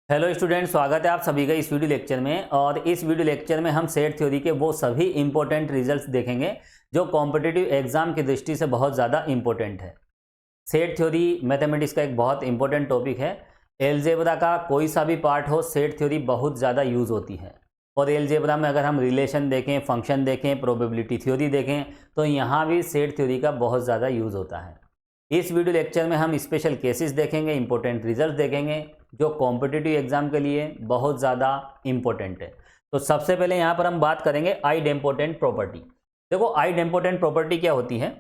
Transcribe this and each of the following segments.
Hello student, स्वागत है आप सभी का इस वीडियो लेक्चर में। और इस वीडियो लेक्चर में हम सेट थ्योरी के वो सभी इंपॉर्टेंट रिजल्ट्स देखेंगे जो कॉम्पिटिटिव एग्जाम की दृष्टि से बहुत ज़्यादा इंपॉर्टेंट है। सेट थ्योरी मैथमेटिक्स का एक बहुत इंपॉर्टेंट टॉपिक है। एलजेब्रा का कोई सा भी पार्ट हो, सेट थ्योरी बहुत ज़्यादा यूज़ होती है। और एलजेब्रा में अगर हम रिलेशन देखें, फंक्शन देखें, प्रोबेबिलिटी थ्योरी देखें, तो यहाँ भी सेट थ्योरी का बहुत ज़्यादा यूज़ होता है। इस वीडियो लेक्चर में हम स्पेशल केसेस देखेंगे, इंपॉर्टेंट रिजल्ट देखेंगे जो कॉम्पिटिटिव एग्जाम के लिए बहुत ज़्यादा इंपॉर्टेंट है। तो सबसे पहले यहाँ पर हम बात करेंगे आइडेम्पोटेंट प्रॉपर्टी। देखो, आइडेम्पोटेंट प्रॉपर्टी क्या होती है।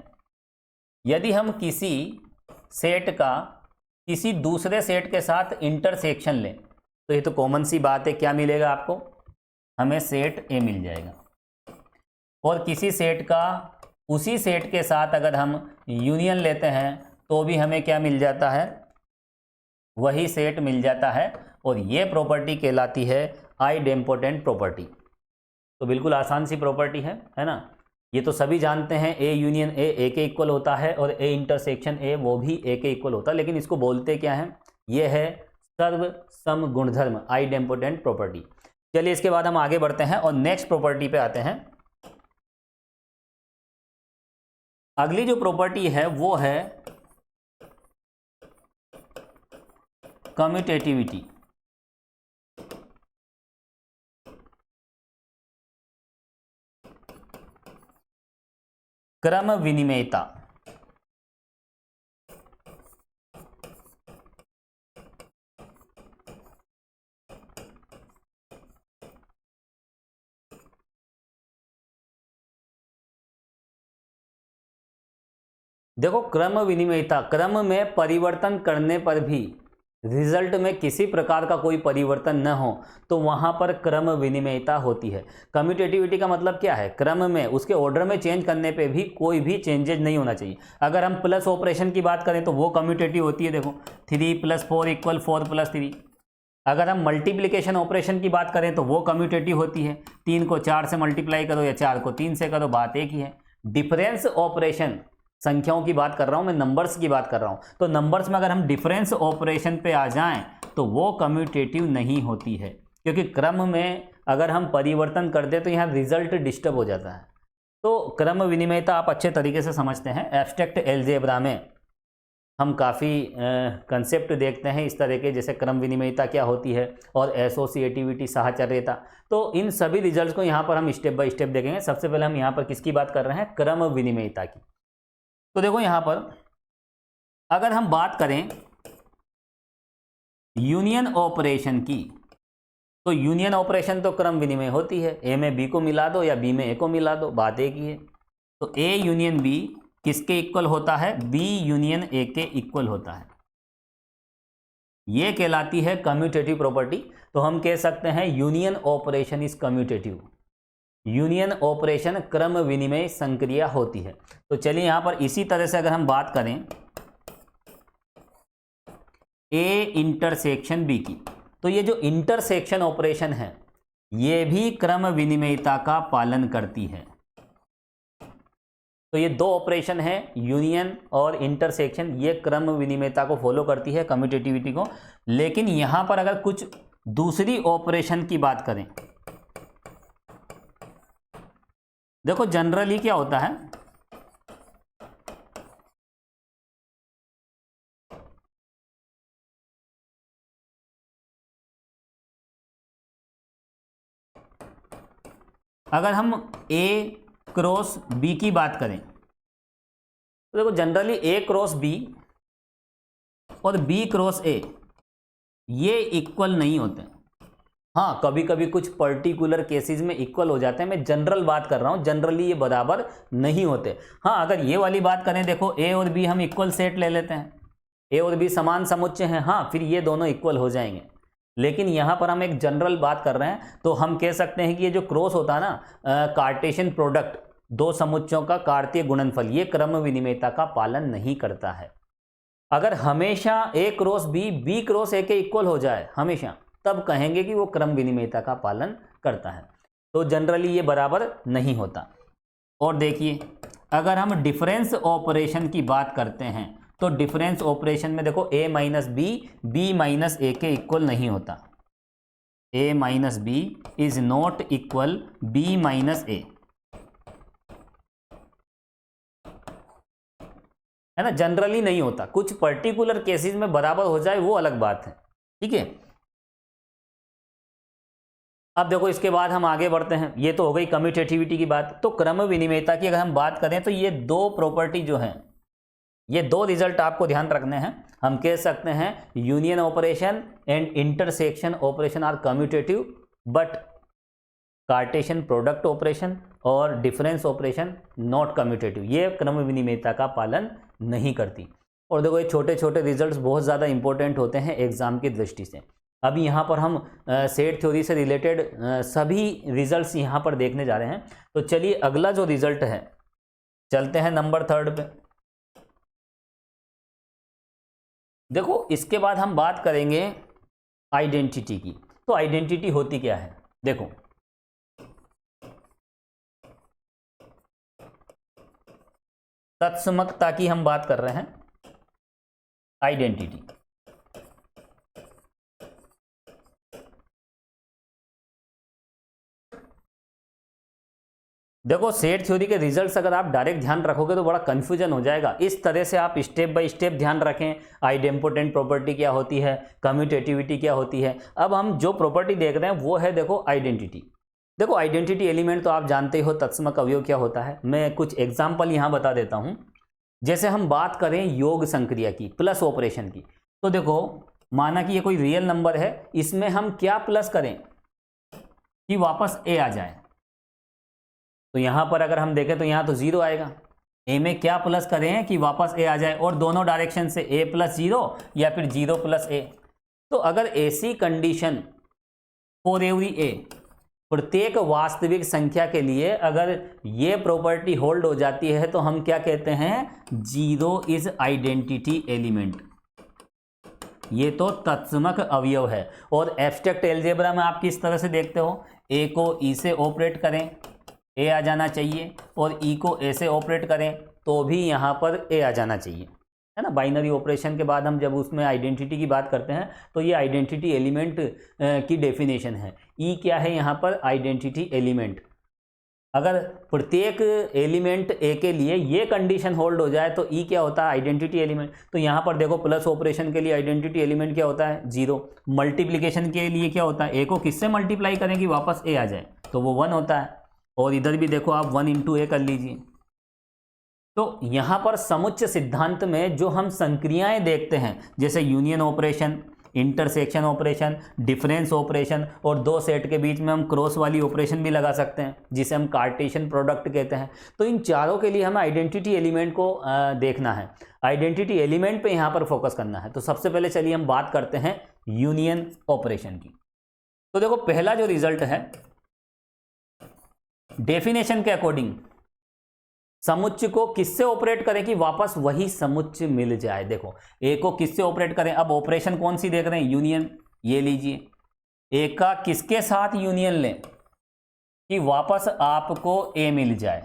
यदि हम किसी सेट का किसी दूसरे सेट के साथ इंटरसेक्शन लें तो ये तो कॉमन सी बात है, क्या मिलेगा आपको, हमें सेट ए मिल जाएगा। और किसी सेट का उसी सेट के साथ अगर हम यूनियन लेते हैं तो भी हमें क्या मिल जाता है, वही सेट मिल जाता है। और ये प्रॉपर्टी कहलाती है आइडेम्पोटेंट प्रॉपर्टी। तो बिल्कुल आसान सी प्रॉपर्टी है ना। ये तो सभी जानते हैं, ए यूनियन ए के इक्वल होता है और ए इंटरसेक्शन ए वो भी ए के इक्वल होता है। लेकिन इसको बोलते क्या है, ये है सर्वसम गुणधर्म, आइडेम्पोटेंट प्रॉपर्टी। चलिए इसके बाद हम आगे बढ़ते हैं और नेक्स्ट प्रॉपर्टी पे आते हैं। अगली जो प्रॉपर्टी है वो है कम्यूटेटिविटी। क्रम विनिमेयता। देखो, क्रम विनिमेयता, क्रम में परिवर्तन करने पर भी रिजल्ट में किसी प्रकार का कोई परिवर्तन न हो तो वहां पर क्रम विनिमेयता होती है। कम्यूटेटिविटी का मतलब क्या है, क्रम में उसके ऑर्डर में चेंज करने पे भी कोई भी चेंजेज नहीं होना चाहिए। अगर हम प्लस ऑपरेशन की बात करें तो वो कम्यूटेटिव होती है। देखो, 3 + 4 = 4 + 3। अगर हम मल्टीप्लिकेशन ऑपरेशन की बात करें तो वो कम्यूटेटिव होती है। 3 को 4 से मल्टीप्लाई करो या 4 को 3 से करो, बात एक ही है। डिफरेंस ऑपरेशन, संख्याओं की बात कर रहा हूं मैं, नंबर्स की बात कर रहा हूं। तो नंबर्स में अगर हम डिफरेंस ऑपरेशन पे आ जाएं तो वो कम्यूटेटिव नहीं होती है, क्योंकि क्रम में अगर हम परिवर्तन कर दें तो यहाँ रिजल्ट डिस्टर्ब हो जाता है। तो क्रम विनिमेयता आप अच्छे तरीके से समझते हैं। एब्स्ट्रैक्ट एलजेब्रा में हम काफ़ी कंसेप्ट देखते हैं इस तरह के, जैसे क्रम विनिमेयता क्या होती है और एसोसिएटिविटी, साहचर्यता। तो इन सभी रिजल्ट्स को यहाँ पर हम स्टेप बाय स्टेप देखेंगे। सबसे पहले हम यहाँ पर किसकी बात कर रहे हैं, क्रम विनिमेयता की। तो देखो, यहां पर अगर हम बात करें यूनियन ऑपरेशन की, तो यूनियन ऑपरेशन तो क्रम विनिमय होती है। ए में बी को मिला दो या बी में ए को मिला दो, बात एक ही है। तो ए यूनियन बी किसके इक्वल होता है, बी यूनियन ए के इक्वल होता है। यह कहलाती है कम्यूटेटिव प्रॉपर्टी। तो हम कह सकते हैं union operation is commutative. Union operation क्रम विनिमय संक्रिया होती है। तो चलिए यहां पर इसी तरह से अगर हम बात करें ए इंटरसेक्शन बी की, तो ये जो इंटरसेक्शन ऑपरेशन है ये भी क्रम विनिमयता का पालन करती है। तो ये दो ऑपरेशन है, यूनियन और इंटरसेक्शन, ये क्रम विनिमयता को फॉलो करती है, कम्यूटेटिविटी को। लेकिन यहां पर अगर कुछ दूसरी ऑपरेशन की बात करें, देखो जनरली क्या होता है, अगर हम A क्रॉस B की बात करें तो देखो जनरली A क्रॉस B और B क्रॉस A ये इक्वल नहीं होते। हाँ, कभी कभी कुछ पर्टिकुलर केसेस में इक्वल हो जाते हैं। मैं जनरल बात कर रहा हूं, जनरली ये बराबर नहीं होते। हाँ, अगर ये वाली बात करें, देखो A और B हम इक्वल सेट ले लेते हैं, A और B समान समुच्चय हैं, हाँ फिर ये दोनों इक्वल हो जाएंगे। लेकिन यहां पर हम एक जनरल बात कर रहे हैं, तो हम कह सकते हैं कि ये जो क्रॉस होता है ना, कार्टेशियन प्रोडक्ट, दो समुच्चयों का कार्तीय गुणनफल, ये क्रम विनिमयता का पालन नहीं करता है। अगर हमेशा A cross B cross A के इक्वल हो जाए हमेशा, तब कहेंगे कि वो क्रम विनिमयता का पालन करता है। तो जनरली ये बराबर नहीं होता। और देखिए, अगर हम डिफरेंस ऑपरेशन की बात करते हैं तो डिफरेंस ऑपरेशन में देखो a - b b - a के इक्वल नहीं होता। A minus B is not equal B minus A, है ना। जनरली नहीं होता, कुछ पर्टिकुलर केसेस में बराबर हो जाए वो अलग बात है, ठीक है। अब देखो इसके बाद हम आगे बढ़ते हैं, ये तो हो गई कम्यूटेटिविटी की बात। तो क्रम विनिमयता की अगर हम बात करें तो ये दो प्रॉपर्टी जो हैं, ये दो रिजल्ट आपको ध्यान रखने हैं। हम कह सकते हैं union operation and intersection operation are commutative, but cartesian product operation और डिफरेंस ऑपरेशन नॉट कम्यूटेटिव, ये क्रम विनिमयता का पालन नहीं करती। और देखो ये छोटे छोटे रिजल्ट्स बहुत ज़्यादा इंपॉर्टेंट होते हैं एग्जाम की दृष्टि से। अभी यहाँ पर हम सेट थ्योरी से रिलेटेड सभी रिजल्ट्स यहाँ पर देखने जा रहे हैं। तो चलिए अगला जो रिजल्ट है, चलते हैं नंबर 3 पे। देखो इसके बाद हम बात करेंगे आइडेंटिटी की। तो आइडेंटिटी होती क्या है, देखो तत्समकता की हम बात कर रहे हैं, आइडेंटिटी। देखो सेट थ्योरी के रिजल्ट्स अगर आप डायरेक्ट ध्यान रखोगे तो बड़ा कंफ्यूजन हो जाएगा। इस तरह से आप स्टेप बाय स्टेप ध्यान रखें, आइडेम्पोटेंट प्रॉपर्टी क्या होती है, कम्यूटेटिविटी क्या होती है। अब हम जो प्रॉपर्टी देख रहे हैं वो है देखो आइडेंटिटी। देखो आइडेंटिटी एलिमेंट तो आप जानते हो तत्समक अवयव क्या होता है। मैं कुछ एग्जाम्पल यहाँ बता देता हूँ। जैसे हम बात करें योग संक्रिया की, प्लस ऑपरेशन की, तो देखो माना कि ये कोई रियल नंबर है, इसमें हम क्या प्लस करें कि वापस ए आ जाए। तो यहां पर अगर हम देखें तो यहां तो 0 आएगा। ए में क्या प्लस करें कि वापस ए आ जाए, और दोनों डायरेक्शन से a प्लस 0 या फिर 0 प्लस ए। तो अगर ऐसी कंडीशन फॉर एवरी ए, प्रत्येक वास्तविक संख्या के लिए अगर ये प्रॉपर्टी होल्ड हो जाती है तो हम क्या कहते हैं, 0 इज आइडेंटिटी एलिमेंट। ये तो तत्समक अवयव है। और एब्स्ट्रैक्ट अलजेब्रा में आप किस तरह से देखते हो, ए को ई से ऑपरेट करें ए आ जाना चाहिए, और ई को ए से ऑपरेट करें तो भी यहाँ पर ए आ जाना चाहिए, है ना। बाइनरी ऑपरेशन के बाद हम जब उसमें आइडेंटिटी की बात करते हैं तो ये आइडेंटिटी एलिमेंट की डेफिनेशन है। ई क्या है यहाँ पर, आइडेंटिटी एलिमेंट। अगर प्रत्येक एलिमेंट ए के लिए ये कंडीशन होल्ड हो जाए तो ई क्या होता है, आइडेंटिटी एलिमेंट। तो यहाँ पर देखो प्लस ऑपरेशन के लिए आइडेंटिटी एलिमेंट क्या होता है, 0। मल्टीप्लीकेशन के लिए क्या होता है, ए को किससे मल्टीप्लाई करें कि वापस ए आ जाए, तो वो 1 होता है। और इधर भी देखो आप 1 इंटू ए कर लीजिए। तो यहां पर समुच्चय सिद्धांत में जो हम संक्रियाएं देखते हैं, जैसे union operation, intersection operation, difference operation, और दो सेट के बीच में हम क्रॉस वाली ऑपरेशन भी लगा सकते हैं जिसे हम कार्टेशियन प्रोडक्ट कहते हैं। तो इन चारों के लिए हमें आइडेंटिटी एलिमेंट को देखना है, आइडेंटिटी एलिमेंट पे यहां पर फोकस करना है। तो सबसे पहले चलिए हम बात करते हैं यूनियन ऑपरेशन की। तो देखो पहला जो रिजल्ट है, डेफिनेशन के अकॉर्डिंग समुच्चय को किससे ऑपरेट करें कि वापस वही समुच्चय मिल जाए। देखो ए को किससे ऑपरेट करें, अब ऑपरेशन कौन सी देख रहे हैं, यूनियन। ये लीजिए, ए का किसके साथ यूनियन लें कि वापस आपको ए मिल जाए।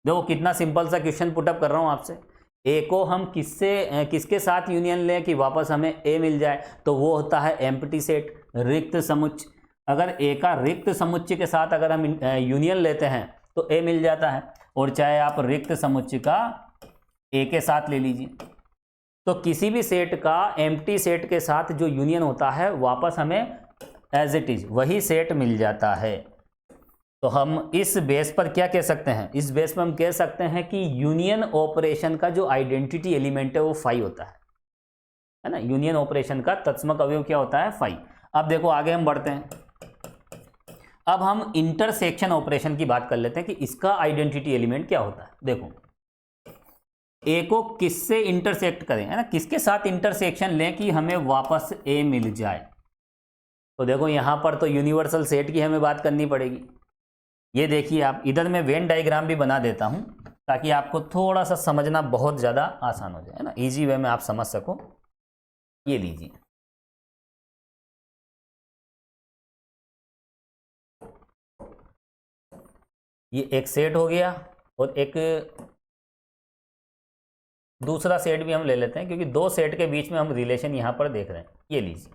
देखो कितना सिंपल सा क्वेश्चन पुटअप कर रहा हूं आपसे। ए को हम किसके साथ यूनियन लें कि वापस हमें ए मिल जाए, तो वो होता है एम्प्टी सेट, रिक्त समुच्चय। अगर ए का रिक्त समुच्चय के साथ अगर हम यूनियन लेते हैं तो ए मिल जाता है, और चाहे आप रिक्त समुच्चय का ए के साथ ले लीजिए। तो किसी भी सेट का एम्प्टी सेट के साथ जो यूनियन होता है वापस हमें एज इट इज वही सेट मिल जाता है। तो हम इस बेस पर क्या कह सकते हैं, इस बेस पर हम कह सकते हैं कि यूनियन ऑपरेशन का जो आइडेंटिटी एलिमेंट है वो फाई होता है ना। यूनियन ऑपरेशन का तत्समक अवयव क्या होता है, फाई। अब देखो आगे हम बढ़ते हैं। अब हम इंटरसेक्शन ऑपरेशन की बात कर लेते हैं कि इसका आइडेंटिटी एलिमेंट क्या होता है। देखो ए को किससे इंटरसेक्ट करें, है ना, किसके साथ इंटरसेक्शन लें कि हमें वापस ए मिल जाए। तो देखो यहां पर तो यूनिवर्सल सेट की हमें बात करनी पड़ेगी। ये देखिए आप, इधर मैं वेन डायग्राम भी बना देता हूं ताकि आपको थोड़ा सा समझना बहुत ज़्यादा आसान हो जाए, है ना, इजी वे में आप समझ सको। ये लीजिए, ये एक सेट हो गया और एक दूसरा सेट भी हम ले लेते हैं क्योंकि दो सेट के बीच में हम रिलेशन यहां पर देख रहे हैं। ये लीजिए,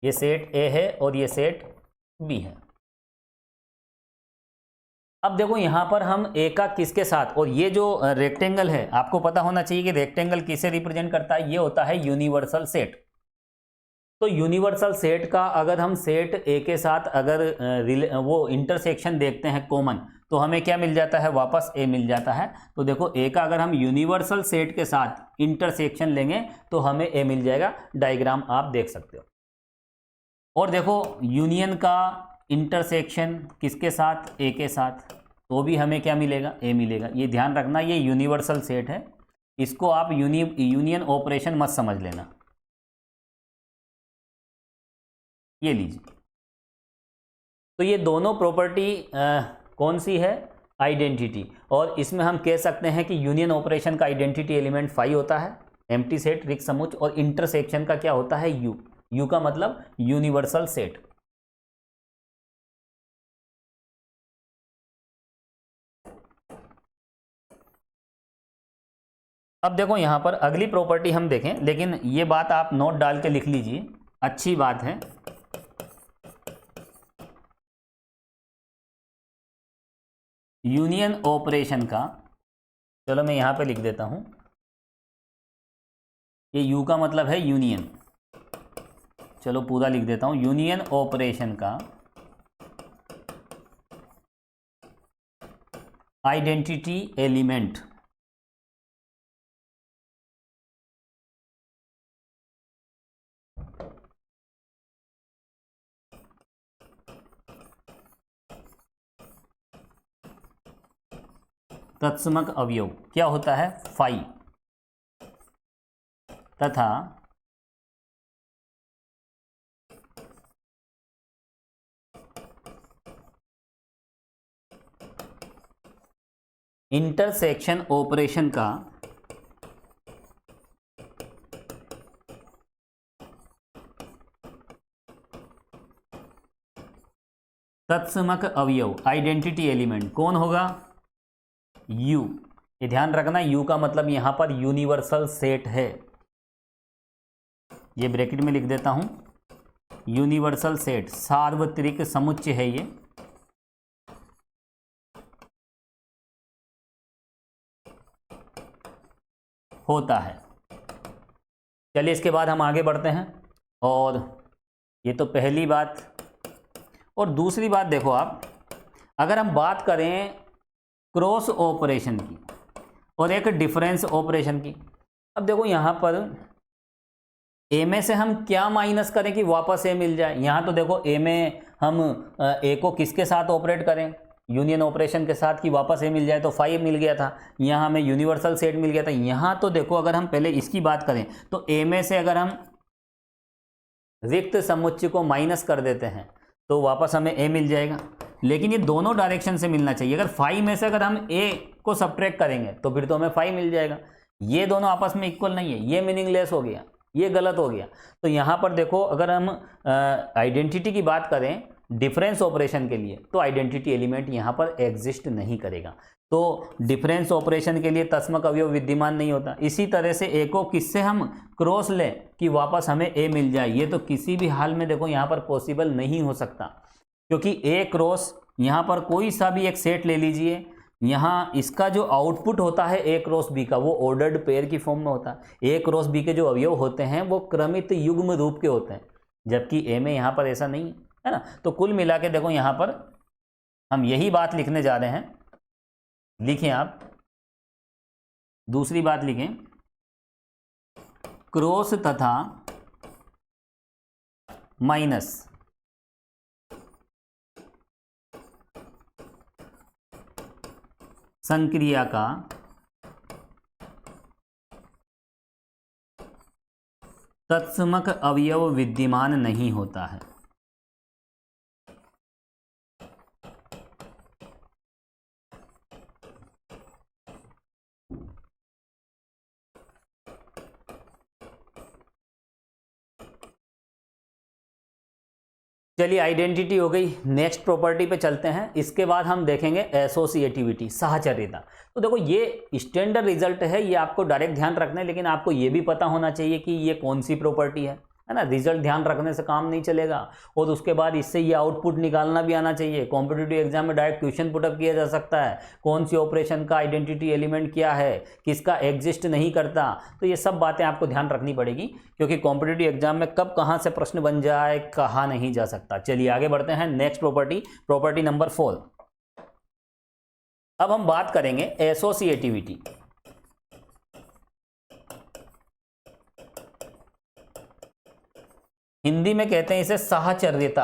ये सेट ए है और ये सेट बी है। अब देखो यहां पर हम ए का किसके साथ, और ये जो रेक्टेंगल है आपको पता होना चाहिए कि रेक्टेंगल किसे रिप्रेजेंट करता है, ये होता है यूनिवर्सल सेट। तो यूनिवर्सल सेट का अगर हम सेट ए के साथ अगर वो इंटरसेक्शन देखते हैं कॉमन, तो हमें क्या मिल जाता है, वापस ए मिल जाता है। तो देखो ए का अगर हम यूनिवर्सल सेट के साथ इंटरसेक्शन लेंगे तो हमें ए मिल जाएगा। डायग्राम आप देख सकते हो। और देखो यूनियन का इंटरसेक्शन किसके साथ, ए के साथ, तो भी हमें क्या मिलेगा, ए मिलेगा। ये ध्यान रखना, ये यूनिवर्सल सेट है, इसको आप यूनियन ऑपरेशन मत समझ लेना। ये लीजिए, तो ये दोनों प्रॉपर्टी कौन सी है, आइडेंटिटी। और इसमें हम कह सकते हैं कि यूनियन ऑपरेशन का आइडेंटिटी एलिमेंट फाई होता है, एम्प्टी सेट, रिक्त समुच्चय, और इंटरसेक्शन का क्या होता है, यू। यू का मतलब यूनिवर्सल सेट। अब देखो यहां पर अगली प्रॉपर्टी हम देखें, लेकिन ये बात आप नोट डाल के लिख लीजिए, अच्छी बात है। यूनियन ऑपरेशन का, चलो मैं यहां पे लिख देता हूं, ये यू का मतलब है यूनियन, चलो पूरा लिख देता हूं, यूनियन ऑपरेशन का आइडेंटिटी एलिमेंट तत्समक अवयव क्या होता है, फाई, तथा इंटरसेक्शन ऑपरेशन का तत्समक अवयव आइडेंटिटी एलिमेंट कौन होगा, यू। ये ध्यान रखना, यू का मतलब यहां पर यूनिवर्सल सेट है, ये ब्रैकेट में लिख देता हूं, यूनिवर्सल सेट, सार्वत्रिक समुच्चय है ये। होता है। चलिए इसके बाद हम आगे बढ़ते हैं, और ये तो पहली बात। और दूसरी बात देखो आप, अगर हम बात करें क्रॉस ऑपरेशन की और एक डिफरेंस ऑपरेशन की, अब देखो यहां पर ए में से हम क्या माइनस करें कि वापस ए मिल जाए। यहां तो देखो ए में हम ए को किसके साथ ऑपरेट करें, यूनियन ऑपरेशन के साथ, कि वापस ए मिल जाए, तो 5 मिल गया था, यहाँ हमें यूनिवर्सल सेट मिल गया था। यहाँ तो देखो अगर हम पहले इसकी बात करें तो ए में से अगर हम रिक्त समुच्चय को माइनस कर देते हैं तो वापस हमें ए मिल जाएगा, लेकिन ये दोनों डायरेक्शन से मिलना चाहिए। अगर 5 में से अगर हम ए को सब्ट्रैक्ट करेंगे तो फिर तो हमें 5 मिल जाएगा। ये दोनों आपस में इक्वल नहीं है, ये मीनिंगलेस हो गया, ये गलत हो गया। तो यहाँ पर देखो अगर हम आइडेंटिटी की बात करें डिफरेंस ऑपरेशन के लिए, तो आइडेंटिटी एलिमेंट यहाँ पर एग्जिस्ट नहीं करेगा। तो डिफरेंस ऑपरेशन के लिए तस्मक अवयव विद्यमान नहीं होता। इसी तरह से ए को किससे हम क्रॉस लें कि वापस हमें ए मिल जाए, ये तो किसी भी हाल में देखो यहाँ पर पॉसिबल नहीं हो सकता, क्योंकि ए क्रॉस, यहाँ पर कोई सा भी एक सेट ले लीजिए, यहाँ इसका जो आउटपुट होता है ए क्रॉस बी का, वो ऑर्डर्ड पेयर की फॉर्म में होता है। ए क्रॉस बी के जो अवयव होते हैं वो क्रमित युग्म रूप के होते हैं, जबकि ए में यहाँ पर ऐसा नहीं है ना। तो कुल मिला के देखो यहाँ पर हम यही बात लिखने जा रहे हैं। लिखें आप, दूसरी बात लिखें, क्रॉस तथा माइनस संक्रिया का तत्समक अवयव विद्यमान नहीं होता है। चलिए आइडेंटिटी हो गई, नेक्स्ट प्रॉपर्टी पे चलते हैं। इसके बाद हम देखेंगे एसोसिएटिविटी, साहचर्यता। तो देखो ये स्टैंडर्ड रिजल्ट है, ये आपको डायरेक्ट ध्यान रखना है, लेकिन आपको ये भी पता होना चाहिए कि ये कौन सी प्रॉपर्टी है ना। रिजल्ट ध्यान रखने से काम नहीं चलेगा, और उसके बाद इससे ये आउटपुट निकालना भी आना चाहिए। कॉम्पिटिटिव एग्जाम में डायरेक्ट क्वेश्चन पुटअप किया जा सकता है, कौन सी ऑपरेशन का आइडेंटिटी एलिमेंट क्या है, किसका एग्जिस्ट नहीं करता। तो ये सब बातें आपको ध्यान रखनी पड़ेगी, क्योंकि कॉम्पिटिटिव एग्जाम में कब कहाँ से प्रश्न बन जाए कहा नहीं जा सकता। चलिए आगे बढ़ते हैं। Next property number 4। अब हम बात करेंगे एसोसिएटिविटी। हिंदी में कहते हैं इसे साहचर्यता।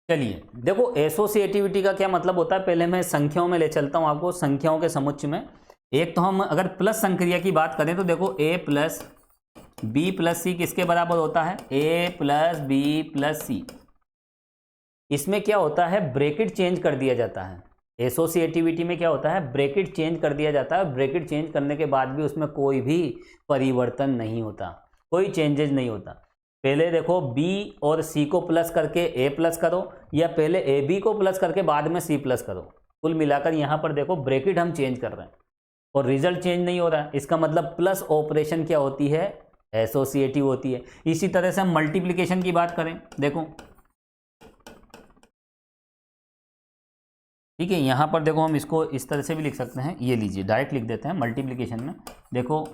चलिए देखो एसोसिएटिविटी का क्या मतलब होता है, पहले मैं संख्याओं में ले चलता हूं आपको, संख्याओं के समुच्चय में। एक तो हम अगर प्लस संक्रिया की बात करें तो देखो a प्लस बी प्लस सी किसके बराबर होता है, a प्लस बी प्लस सी। इसमें क्या होता है, ब्रैकेट चेंज कर दिया जाता है। एसोसिएटिविटी में क्या होता है, ब्रैकेट चेंज कर दिया जाता है। ब्रैकेट चेंज करने के बाद भी उसमें कोई भी परिवर्तन नहीं होता, कोई चेंजेज नहीं होता। पहले देखो b और c को प्लस करके a प्लस करो, या पहले ए बी को प्लस करके बाद में c प्लस करो। कुल मिलाकर यहाँ पर देखो ब्रैकेट हम चेंज कर रहे हैं और रिजल्ट चेंज नहीं हो रहा है। इसका मतलब प्लस ऑपरेशन क्या होती है, एसोसिएटिव होती है। इसी तरह से हम मल्टीप्लिकेशन की बात करें, देखो ठीक है, यहाँ पर देखो हम इसको इस तरह से भी लिख सकते हैं, ये लीजिए डायरेक्ट लिख देते हैं मल्टीप्लिकेशन में। देखो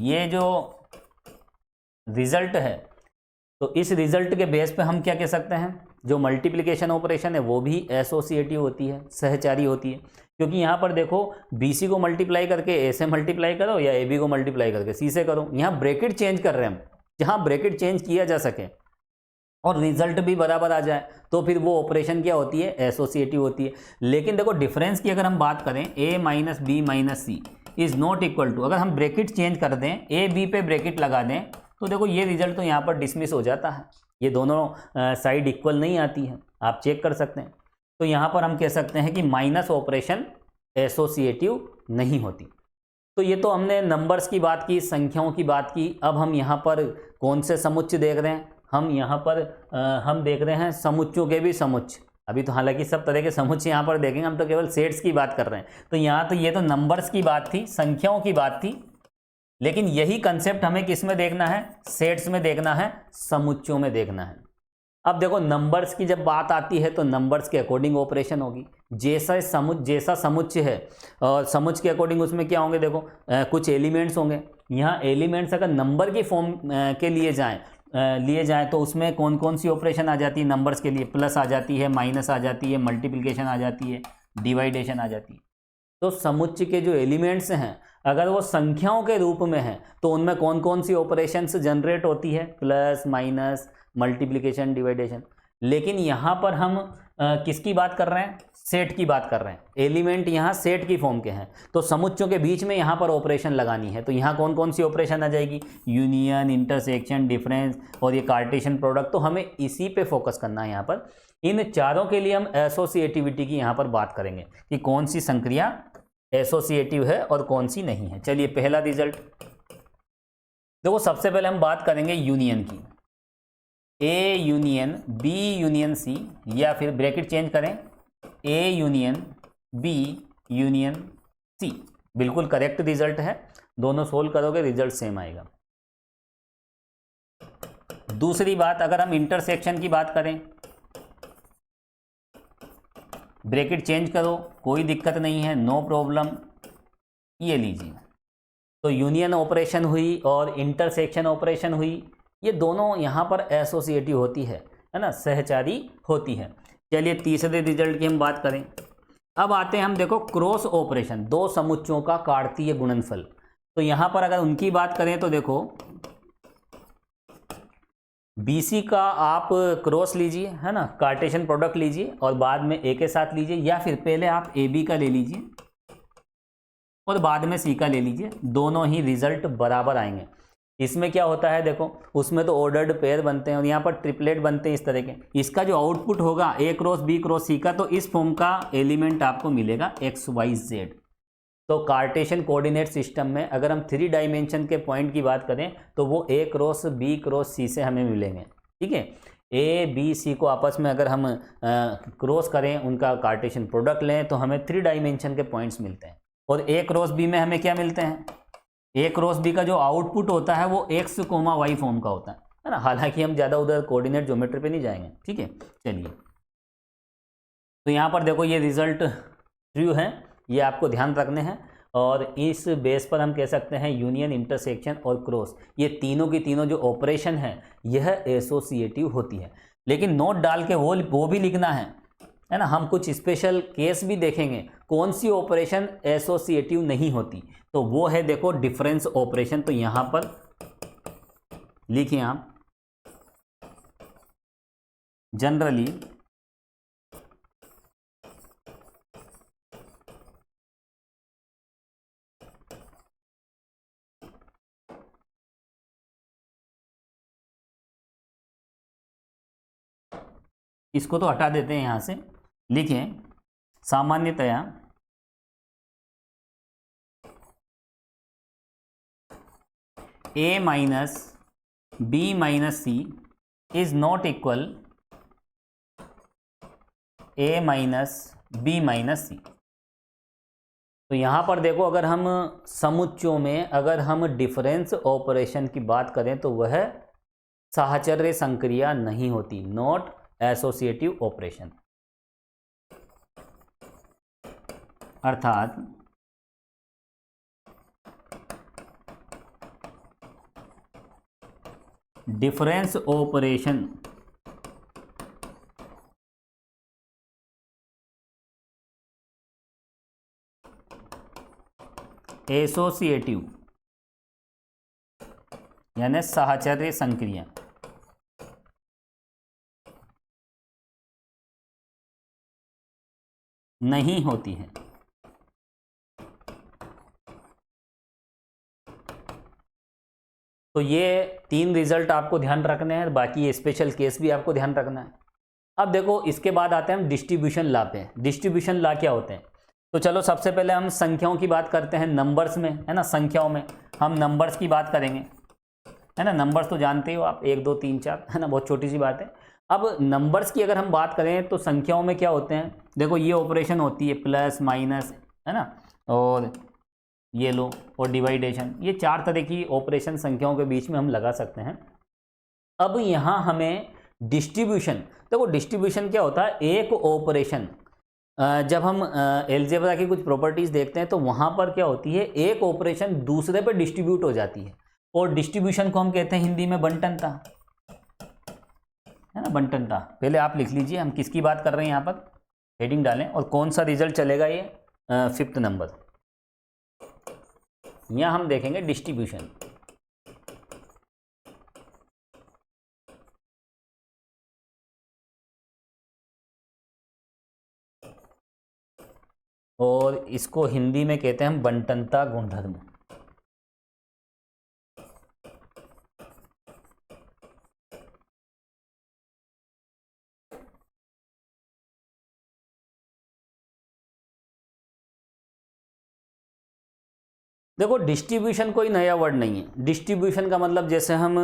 ये जो रिजल्ट है, तो इस रिजल्ट के बेस पे हम क्या कह सकते हैं, जो मल्टीप्लिकेशन ऑपरेशन है वो भी एसोसिएटिव होती है, सहचारी होती है। क्योंकि यहाँ पर देखो BC को मल्टीप्लाई करके A से मल्टीप्लाई करो, या AB को मल्टीप्लाई करके C से करो, यहाँ ब्रैकेट चेंज कर रहे हैं हम। जहाँ ब्रैकेट चेंज किया जा सके और रिजल्ट भी बराबर आ जाए तो फिर वो ऑपरेशन क्या होती है, एसोसिएटिव होती है। लेकिन देखो डिफरेंस की अगर हम बात करें, A minus B minus C is not equal to, अगर हम ब्रैकेट चेंज कर दें, A B पे ब्रैकेट लगा दें, तो देखो ये रिजल्ट तो यहाँ पर डिसमिस हो जाता है। ये दोनों साइड इक्वल नहीं आती है, आप चेक कर सकते हैं। तो यहाँ पर हम कह सकते हैं कि माइनस ऑपरेशन एसोसिएटिव नहीं होती। तो ये तो हमने नंबर्स की बात की, संख्याओं की बात की। अब हम यहाँ पर कौन से समुच्चय देख रहे हैं, हम यहाँ पर हम देख रहे हैं समुच्चयों के भी समुच्चय। अभी तो हालांकि सब तरह के समुच्चय यहाँ पर देखेंगे, हम तो केवल सेट्स की बात कर रहे हैं। तो यहाँ तो ये तो नंबर्स की बात थी, संख्याओं की बात थी, लेकिन यही कंसेप्ट हमें किस में देखना है, सेट्स में देखना है, समुच्चयों में देखना है। अब देखो नंबर्स की जब बात आती है तो नंबर्स के अकॉर्डिंग ऑपरेशन होगी। जैसा समुच्चय है और समुच्चय के अकॉर्डिंग उसमें क्या होंगे, देखो कुछ एलिमेंट्स होंगे। यहाँ एलिमेंट्स अगर नंबर की फॉर्म के लिए जाएं तो उसमें कौन कौन सी ऑपरेशन आ जाती है नंबर्स के लिए, प्लस आ जाती है, माइनस आ जाती है, मल्टीप्लिकेशन आ जाती है, डिवाइडेशन आ जाती है। तो समुच्चय के जो एलिमेंट्स हैं अगर वो संख्याओं के रूप में हैं तो उनमें कौन कौन सी ऑपरेशंस जनरेट होती है, प्लस माइनस मल्टीप्लिकेशन डिवाइडेशन। लेकिन यहाँ पर हम किसकी बात कर रहे हैं, सेट की बात कर रहे हैं। एलिमेंट यहाँ सेट की फॉर्म के हैं, तो समुच्चयों के बीच में यहाँ पर ऑपरेशन लगानी है। तो यहाँ कौन कौन सी ऑपरेशन आ जाएगी, यूनियन, इंटरसेक्शन, डिफरेंस और ये कार्टेशियन प्रोडक्ट। तो हमें इसी पे फोकस करना है। यहाँ पर इन चारों के लिए हम एसोसिएटिविटी की यहाँ पर बात करेंगे कि कौन सी संक्रिया एसोसिएटिव है और कौन सी नहीं है। चलिए पहला रिजल्ट देखो, सबसे पहले हम बात करेंगे यूनियन की। A union B union C, या फिर ब्रैकेट चेंज करें A union B union C। बिल्कुल करेक्ट रिजल्ट है, दोनों सोल्व करोगे रिजल्ट सेम आएगा। दूसरी बात, अगर हम इंटरसेक्शन की बात करें, ब्रैकेट चेंज करो, कोई दिक्कत नहीं है, नो प्रॉब्लम। ये लीजिए, तो यूनियन ऑपरेशन हुई और इंटरसेक्शन ऑपरेशन हुई, ये दोनों यहाँ पर एसोसिएटिव होती है ना, सहचारी होती है। चलिए तीसरे रिजल्ट की हम बात करें। अब आते हैं हम, देखो क्रॉस ऑपरेशन, दो समुच्चयों का कार्तीय गुणनफल। तो यहाँ पर अगर उनकी बात करें तो देखो BC का आप क्रॉस लीजिए, है ना, कार्टेशियन प्रोडक्ट लीजिए और बाद में A के साथ लीजिए, या फिर पहले आप AB का ले लीजिए और बाद में C का ले लीजिए, दोनों ही रिजल्ट बराबर आएंगे। इसमें क्या होता है देखो, उसमें तो ऑर्डर्ड पेयर बनते हैं और यहाँ पर ट्रिपलेट बनते हैं इस तरह के। इसका जो आउटपुट होगा A cross B cross C का, तो इस फॉर्म का एलिमेंट आपको मिलेगा XYZ। तो कार्टेशियन कोऑर्डिनेट सिस्टम में अगर हम 3 डायमेंशन के पॉइंट की बात करें तो वो A cross B cross C से हमें मिलेंगे। ठीक है, A B C को आपस में अगर हम क्रॉस करें, उनका कार्टेशियन प्रोडक्ट लें, तो हमें 3 डायमेंशन के पॉइंट्स मिलते हैं। और A क्रॉस B में हमें क्या मिलते हैं, A क्रॉस B का जो आउटपुट होता है वो X, Y फॉर्म का होता है ना। हालांकि हम ज़्यादा उधर कोऑर्डिनेट ज्योमेट्री पे नहीं जाएंगे। ठीक है, चलिए, तो यहाँ पर देखो ये रिजल्ट ट्रू है, ये आपको ध्यान रखने हैं। और इस बेस पर हम कह सकते हैं यूनियन, इंटरसेक्शन और क्रॉस, ये तीनों की तीनों जो ऑपरेशन है यह एसोसिएटिव होती है। लेकिन नोट डाल के वो भी लिखना है ना। हम कुछ स्पेशल केस भी देखेंगे कौन सी ऑपरेशन एसोसिएटिव नहीं होती, तो वो है देखो डिफरेंस ऑपरेशन। तो यहाँ पर लिखिए आप, जनरली इसको तो हटा देते हैं यहाँ से, लिखें सामान्यतया A minus B minus C is not equal A minus B minus C। तो यहाँ पर देखो, अगर हम समुच्चयों में अगर हम डिफरेंस ऑपरेशन की बात करें तो वह साहचर्य संक्रिया नहीं होती, नॉट एसोसिएटिव ऑपरेशन। अर्थात डिफरेंस ऑपरेशन एसोसिएटिव यानी साहचर्य संक्रिया नहीं होती है। तो ये 3 रिजल्ट आपको ध्यान रखने हैं, बाकी ये स्पेशल केस भी आपको ध्यान रखना है। अब देखो, इसके बाद आते हैं हम डिस्ट्रीब्यूशन लॉ पे। डिस्ट्रीब्यूशन लॉ क्या होते हैं, तो चलो सबसे पहले हम संख्याओं की बात करते हैं, नंबर्स में, है ना। संख्याओं में हम नंबर्स की बात करेंगे, है ना। नंबर्स तो जानते हो आप, 1 2 3 4, है ना, बहुत छोटी सी बात है। अब नंबर्स की अगर हम बात करें तो संख्याओं में क्या होते हैं, देखो ये ऑपरेशन होती है प्लस माइनस, है ना, और ये लो, और डिवाइडेशन। ये 4 तरह की ऑपरेशन संख्याओं के बीच में हम लगा सकते हैं। अब यहाँ हमें डिस्ट्रीब्यूशन, देखो डिस्ट्रीब्यूशन क्या होता है, एक ऑपरेशन, जब हम अलजेब्रा की कुछ प्रॉपर्टीज देखते हैं तो वहाँ पर क्या होती है, एक ऑपरेशन दूसरे पे डिस्ट्रीब्यूट हो जाती है, और डिस्ट्रीब्यूशन को हम कहते हैं हिंदी में बंटनता, है ना, बंटनता। पहले आप लिख लीजिए हम किसकी बात कर रहे हैं, यहाँ पर हेडिंग डालें और कौन सा रिजल्ट चलेगा, ये 5th नंबर। यहाँ हम देखेंगे डिस्ट्रीब्यूशन। और इसको हिंदी में कहते हैं हम बंटनता गुणधर्म। देखो डिस्ट्रीब्यूशन कोई नया वर्ड नहीं है। डिस्ट्रीब्यूशन का मतलब जैसे हम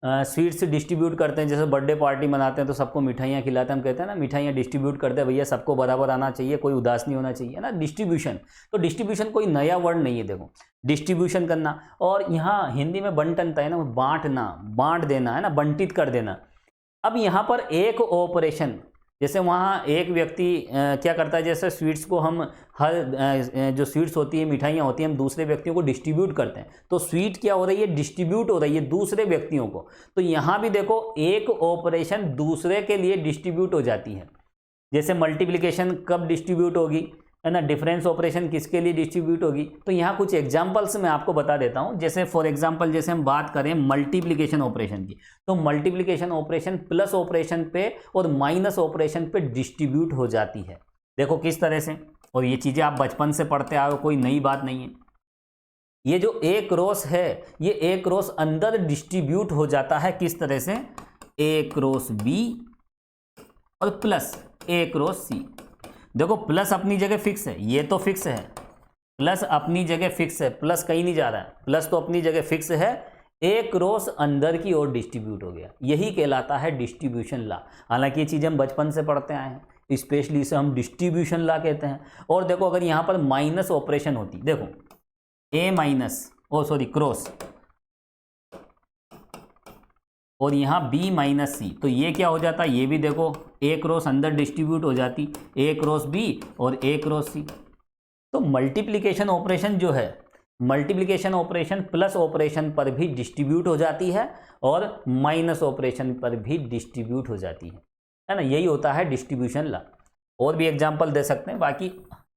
स्वीट्स डिस्ट्रीब्यूट करते हैं, जैसे बर्थडे पार्टी मनाते हैं तो सबको मिठाइयाँ खिलाते हैं, हम कहते हैं ना मिठाइयाँ डिस्ट्रीब्यूट करते हैं, भैया सबको बराबर आना चाहिए, कोई उदास नहीं होना चाहिए, ना, डिस्ट्रीब्यूशन। तो डिस्ट्रीब्यूशन कोई नया वर्ड नहीं है, देखो डिस्ट्रीब्यूशन करना। और यहाँ हिंदी में बंटनता है ना, बांटना, बांट देना, है ना, बंटित कर देना। अब यहाँ पर एक ऑपरेशन, जैसे वहाँ एक व्यक्ति क्या करता है, जैसे स्वीट्स को हम हर जो स्वीट्स होती है, मिठाइयाँ होती हैं, हम दूसरे व्यक्तियों को डिस्ट्रीब्यूट करते हैं, तो स्वीट क्या हो रही है, डिस्ट्रीब्यूट हो रही है दूसरे व्यक्तियों को। तो यहाँ भी देखो एक ऑपरेशन दूसरे के लिए डिस्ट्रीब्यूट हो जाती है। जैसे मल्टीप्लिकेशन कब डिस्ट्रीब्यूट होगी, है ना, डिफरेंस ऑपरेशन किसके लिए डिस्ट्रीब्यूट होगी। तो यहाँ कुछ एग्जांपल्स मैं आपको बता देता हूँ। जैसे फॉर एग्जांपल, जैसे हम बात करें मल्टीप्लिकेशन ऑपरेशन की, तो मल्टीप्लिकेशन ऑपरेशन प्लस ऑपरेशन पे और माइनस ऑपरेशन पे डिस्ट्रीब्यूट हो जाती है। देखो किस तरह से, और ये चीज़ें आप बचपन से पढ़ते आए हो, कोई नई बात नहीं है। ये जो ए क्रॉस है, ये ए क्रॉस अंदर डिस्ट्रीब्यूट हो जाता है किस तरह से, ए क्रॉस बी और प्लस ए क्रॉस सी। देखो प्लस अपनी जगह फिक्स है, ये तो फिक्स है, प्लस अपनी जगह फिक्स है, प्लस कहीं नहीं जा रहा है, प्लस तो अपनी जगह फिक्स है, ए क्रॉस अंदर की ओर डिस्ट्रीब्यूट हो गया, यही कहलाता है डिस्ट्रीब्यूशन लॉ। हालांकि ये चीज़ हम बचपन से पढ़ते आए हैं, स्पेशली इसे हम डिस्ट्रीब्यूशन लॉ कहते हैं। और देखो अगर यहाँ पर माइनस ऑपरेशन होती, देखो ए माइनस क्रॉस, और यहाँ बी माइनस सी, तो ये क्या हो जाता, ये भी देखो ए क्रॉस अंदर डिस्ट्रीब्यूट हो जाती, ए क्रॉस बी और ए क्रॉस सी। तो मल्टीप्लिकेशन ऑपरेशन जो है, मल्टीप्लिकेशन ऑपरेशन प्लस ऑपरेशन पर भी डिस्ट्रीब्यूट हो जाती है और माइनस ऑपरेशन पर भी डिस्ट्रीब्यूट हो जाती है ना, यही होता है डिस्ट्रीब्यूशन लॉ। और भी एग्जांपल दे सकते हैं, बाकी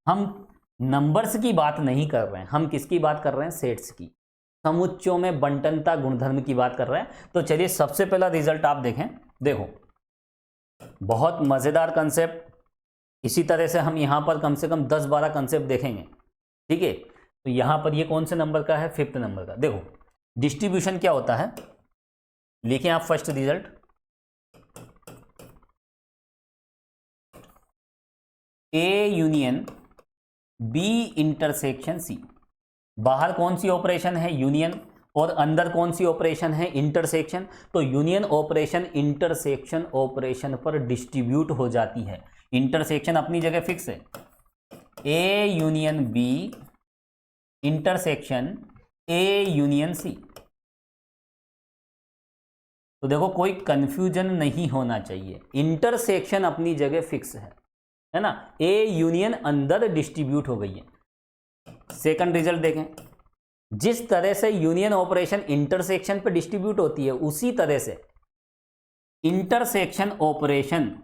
हम नंबर्स की बात नहीं कर रहे हैं, हम किसकी बात कर रहे हैं, सेट्स की, समुच्चयों में बंटनता गुणधर्म की बात कर रहे हैं। तो चलिए सबसे पहला रिजल्ट आप देखें, देखो बहुत मजेदार कंसेप्ट, इसी तरह से हम यहां पर कम से कम 10-12 कंसेप्ट देखेंगे, ठीक है। तो यहां पर ये कौन से नंबर का है, 5th नंबर का। देखो डिस्ट्रीब्यूशन क्या होता है, लिखें आप first result, A union B intersection C. बाहर कौन सी ऑपरेशन है, यूनियन, और अंदर कौन सी ऑपरेशन है, इंटरसेक्शन। तो यूनियन ऑपरेशन इंटरसेक्शन ऑपरेशन पर डिस्ट्रीब्यूट हो जाती है, इंटरसेक्शन अपनी जगह फिक्स है, A union B intersection A union C. तो देखो कोई कंफ्यूजन नहीं होना चाहिए, इंटरसेक्शन अपनी जगह फिक्स है ना, ए यूनियन अंदर डिस्ट्रीब्यूट हो गई है। सेकंड रिजल्ट देखें, जिस तरह से यूनियन ऑपरेशन इंटरसेक्शन पर डिस्ट्रीब्यूट होती है, उसी तरह से इंटरसेक्शन ऑपरेशन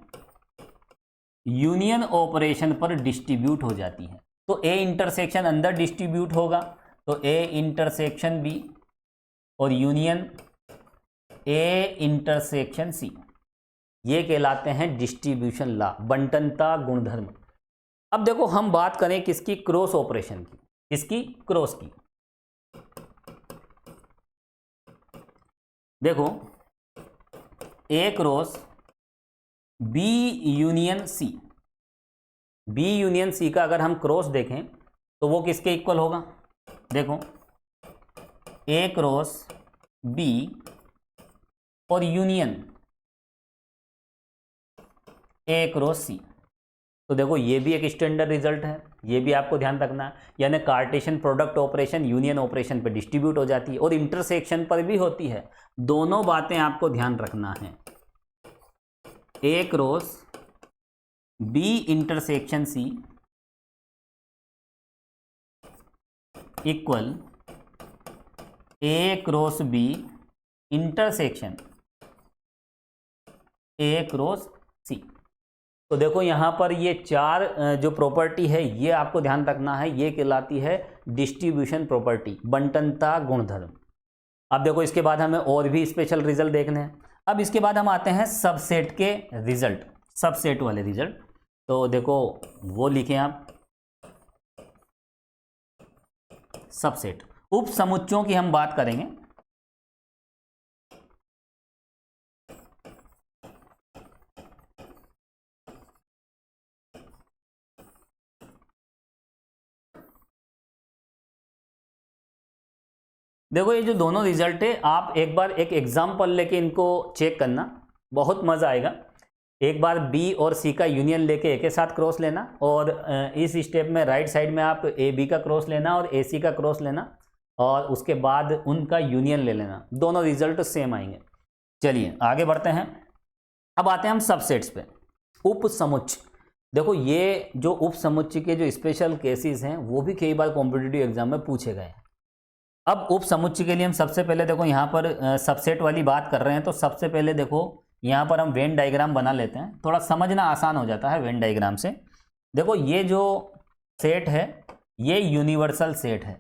यूनियन ऑपरेशन पर डिस्ट्रीब्यूट हो जाती है। तो ए इंटरसेक्शन अंदर डिस्ट्रीब्यूट होगा, तो ए इंटरसेक्शन बी और यूनियन ए इंटरसेक्शन सी, ये कहलाते हैं डिस्ट्रीब्यूशन लॉ, बंटनता गुणधर्म। अब देखो हम बात करें किसकी, क्रॉस ऑपरेशन की, किसकी, क्रॉस की। देखो A cross B union C, B union C का अगर हम क्रॉस देखें तो वो किसके इक्वल होगा, देखो ए क्रॉस बी और यूनियन ए क्रॉस सी। तो देखो ये भी एक स्टैंडर्ड रिजल्ट है, ये भी आपको ध्यान रखना है, यानी Cartesian product operation union operation पर डिस्ट्रीब्यूट हो जाती है और इंटरसेक्शन पर भी होती है। दोनों बातें आपको ध्यान रखना है, A cross B intersection C equal A cross B intersection A cross C. तो देखो यहाँ पर ये चार जो प्रॉपर्टी है ये आपको ध्यान रखना है, ये कहलाती है डिस्ट्रीब्यूशन प्रॉपर्टी, बंटनता गुणधर्म। अब देखो इसके बाद हमें और भी स्पेशल रिजल्ट देखने हैं। अब इसके बाद हम आते हैं सबसेट के रिजल्ट, सबसेट वाले रिजल्ट। तो देखो वो लिखें आप, सबसेट, उप समुच्चयों की हम बात करेंगे। देखो ये जो दोनों रिजल्ट है, आप एक बार एक एग्जाम्पल लेके इनको चेक करना, बहुत मजा आएगा। एक बार बी और सी का यूनियन लेके एक साथ क्रॉस लेना, और इस स्टेप में राइट साइड में आप ए बी का क्रॉस लेना और ए सी का क्रॉस लेना, और उसके बाद उनका यूनियन ले लेना, दोनों रिजल्ट सेम आएंगे। चलिए आगे बढ़ते हैं। अब आते हैं हम सबसेट्स पे, उप समुच्चय। देखो ये जो उप समुच्चय के जो स्पेशल केसेस हैं वो भी कई बार कॉम्पिटिटिव एग्जाम में पूछे गए हैं। अब उप समुच्चय के लिए हम सबसे पहले देखो यहाँ पर सबसेट वाली बात कर रहे हैं, तो सबसे पहले देखो यहाँ पर हम वेन डायग्राम बना लेते हैं, थोड़ा समझना आसान हो जाता है वेन डायग्राम से। देखो ये जो सेट है ये यूनिवर्सल सेट है,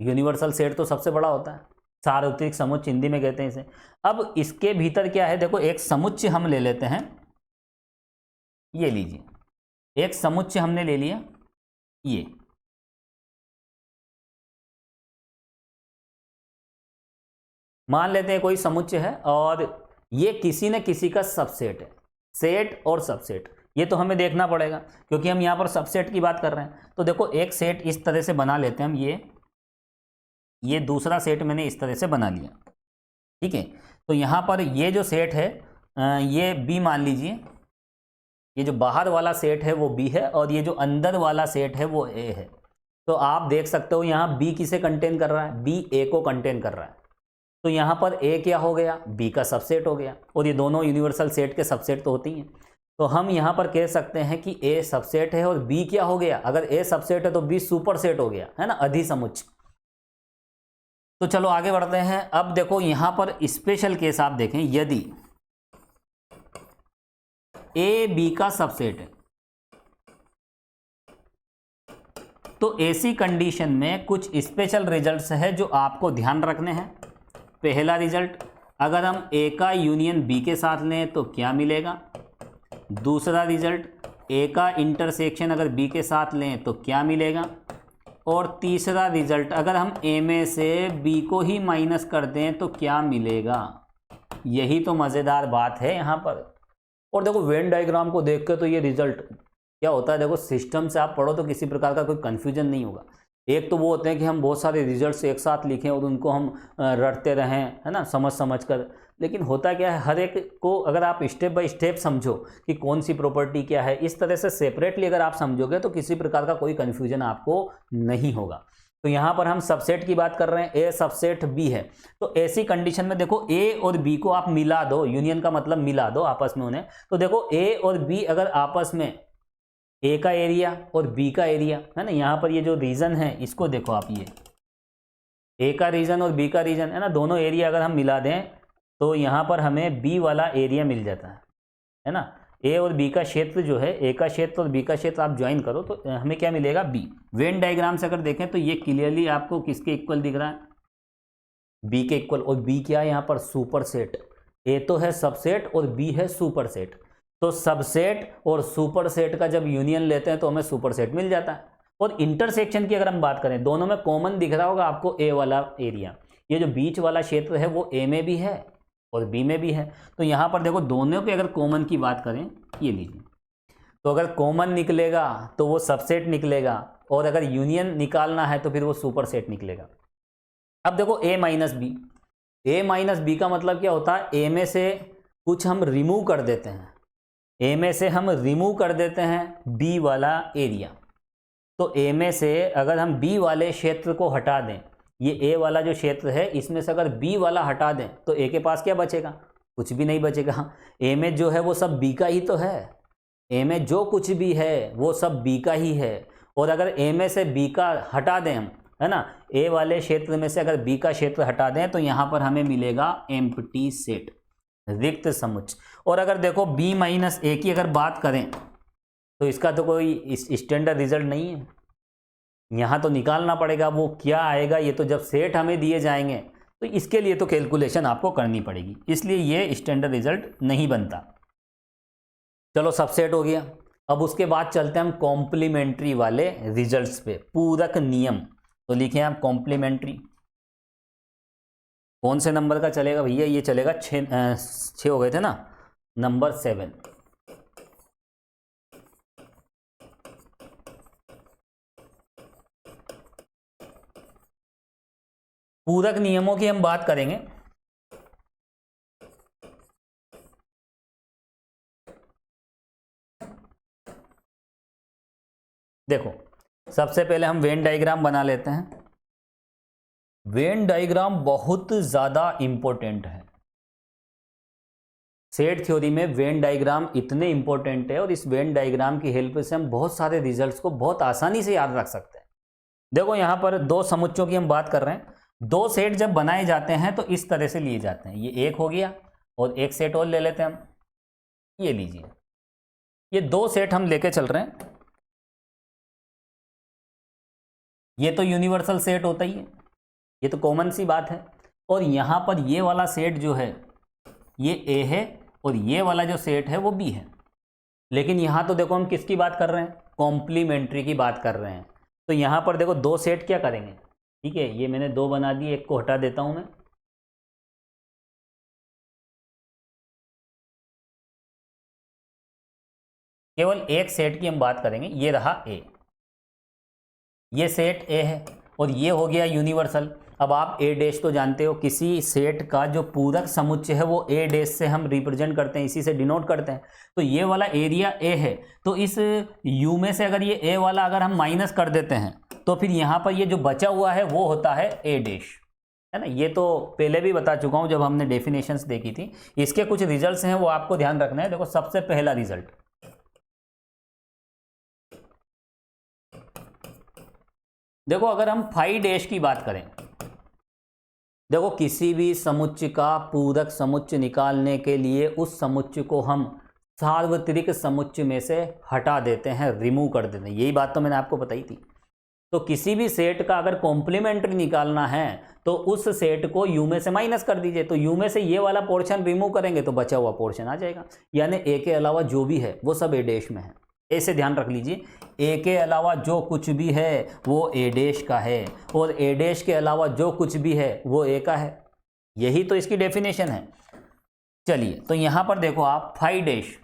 यूनिवर्सल सेट तो सबसे बड़ा होता है, सार्वत्रिक समुच्चय हिंदी में कहते हैं इसे। अब इसके भीतर क्या है, देखो एक समुच्चय हम ले लेते हैं, ये लीजिए एक समुच्चय हमने ले लिया, ये मान लेते हैं कोई समुच्चय है और ये किसी न किसी का सबसेट है, सेट और सबसेट, ये तो हमें देखना पड़ेगा क्योंकि हम यहाँ पर सबसेट की बात कर रहे हैं। तो देखो एक सेट इस तरह से बना लेते हैं हम, ये दूसरा सेट मैंने इस तरह से बना लिया, ठीक है। तो यहाँ पर ये जो सेट है ये बी मान लीजिए, ये जो बाहर वाला सेट है वो बी है और ये जो अंदर वाला सेट है वो ए है। तो आप देख सकते हो यहाँ बी किसे कंटेन कर रहा है, बी ए को कंटेन कर रहा है। तो यहाँ पर ए क्या हो गया, बी का सबसेट हो गया, और ये दोनों यूनिवर्सल सेट के सबसेट तो होती हैं। तो हम यहाँ पर कह सकते हैं कि ए सबसेट है और बी क्या हो गया, अगर ए सबसेट है तो बी सुपर सेट हो गया, है ना, अधिसमुच्चय। तो चलो आगे बढ़ते हैं। अब देखो यहाँ पर स्पेशल केस आप देखें, यदि ए बी का सबसेट है तो ऐसी कंडीशन में कुछ स्पेशल रिजल्ट्स है जो आपको ध्यान रखने हैं। पहला रिजल्ट, अगर हम ए का यूनियन बी के साथ लें तो क्या मिलेगा। दूसरा रिजल्ट, ए का इंटरसेक्शन अगर बी के साथ लें तो क्या मिलेगा। और तीसरा रिजल्ट, अगर हम ए में से बी को ही माइनस कर दें तो क्या मिलेगा। यही तो मज़ेदार बात है यहाँ पर। और देखो वेन डायग्राम को देख के तो ये रिजल्ट क्या होता है, देखो सिस्टम से आप पढ़ो तो किसी प्रकार का कोई कन्फ्यूजन नहीं होगा। एक तो वो होते हैं कि हम बहुत सारे रिजल्ट्स एक साथ लिखें और उनको हम रटते रहें, है ना, समझ कर। लेकिन होता क्या है, हर एक को अगर आप स्टेप बाय स्टेप समझो कि कौन सी प्रॉपर्टी क्या है, इस तरह से सेपरेटली अगर आप समझोगे तो किसी प्रकार का कोई कन्फ्यूजन आपको नहीं होगा। तो यहाँ पर हम सबसेट की बात कर रहे हैं, ए सबसेट बी है। तो ऐसी कंडीशन में देखो ए और बी को आप मिला दो, यूनियन का मतलब मिला दो आपस में उन्हें। तो देखो ए और बी अगर आपस में ए का एरिया और बी का एरिया, है ना, यहाँ पर ये जो रीजन है इसको देखो आप, ये ए का रीजन और बी का रीजन, है ना, दोनों एरिया अगर हम मिला दें तो यहाँ पर हमें बी वाला एरिया मिल जाता है ना। ए और बी का क्षेत्र जो है, ए का क्षेत्र और बी का क्षेत्र आप ज्वाइन करो तो हमें क्या मिलेगा, बी। वेन डायग्राम से अगर देखें तो ये क्लियरली आपको किसके इक्वल दिख रहा है, बी के इक्वल। और बी क्या है यहाँ पर, सुपर सेट। ए तो है सबसेट और बी है सुपर सेट। तो सबसेट और सुपर सेट का जब यूनियन लेते हैं तो हमें सुपर सेट मिल जाता है। और इंटरसेक्शन की अगर हम बात करें, दोनों में कॉमन दिख रहा होगा आपको ए वाला एरिया, ये जो बीच वाला क्षेत्र है वो ए में भी है और बी में भी है। तो यहाँ पर देखो दोनों के अगर कॉमन की बात करें, ये लीजिए, तो अगर कॉमन निकलेगा तो वो सबसेट निकलेगा, और अगर यूनियन निकालना है तो फिर वो सुपर सेट निकलेगा। अब देखो ए माइनस बी, ए माइनस बी का मतलब क्या होता है, ए में से कुछ हम रिमूव कर देते हैं, ए में से हम रिमूव कर देते हैं बी वाला एरिया। तो ए में से अगर हम बी वाले क्षेत्र को हटा दें, ये ए वाला जो क्षेत्र है इसमें से अगर बी वाला हटा दें तो ए के पास क्या बचेगा, कुछ भी नहीं बचेगा। ए में जो है वो सब बी का ही तो है, ए में जो कुछ भी है वो सब बी का ही है। और अगर ए में से बी का हटा दें हम, है ना, ए वाले क्षेत्र में से अगर बी का क्षेत्र हटा दें तो यहाँ पर हमें मिलेगा एम्प्टी सेट, रिक्त समुच्चय। और अगर देखो बी माइनस ए की अगर बात करें तो इसका तो कोई स्टैंडर्ड रिजल्ट नहीं है, यहाँ तो निकालना पड़ेगा वो क्या आएगा। ये तो जब सेट हमें दिए जाएंगे तो इसके लिए तो कैलकुलेशन आपको करनी पड़ेगी, इसलिए ये स्टैंडर्ड रिजल्ट नहीं बनता। चलो सबसेट हो गया। अब उसके बाद चलते हैं हम कॉम्प्लीमेंट्री वाले रिजल्ट्स पे, पूरक नियम। तो लिखें आप कॉम्प्लीमेंट्री, कौन से नंबर का चलेगा भैया, ये चलेगा 6 हो गए थे ना, नंबर 7। पूरक नियमों की हम बात करेंगे। देखो सबसे पहले हम वेन डायग्राम बना लेते हैं। वेन डायग्राम बहुत ज़्यादा इंपॉर्टेंट है। सेट थ्योरी में वेन डायग्राम इतने इंपॉर्टेंट है और इस वेन डायग्राम की हेल्प से हम बहुत सारे रिजल्ट्स को बहुत आसानी से याद रख सकते हैं। देखो यहाँ पर दो समुच्चयों की हम बात कर रहे हैं। दो सेट जब बनाए जाते हैं तो इस तरह से लिए जाते हैं। ये एक हो गया और एक सेट और ले लेते हैं हम, ये लीजिए। ये दो सेट हम लेके चल रहे हैं। ये तो यूनिवर्सल सेट होता ही है, ये तो कॉमन सी बात है। और यहाँ पर ये वाला सेट जो है ये ए है और ये वाला जो सेट है वो बी है। लेकिन यहाँ तो देखो हम किसकी बात कर रहे हैं, कॉम्प्लीमेंट्री की बात कर रहे हैं। तो यहाँ पर देखो दो सेट क्या करेंगे, ठीक है, ये मैंने दो बना दिए, एक को हटा देता हूँ मैं। केवल एक सेट की हम बात करेंगे, ये रहा ए, ये सेट ए है और ये हो गया यूनिवर्सल। अब आप ए डैश तो जानते हो, किसी सेट का जो पूरक समुच्चय है वो ए डैश से हम रिप्रेजेंट करते हैं, इसी से डिनोट करते हैं। तो ये वाला एरिया ए है, तो इस यू में से अगर ये ए वाला अगर हम माइनस कर देते हैं तो फिर यहाँ पर ये जो बचा हुआ है वो होता है ए डैश, है ना। ये तो पहले भी बता चुका हूँ जब हमने डेफिनेशंस देखी थी। इसके कुछ रिजल्ट्स हैं वो आपको ध्यान रखना है। देखो सबसे पहला रिजल्ट, देखो अगर हम फाई डैश की बात करें, देखो किसी भी समुच्चय का पूरक समुच्चय निकालने के लिए उस समुच्चय को हम सार्वत्रिक समुच्चय में से हटा देते हैं, रिमूव कर देते हैं। यही बात तो मैंने आपको बताई थी। तो किसी भी सेट का अगर कॉम्प्लीमेंट्री निकालना है तो उस सेट को यू में से माइनस कर दीजिए। तो यू में से ये वाला पोर्शन रिमूव करेंगे तो बचा हुआ पोर्शन आ जाएगा, यानी ए के अलावा जो भी है वो सब ए डैश में है। ऐसे ध्यान रख लीजिए, ए के अलावा जो कुछ भी है वो ए डैश का है और ए डैश के अलावा जो कुछ भी है वो ए का है। यही तो इसकी डेफिनेशन है। चलिए तो यहाँ पर देखो आप फाई डैश,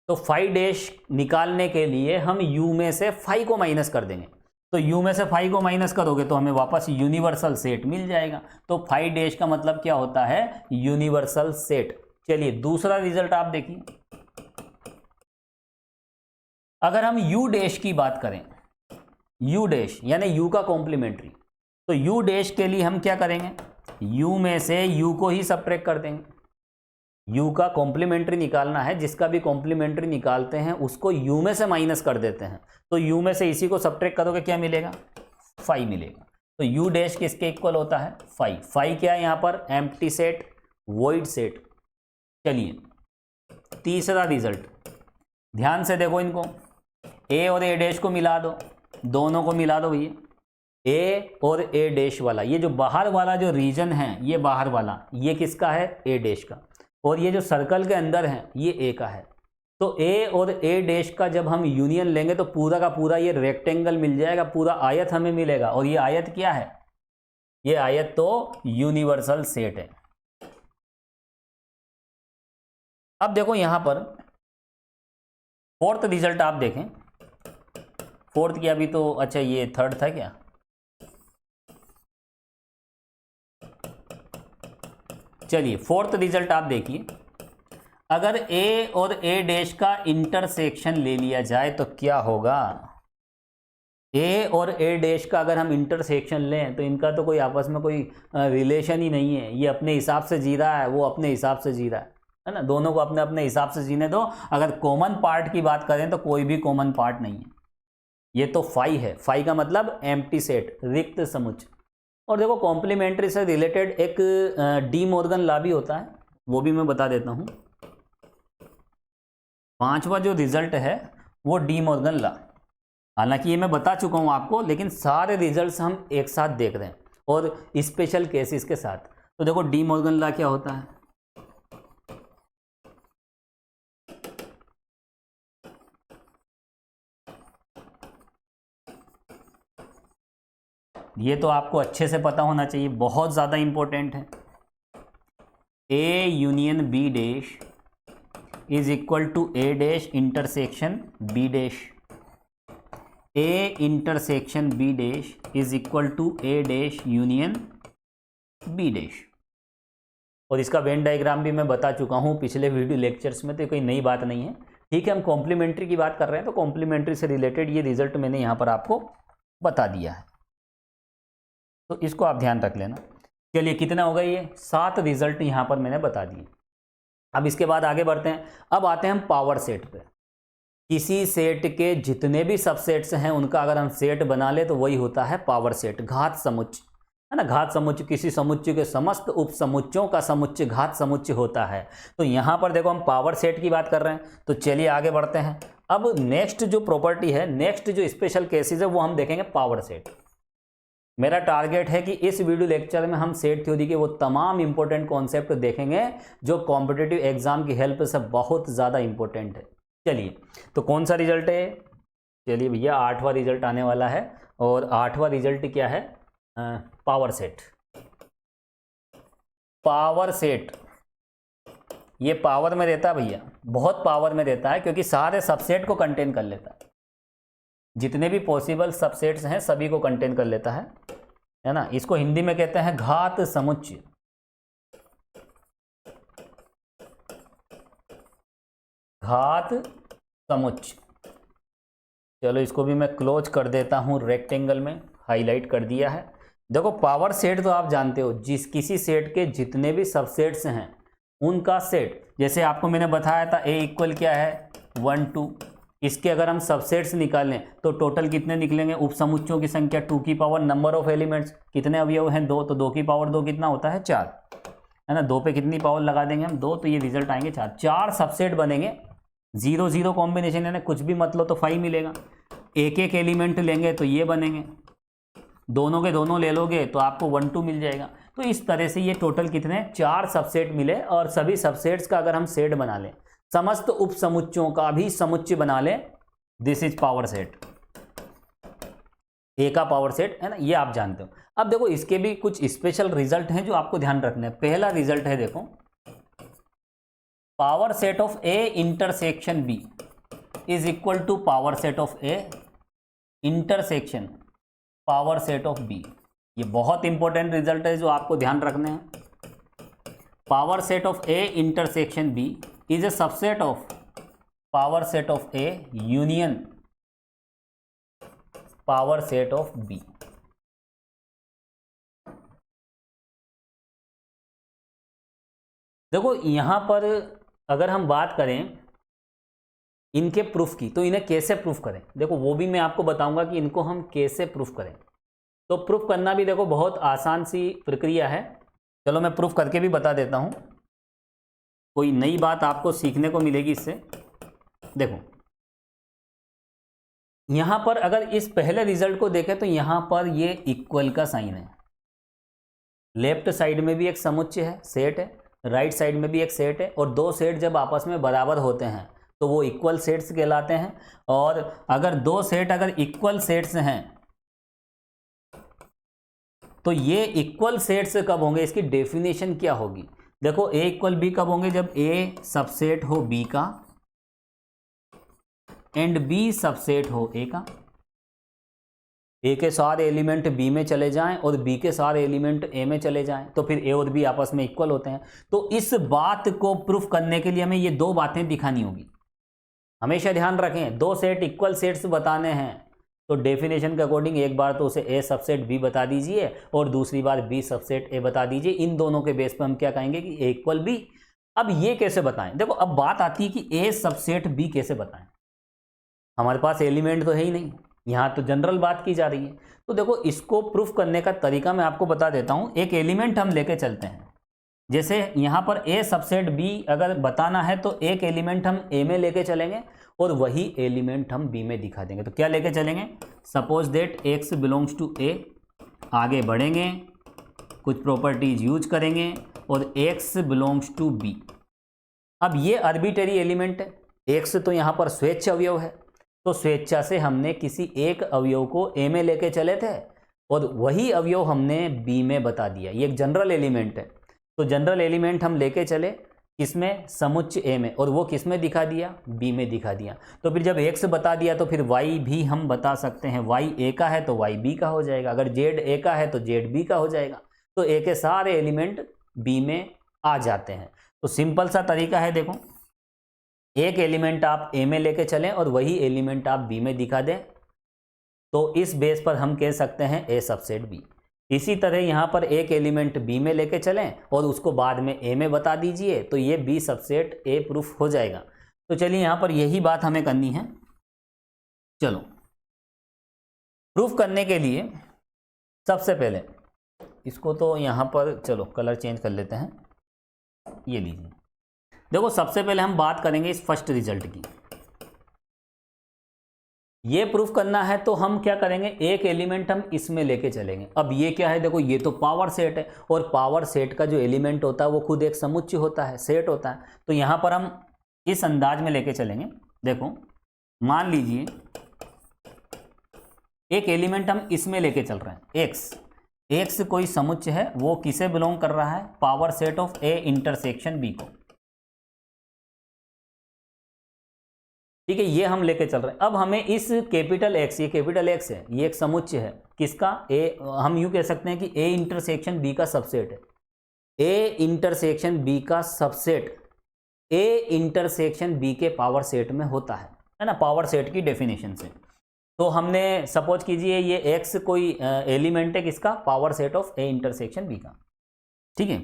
तो फाई डैश निकालने के लिए हम यू में से फाई को माइनस कर देंगे। तो यू में से फाई को माइनस करोगे तो हमें वापस यूनिवर्सल सेट मिल जाएगा। तो फाई डैश का मतलब क्या होता है, यूनिवर्सल सेट। चलिए दूसरा रिजल्ट आप देखिए, अगर हम यू डैश की बात करें, यू डैश यानी यू का कॉम्प्लीमेंट्री, तो यू डैश के लिए हम क्या करेंगे, यू में से यू को ही सब्ट्रैक्ट कर देंगे। यू का कॉम्प्लीमेंट्री निकालना है, जिसका भी कॉम्प्लीमेंट्री निकालते हैं उसको यू में से माइनस कर देते हैं। तो यू में से इसी को सब्ट्रैक्ट करोगे क्या मिलेगा, फाई मिलेगा। तो यू डैश किसके इक्वल होता है, फाई। फाई क्या है यहाँ पर, एम्प्टी सेट, वॉइड सेट। चलिए तीसरा रिजल्ट, ध्यान से देखो इनको, ए और ए डैश को मिला दो, दोनों को मिला दो भैया। ए और ए डैश वाला, ये जो बाहर वाला जो रीजन है, ये बाहर वाला ये किसका है, ए डैश का, और ये जो सर्कल के अंदर है ये ए का है। तो ए और ए डैश का जब हम यूनियन लेंगे तो पूरा का पूरा ये रेक्टेंगल मिल जाएगा, पूरा आयत हमें मिलेगा। और ये आयत क्या है, ये आयत तो यूनिवर्सल सेट है। अब देखो यहां पर फोर्थ रिजल्ट आप देखें, फोर्थ की अभी तो, अच्छा ये थर्ड था क्या, चलिए फोर्थ रिजल्ट आप देखिए, अगर ए और ए डैश का इंटरसेक्शन ले लिया जाए तो क्या होगा। ए और ए डैश का अगर हम इंटरसेक्शन लें तो इनका तो कोई आपस में कोई रिलेशन ही नहीं है। ये अपने हिसाब से जी रहा है, वो अपने हिसाब से जी रहा है ना। दोनों को अपने अपने हिसाब से जीने दो। अगर कॉमन पार्ट की बात करें तो कोई भी कॉमन पार्ट नहीं है। ये तो फाई है, फाई का मतलब एम्प्टी सेट, रिक्त समुच्चय। और देखो कॉम्प्लीमेंट्री से रिलेटेड एक डी मॉर्गन लॉ भी होता है, वो भी मैं बता देता हूं। पांचवा जो रिजल्ट है वो डी मॉर्गन लॉ, हालांकि ये मैं बता चुका हूं आपको, लेकिन सारे रिजल्ट्स हम एक साथ देख रहे हैं और स्पेशल केसेस के साथ। तो देखो डी मॉर्गन लॉ क्या होता है, ये तो आपको अच्छे से पता होना चाहिए, बहुत ज़्यादा इंपॉर्टेंट है। A union B dash is equal to A dash intersection B dash. A intersection B dash is equal to A dash union B dash. और इसका वेन डायग्राम भी मैं बता चुका हूँ पिछले वीडियो लेक्चर्स में, तो कोई नई बात नहीं है। ठीक है, हम कॉम्प्लीमेंट्री की बात कर रहे हैं तो कॉम्प्लीमेंट्री से रिलेटेड ये रिजल्ट मैंने यहाँ पर आपको बता दिया है, तो इसको आप ध्यान रख लेना। चलिए कितना होगा, ये 7 रिजल्ट यहाँ पर मैंने बता दिए। अब इसके बाद आगे बढ़ते हैं। अब आते हैं हम पावर सेट पे। किसी सेट के जितने भी सबसेट्स हैं उनका अगर हम सेट बना ले तो वही होता है पावर सेट, घात समुच्चय, है ना। घात समुच्चय किसी समुच्चय के समस्त उपसमुच्चयों का समुच्चय घात समुच्चय होता है। तो यहाँ पर देखो हम पावर सेट की बात कर रहे हैं, तो चलिए आगे बढ़ते हैं। अब नेक्स्ट जो प्रॉपर्टी है, नेक्स्ट जो स्पेशल केसेस है वो हम देखेंगे पावर सेट। मेरा टारगेट है कि इस वीडियो लेक्चर में हम सेट थ्योरी के वो तमाम इंपॉर्टेंट कॉन्सेप्ट देखेंगे जो कॉम्पिटिटिव एग्जाम की हेल्प से बहुत ज़्यादा इंपॉर्टेंट है। चलिए तो कौन सा रिजल्ट है, चलिए भैया 8वां रिजल्ट आने वाला है। और 8वां रिजल्ट क्या है, पावर सेट। पावर सेट ये पावर में रहता है भैया, बहुत पावर में रहता है, क्योंकि सारे सबसेट को कंटेन कर लेता है, जितने भी पॉसिबल सबसेट्स हैं सभी को कंटेन कर लेता है ना। इसको हिंदी में कहते हैं घात समुच्चय। घात समुच्चय। चलो इसको भी मैं क्लोज कर देता हूं, रेक्टेंगल में हाईलाइट कर दिया है। देखो पावर सेट तो आप जानते हो, जिस किसी सेट के जितने भी सबसेट्स हैं उनका सेट, जैसे आपको मैंने बताया था A इक्वल क्या है 1 2, इसके अगर हम सबसेट्स निकालें तो टोटल कितने निकलेंगे, उपसमुच्चयों की संख्या 2 की पावर नंबर ऑफ एलिमेंट्स, कितने अवयव हैं 2, तो 2 की पावर 2 कितना होता है 4, है ना। 2 पे कितनी पावर लगा देंगे हम 2, तो ये रिजल्ट आएंगे 4। 4 सबसेट बनेंगे, 0 0 कॉम्बिनेशन, यानी कुछ भी मतलब तो 5 मिलेगा। एक एक एलिमेंट लेंगे तो ये बनेंगे, दोनों के दोनों ले लोगे तो आपको 1 2 मिल जाएगा। तो इस तरह से ये टोटल कितने 4 सबसेट मिले, और सभी सबसेट्स का अगर हम सेट बना लें, समस्त उपसमुच्चयों का भी समुच्चय बना लें, दिस इज पावर सेट, ए का पावर सेट, है ना, ये आप जानते हो। अब देखो इसके भी कुछ स्पेशल रिजल्ट हैं जो आपको ध्यान रखना है। पहला रिजल्ट है देखो, power set of A intersection B is equal to power set of A intersection power set of B. ये बहुत इंपॉर्टेंट रिजल्ट है जो आपको ध्यान रखने हैं। Power set of A intersection B is a subset of power set of A union power set of B. देखो यहां पर अगर हम बात करें इनके प्रूफ की, तो इन्हें कैसे प्रूफ करें, देखो वो भी मैं आपको बताऊंगा कि इनको हम कैसे प्रूफ करें। तो प्रूफ करना भी देखो बहुत आसान सी प्रक्रिया है। चलो मैं प्रूफ करके भी बता देता हूं, कोई नई बात आपको सीखने को मिलेगी इससे। देखो यहां पर अगर इस पहले रिजल्ट को देखें तो यहां पर ये इक्वल का साइन है, लेफ्ट साइड में भी एक समुच्चय है, सेट है, राइट साइड में भी एक सेट है, और दो सेट जब आपस में बराबर होते हैं तो वो इक्वल सेट्स कहलाते हैं। और अगर दो सेट अगर इक्वल सेट्स हैं तो ये इक्वल सेट्स कब होंगे, इसकी डेफिनेशन क्या होगी। देखो ए इक्वल बी कब होंगे, जब ए सबसेट हो बी का एंड बी सबसेट हो ए का। ए के सारे एलिमेंट बी में चले जाएं और बी के सारे एलिमेंट ए में चले जाएं, तो फिर ए और बी आपस में इक्वल होते हैं। तो इस बात को प्रूफ करने के लिए हमें ये दो बातें दिखानी होगी। हमेशा ध्यान रखें, दो सेट इक्वल सेट्स बताने हैं तो डेफिनेशन के अकॉर्डिंग एक बार तो उसे ए सबसेट बी बता दीजिए और दूसरी बार बी सबसेट ए बता दीजिए। इन दोनों के बेस पर हम क्या कहेंगे कि ए इक्वल बी। अब ये कैसे बताएं, देखो अब बात आती है कि ए सबसेट बी कैसे बताएं। हमारे पास एलिमेंट तो है ही नहीं, यहाँ तो जनरल बात की जा रही है। तो देखो इसको प्रूफ करने का तरीका मैं आपको बता देता हूँ। एक एलिमेंट हम लेके चलते हैं, जैसे यहाँ पर ए सबसेट बी अगर बताना है तो एक एलिमेंट हम ए में लेके चलेंगे और वही एलिमेंट हम बी में दिखा देंगे। तो क्या लेके चलेंगे, suppose that X belongs to A, आगे बढ़ेंगे, कुछ प्रॉपर्टीज यूज करेंगे और एक्स बिलोंग्स टू बी। अब ये आर्बिट्रेरी एलिमेंट है, एक्स तो यहाँ पर स्वेच्छ अवयव है, तो स्वेच्छा से हमने किसी एक अवयव को ए में लेके चले थे और वही अवयव हमने बी में बता दिया। ये एक जनरल एलिमेंट है, तो जनरल एलिमेंट हम लेके चले किसमें, समुच्चय ए में, और वो किसमें दिखा दिया, बी में दिखा दिया। तो फिर जब एक्स बता दिया तो फिर वाई भी हम बता सकते हैं, वाई ए का है तो वाई बी का हो जाएगा, अगर जेड ए का है तो जेड बी का हो जाएगा। तो ए के सारे एलिमेंट बी में आ जाते हैं। तो सिंपल सा तरीका है, देखो एक एलिमेंट आप ए में लेके चलें और वही एलिमेंट आप बी में दिखा दें, तो इस बेस पर हम कह सकते हैं ए सबसेट बी। इसी तरह यहाँ पर एक एलिमेंट बी में लेके चलें और उसको बाद में ए में बता दीजिए, तो ये बी सबसेट ए प्रूफ हो जाएगा। तो चलिए यहाँ पर यही बात हमें करनी है। चलो प्रूफ करने के लिए सबसे पहले इसको तो यहाँ पर चलो कलर चेंज कर लेते हैं, ये लीजिए। देखो सबसे पहले हम बात करेंगे इस फर्स्ट रिजल्ट की। ये प्रूफ करना है तो हम क्या करेंगे, एक एलिमेंट हम इसमें लेके चलेंगे। अब ये क्या है, देखो ये तो पावर सेट है और पावर सेट का जो एलिमेंट होता है वो खुद एक समुच्चय होता है, सेट होता है। तो यहाँ पर हम इस अंदाज में लेके चलेंगे। देखो मान लीजिए एक एलिमेंट हम इसमें लेके चल रहे हैं, एक्स कोई समुच्चय है, वो किसे बिलोंग कर रहा है, power set of A intersection B को। ठीक है, ये हम लेके चल रहे हैं। अब हमें इस कैपिटल एक्स, ये कैपिटल एक्स है, ये एक समुच्चय है किसका, ए, हम यूं कह सकते हैं कि ए इंटरसेक्शन बी का सबसेट है। ए इंटरसेक्शन बी का सबसेट ए इंटरसेक्शन बी के पावर सेट में होता है ना, पावर सेट की डेफिनेशन से। तो हमने सपोज कीजिए ये एक्स कोई एलिमेंट है किसका, power set of A intersection B का। ठीक है,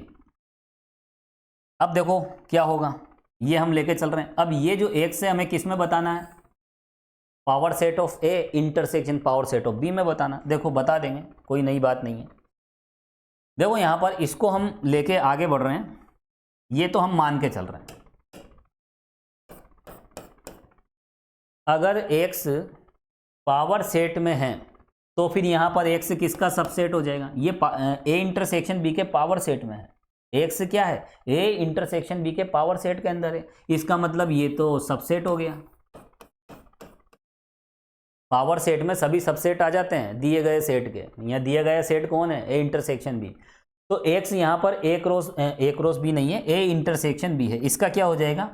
अब देखो क्या होगा, ये हम लेके चल रहे हैं। अब ये जो एक्स है हमें किस में बताना है, power set of A intersection power set of B में बताना। देखो बता देंगे, कोई नई बात नहीं है। देखो यहां पर इसको हम लेके आगे बढ़ रहे हैं, ये तो हम मान के चल रहे हैं अगर एक्स पावर सेट में है तो फिर यहां पर एक्स किसका सबसेट हो जाएगा, ये ए इंटरसेक्शन बी के पावर सेट में है। एक्स क्या है, ए इंटरसेक्शन बी के पावर सेट के अंदर है, इसका मतलब ये तो सबसेट हो गया। पावर सेट में सभी सबसेट आ जाते हैं दिए गए सेट के, यहाँ दिया गया सेट कौन है, ए इंटरसेक्शन बी। तो एक्स यहाँ पर ए क्रॉस बी नहीं है, ए इंटरसेक्शन बी है, इसका क्या हो जाएगा,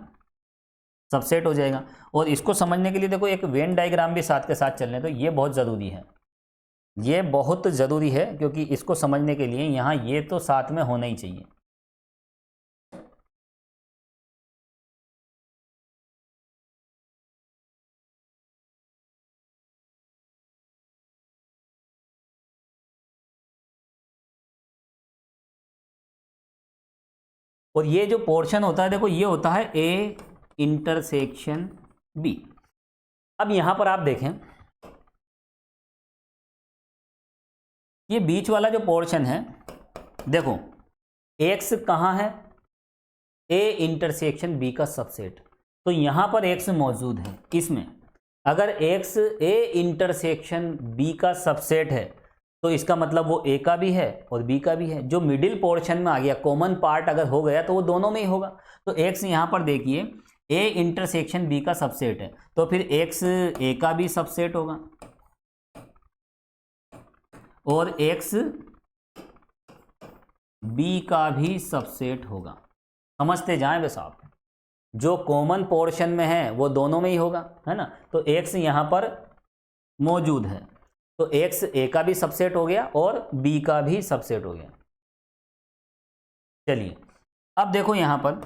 सबसेट हो जाएगा। और इसको समझने के लिए देखो एक वेन डायग्राम भी साथ के साथ चलने, तो ये बहुत ज़रूरी है, ये बहुत ज़रूरी है, क्योंकि इसको समझने के लिए यहाँ ये तो साथ में होना ही चाहिए। और ये जो पोर्शन होता है देखो, ये होता है ए इंटरसेक्शन बी। अब यहां पर आप देखें, ये बीच वाला जो पोर्शन है, देखो एक्स कहाँ है, ए इंटरसेक्शन बी का सबसेट, तो यहां पर एक्स मौजूद है इसमें। अगर एक्स ए इंटरसेक्शन बी का सबसेट है तो इसका मतलब वो ए का भी है और बी का भी है। जो मिडिल पोर्शन में आ गया, कॉमन पार्ट अगर हो गया तो वो दोनों में ही होगा। तो एक्स यहां पर देखिए ए इंटरसेक्शन बी का सबसेट है, तो फिर एक्स ए का भी सबसेट होगा और एक्स बी का भी सबसेट होगा। समझते जाएं बस आप, जो कॉमन पोर्शन में है वो दोनों में ही होगा, है ना। तो एक्स यहां पर मौजूद है, तो एक्स ए का भी सबसेट हो गया और बी का भी सबसेट हो गया। चलिए अब देखो यहां पर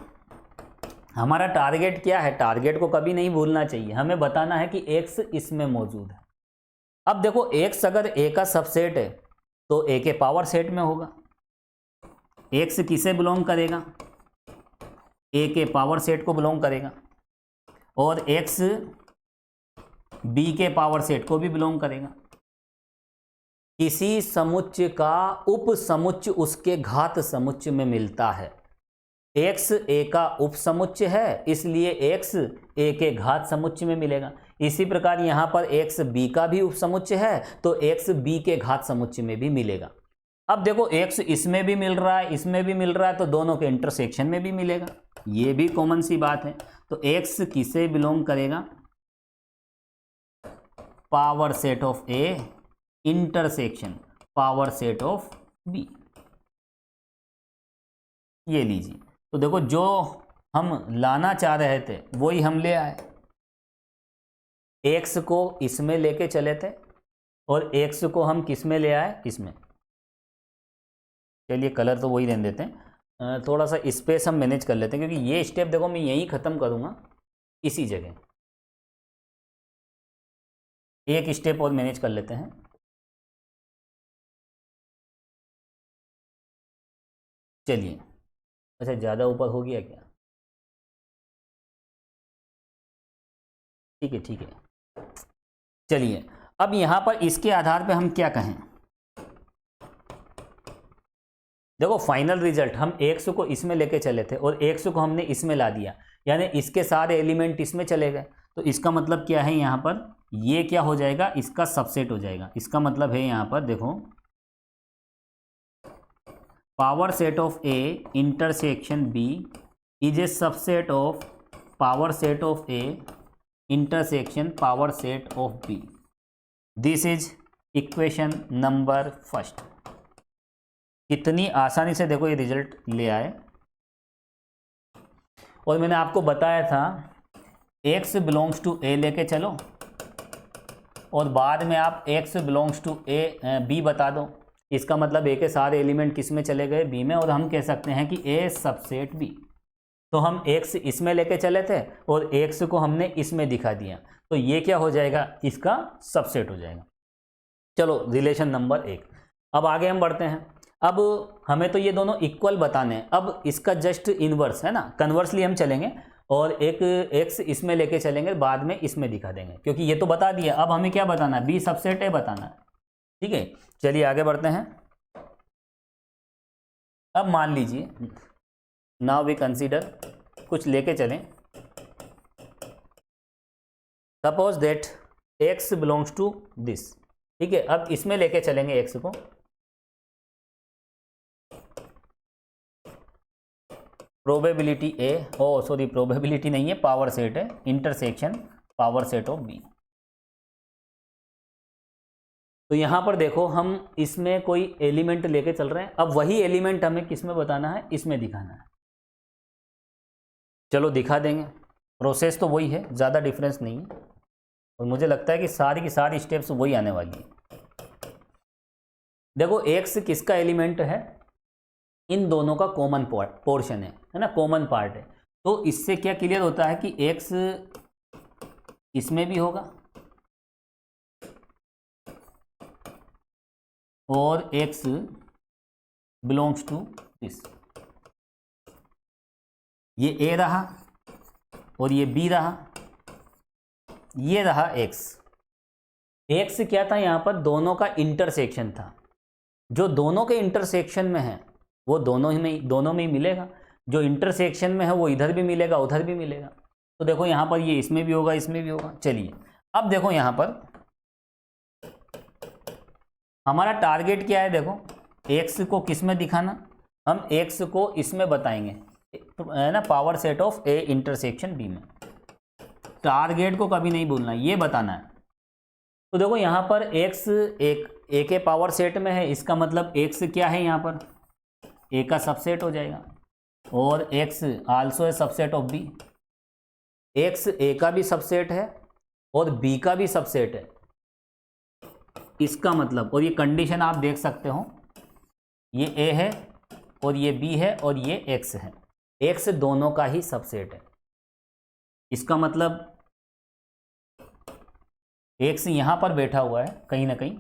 हमारा टारगेट क्या है, टारगेट को कभी नहीं भूलना चाहिए, हमें बताना है कि एक्स इसमें मौजूद है। अब देखो एक्स अगर ए का सबसेट है तो ए के पावर सेट में होगा। एक्स किसे बिलोंग करेगा, ए के पावर सेट को बिलोंग करेगा, और एक्स बी के पावर सेट को भी बिलोंग करेगा। किसी समुच्चय का उप समुच्चय उसके घात समुच्चय में मिलता है। एक्स ए का उप समुच्चय है, इसलिए एक्स ए के घात समुच्चय में मिलेगा। इसी प्रकार यहां पर एक्स बी का भी उप समुच्चय है, तो एक्स बी के घात समुच्चय में भी मिलेगा। अब देखो एक्स इसमें भी मिल रहा है, इसमें भी मिल रहा है, तो दोनों के इंटरसेक्शन में भी मिलेगा, ये भी कॉमन सी बात है। तो एक्स किसे बिलोंग करेगा, power set of A intersection power set of B. ये लीजिए, तो देखो जो हम लाना चाह रहे थे वही हम ले आए। एक्स को इसमें लेके चले थे और एक्स को हम किस में ले आए, इसमें। चलिए कलर तो वही रहने देते हैं, थोड़ा सा स्पेस हम मैनेज कर लेते हैं, क्योंकि ये स्टेप देखो मैं यहीं ख़त्म करूँगा, इसी जगह एक स्टेप और मैनेज कर लेते हैं। चलिए, अच्छा ज़्यादा ऊपर हो गया क्या, ठीक है ठीक है। चलिए अब यहाँ पर इसके आधार पे हम क्या कहें, देखो फाइनल रिजल्ट हम एक्स को इसमें लेके चले थे और एक्स को हमने इसमें ला दिया, यानी इसके सारे एलिमेंट इसमें चले गए। तो इसका मतलब क्या है, यहाँ पर ये क्या हो जाएगा, इसका सबसेट हो जाएगा। इसका मतलब है यहाँ पर देखो, power set of A intersection B is a subset of power set of A intersection power set of B. This is equation number first. कितनी आसानी से देखो ये रिजल्ट ले आए। और मैंने आपको बताया था x बिलोंग्स टू a लेके चलो और बाद में आप x बिलोंग्स टू b बता दो। इसका मतलब a के सारे एलिमेंट किस में चले गए, b में, और हम कह सकते हैं कि a सबसेट b। तो हम x इसमें लेके चले थे और x को हमने इसमें दिखा दिया, तो ये क्या हो जाएगा, इसका सबसेट हो जाएगा। चलो रिलेशन नंबर 1। अब आगे हम बढ़ते हैं। अब हमें तो ये दोनों इक्वल बताने हैं, अब इसका जस्ट इनवर्स है ना, कन्वर्सली हम चलेंगे और एक x इसमें लेके चलेंगे, बाद में इसमें दिखा देंगे, क्योंकि ये तो बता दिया। अब हमें क्या बताना है, b सबसेट a बताना है। ठीक है, चलिए आगे बढ़ते हैं। अब मान लीजिए, नाउ वी कंसीडर, कुछ लेके चलें। Suppose that x belongs to this. ठीक है, अब इसमें लेके चलेंगे x को। Probability a, oh sorry probability नहीं है, पावर सेट है, intersection power set of b। तो यहां पर देखो हम इसमें कोई एलिमेंट लेके चल रहे हैं, अब वही एलिमेंट हमें किस में बताना है, इसमें दिखाना है। चलो दिखा देंगे, प्रोसेस तो वही है, ज़्यादा डिफरेंस नहीं है, और मुझे लगता है कि सारी की सारी स्टेप्स वही आने वाली है। देखो x किसका एलिमेंट है, इन दोनों का कॉमन पोर्शन है ना, कॉमन पार्ट है। तो इससे क्या क्लियर होता है कि x इसमें भी होगा और x बिलोंग्स टू दिस। ये a रहा और ये b रहा, ये रहा x। x क्या था, यहां पर दोनों का इंटरसेक्शन था। जो दोनों के इंटरसेक्शन में है वो दोनों में ही मिलेगा, जो इंटरसेक्शन में है वो इधर भी मिलेगा उधर भी मिलेगा। तो देखो यहां पर ये इसमें भी होगा इसमें भी होगा। चलिए अब देखो यहां पर हमारा टारगेट क्या है, देखो x को किस में दिखाना, हम x को इसमें बताएंगे है ना, power set of a intersection b में। टारगेट को कभी नहीं भूलना, ये बताना है। तो देखो यहाँ पर x a के पावर सेट में है, इसका मतलब x क्या है, यहाँ पर a का सबसेट हो जाएगा, और x आल्सो है subset of b। x a का भी सबसेट है और b का भी सबसेट है, इसका मतलब, और ये कंडीशन आप देख सकते हो, ये a है और ये b है और ये x है, x दोनों का ही सबसेट है। इसका मतलब x यहां पर बैठा हुआ है कहीं ना कहीं,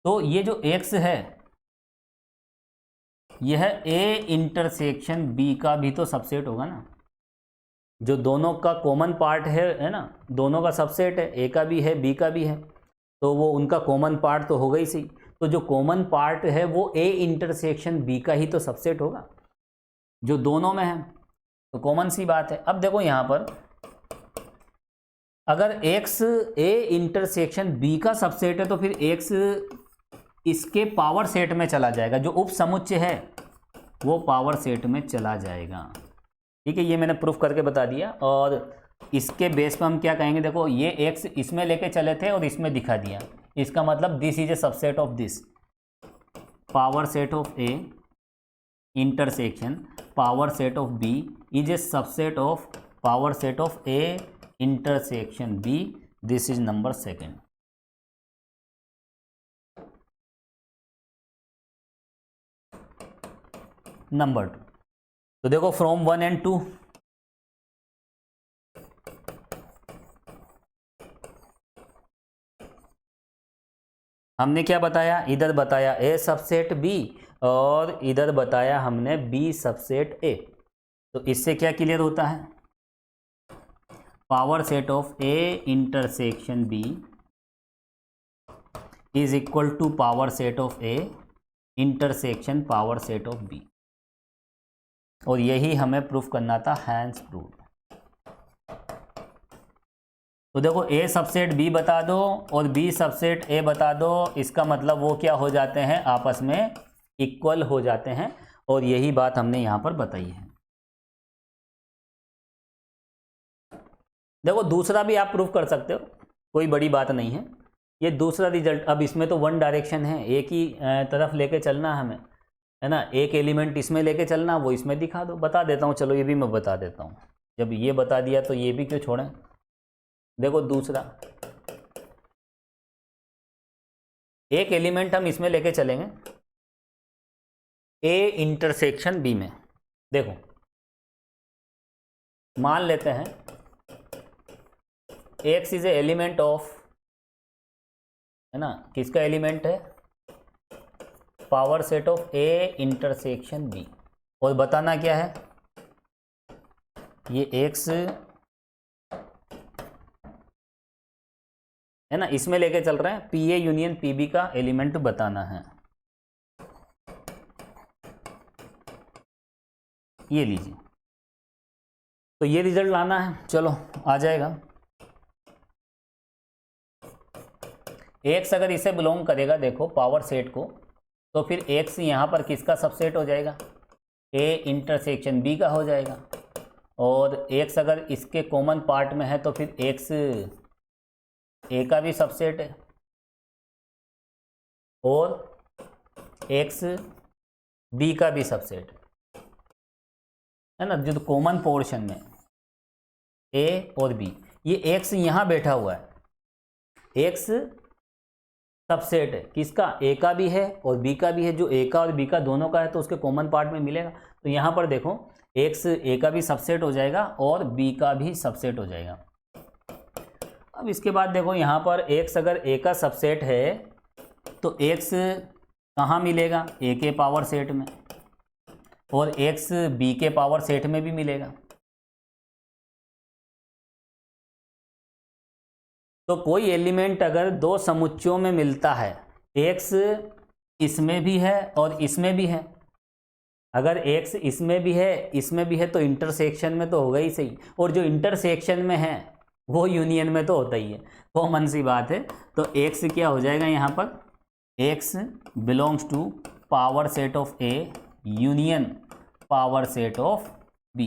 तो ये जो x है यह a इंटरसेक्शन b का भी तो सबसेट होगा ना। जो दोनों का कॉमन पार्ट है ना, दोनों का सबसेट है, a का भी है b का भी है, तो वो उनका कॉमन पार्ट तो होगा ही सही। तो जो कॉमन पार्ट है वो a इंटरसेक्शन b का ही तो सबसेट होगा, जो दोनों में है, तो कॉमन सी बात है। अब देखो यहाँ पर अगर x a इंटरसेक्शन b का सबसेट है तो फिर x इसके पावर सेट में चला जाएगा, जो उप समुच्चय है वो पावर सेट में चला जाएगा। ठीक है, ये मैंने प्रूफ करके बता दिया। और इसके बेस पे हम क्या कहेंगे, देखो ये x इसमें लेके चले थे और इसमें दिखा दिया, इसका मतलब this is a subset of this, power set of a intersection power set of b is a subset of power set of a intersection b। This is number second. Number 2, तो देखो फ्रॉम 1 and 2, हमने क्या बताया, इधर बताया a subset b और इधर बताया हमने b सबसेट a। तो इससे क्या क्लियर होता है, power set of a intersection b is equal to power set of a intersection power set of b। और यही हमें प्रूफ करना था, हैंस प्रूफ। तो देखो a सबसेट b बता दो और b सबसेट a बता दो, इसका मतलब वो क्या हो जाते हैं, आपस में इक्वल हो जाते हैं, और यही बात हमने यहां पर बताई है। देखो दूसरा भी आप प्रूफ कर सकते हो, कोई बड़ी बात नहीं है। ये दूसरा रिजल्ट, अब इसमें तो वन डायरेक्शन है, एक ही तरफ लेके चलना हमें, है ना, एक एलिमेंट इसमें लेके चलना, वो इसमें दिखा दो। बता देता हूँ, चलो ये भी मैं बता देता हूँ, जब ये बता दिया तो ये भी क्यों छोड़ें, देखो दूसरा एक एलिमेंट हम इसमें लेके चलेंगे ए इंटरसेक्शन बी में। देखो मान लेते हैं X is A element of, है ना, किसका एलिमेंट है, power set of A intersection B. और बताना क्या है, ये एक्स है ना, इसमें लेके चल रहे हैं, P A union P B का एलिमेंट बताना है। ये लीजिए, तो ये रिजल्ट लाना है, चलो आ जाएगा। एक्स अगर इसे बिलोंग करेगा, देखो पावर सेट को, तो फिर एक्स यहाँ पर किसका सबसेट हो जाएगा, ए इंटरसेक्शन बी का हो जाएगा। और एक्स अगर इसके कॉमन पार्ट में है तो फिर एक्स ए का भी सबसेट है, और एक्स बी का भी सबसेट है ना, जो कॉमन पोर्शन में ए और बी। ये एक्स यहाँ बैठा हुआ है, एक्स सबसेट है किसका, ए का भी है और बी का भी है। जो ए का और बी का दोनों का है तो उसके कॉमन पार्ट में मिलेगा। तो यहाँ पर देखो एक्स ए का भी सबसेट हो जाएगा और बी का भी सबसेट हो जाएगा। अब इसके बाद देखो यहाँ पर एक्स अगर ए का सबसेट है तो एक्स कहाँ मिलेगा, ए के पावर सेट में, और एक्स बी के पावर सेट में भी मिलेगा। तो कोई एलिमेंट अगर दो समुच्चयों में मिलता है, एक्स इसमें भी है और इसमें भी है, अगर एक्स इसमें भी है इसमें भी है तो इंटरसेक्शन में तो होगा ही सही, और जो इंटरसेक्शन में है वो यूनियन में तो होता ही है, कॉमन सी बात है। तो एक्स क्या हो जाएगा यहाँ पर, X belongs to power set of A union power set of B.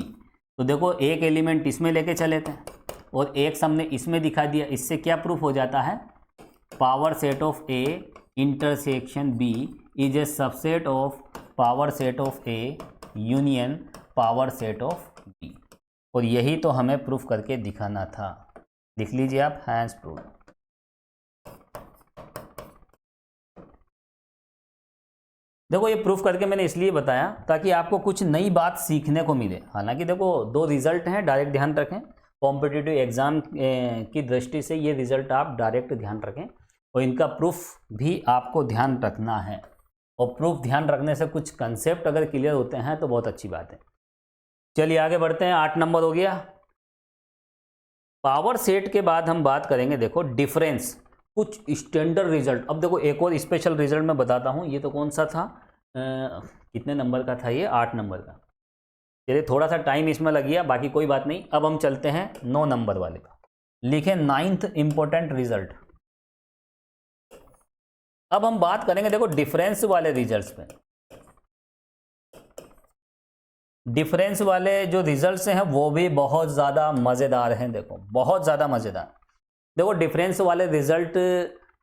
तो देखो एक एलिमेंट इसमें लेके चले थे और एक हमने इसमें दिखा दिया, इससे क्या प्रूफ हो जाता है, power set of A intersection B is a subset of power set of A union power set of B. और यही तो हमें प्रूफ करके दिखाना था। लिख लीजिए आप, हैंस प्रूफ। देखो ये प्रूफ करके मैंने इसलिए बताया ताकि आपको कुछ नई बात सीखने को मिले। हालांकि देखो दो रिजल्ट हैं, डायरेक्ट ध्यान रखें, कॉम्पिटिटिव एग्जाम की दृष्टि से ये रिजल्ट आप डायरेक्ट ध्यान रखें, और इनका प्रूफ भी आपको ध्यान रखना है। और प्रूफ ध्यान रखने से कुछ कंसेप्ट अगर क्लियर होते हैं तो बहुत अच्छी बात है। चलिए आगे बढ़ते हैं, 8 नंबर हो गया। पावर सेट के बाद हम बात करेंगे, देखो डिफरेंस, कुछ स्टैंडर्ड रिजल्ट। अब देखो एक और स्पेशल रिजल्ट मैं बताता हूँ। ये तो कौन सा था, कितने नंबर का था ये, 8 नंबर का। चलिए थोड़ा सा टाइम इसमें लग गया, बाकी कोई बात नहीं। अब हम चलते हैं 9 नंबर वाले का। लिखें 9th इंपॉर्टेंट रिजल्ट। अब हम बात करेंगे देखो डिफरेंस वाले रिजल्ट्स पे। डिफरेंस वाले जो रिजल्ट्स हैं वो भी बहुत ज़्यादा मज़ेदार हैं। देखो बहुत ज़्यादा मज़ेदार। देखो डिफरेंस वाले रिजल्ट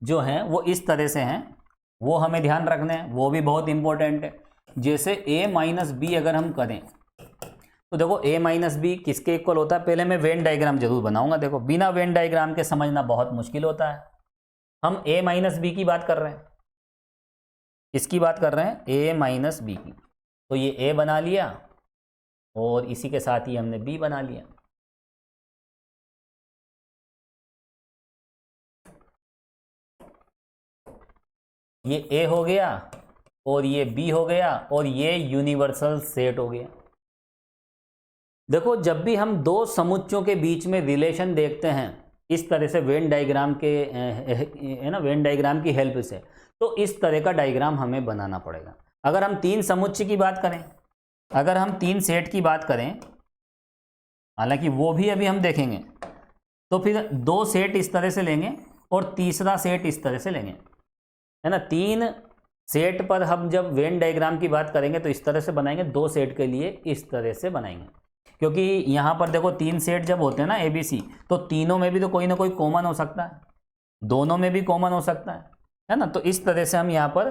जो हैं वो इस तरह से हैं, वो हमें ध्यान रखने हैं, वो भी बहुत इंपॉर्टेंट है। जैसे a माइनस बी अगर हम करें तो देखो a माइनस बी किसके इक्वल होता है, पहले मैं वेन डायग्राम जरूर बनाऊंगा। देखो बिना वेन डायग्राम के समझना बहुत मुश्किल होता है। हम a माइनस बी की बात कर रहे हैं, किसकी बात कर रहे हैं, a माइनस बी की। तो ये a बना लिया और इसी के साथ ही हमने b बना लिया। ये a हो गया और ये b हो गया और ये यूनिवर्सल सेट हो गया। देखो जब भी हम दो समुच्चों के बीच में रिलेशन देखते हैं इस तरह से वेन डायग्राम के, है ना, वेन डायग्राम की हेल्प से, तो इस तरह का डायग्राम हमें बनाना पड़ेगा। अगर हम 3 समुच्चय की बात करें, अगर हम 3 सेट की बात करें, हालांकि वो भी अभी हम देखेंगे, तो फिर 2 सेट इस तरह से लेंगे और तीसरा सेट इस तरह से लेंगे, है ना। 3 सेट पर हम जब वेन डायग्राम की बात करेंगे तो इस तरह से बनाएंगे, 2 सेट के लिए इस तरह से बनाएंगे। क्योंकि यहाँ पर देखो 3 सेट जब होते हैं ना ABC, तो तीनों में भी तो कोई ना कोई कॉमन हो सकता है, दोनों में भी कॉमन हो सकता है ना। तो इस तरह से हम यहाँ पर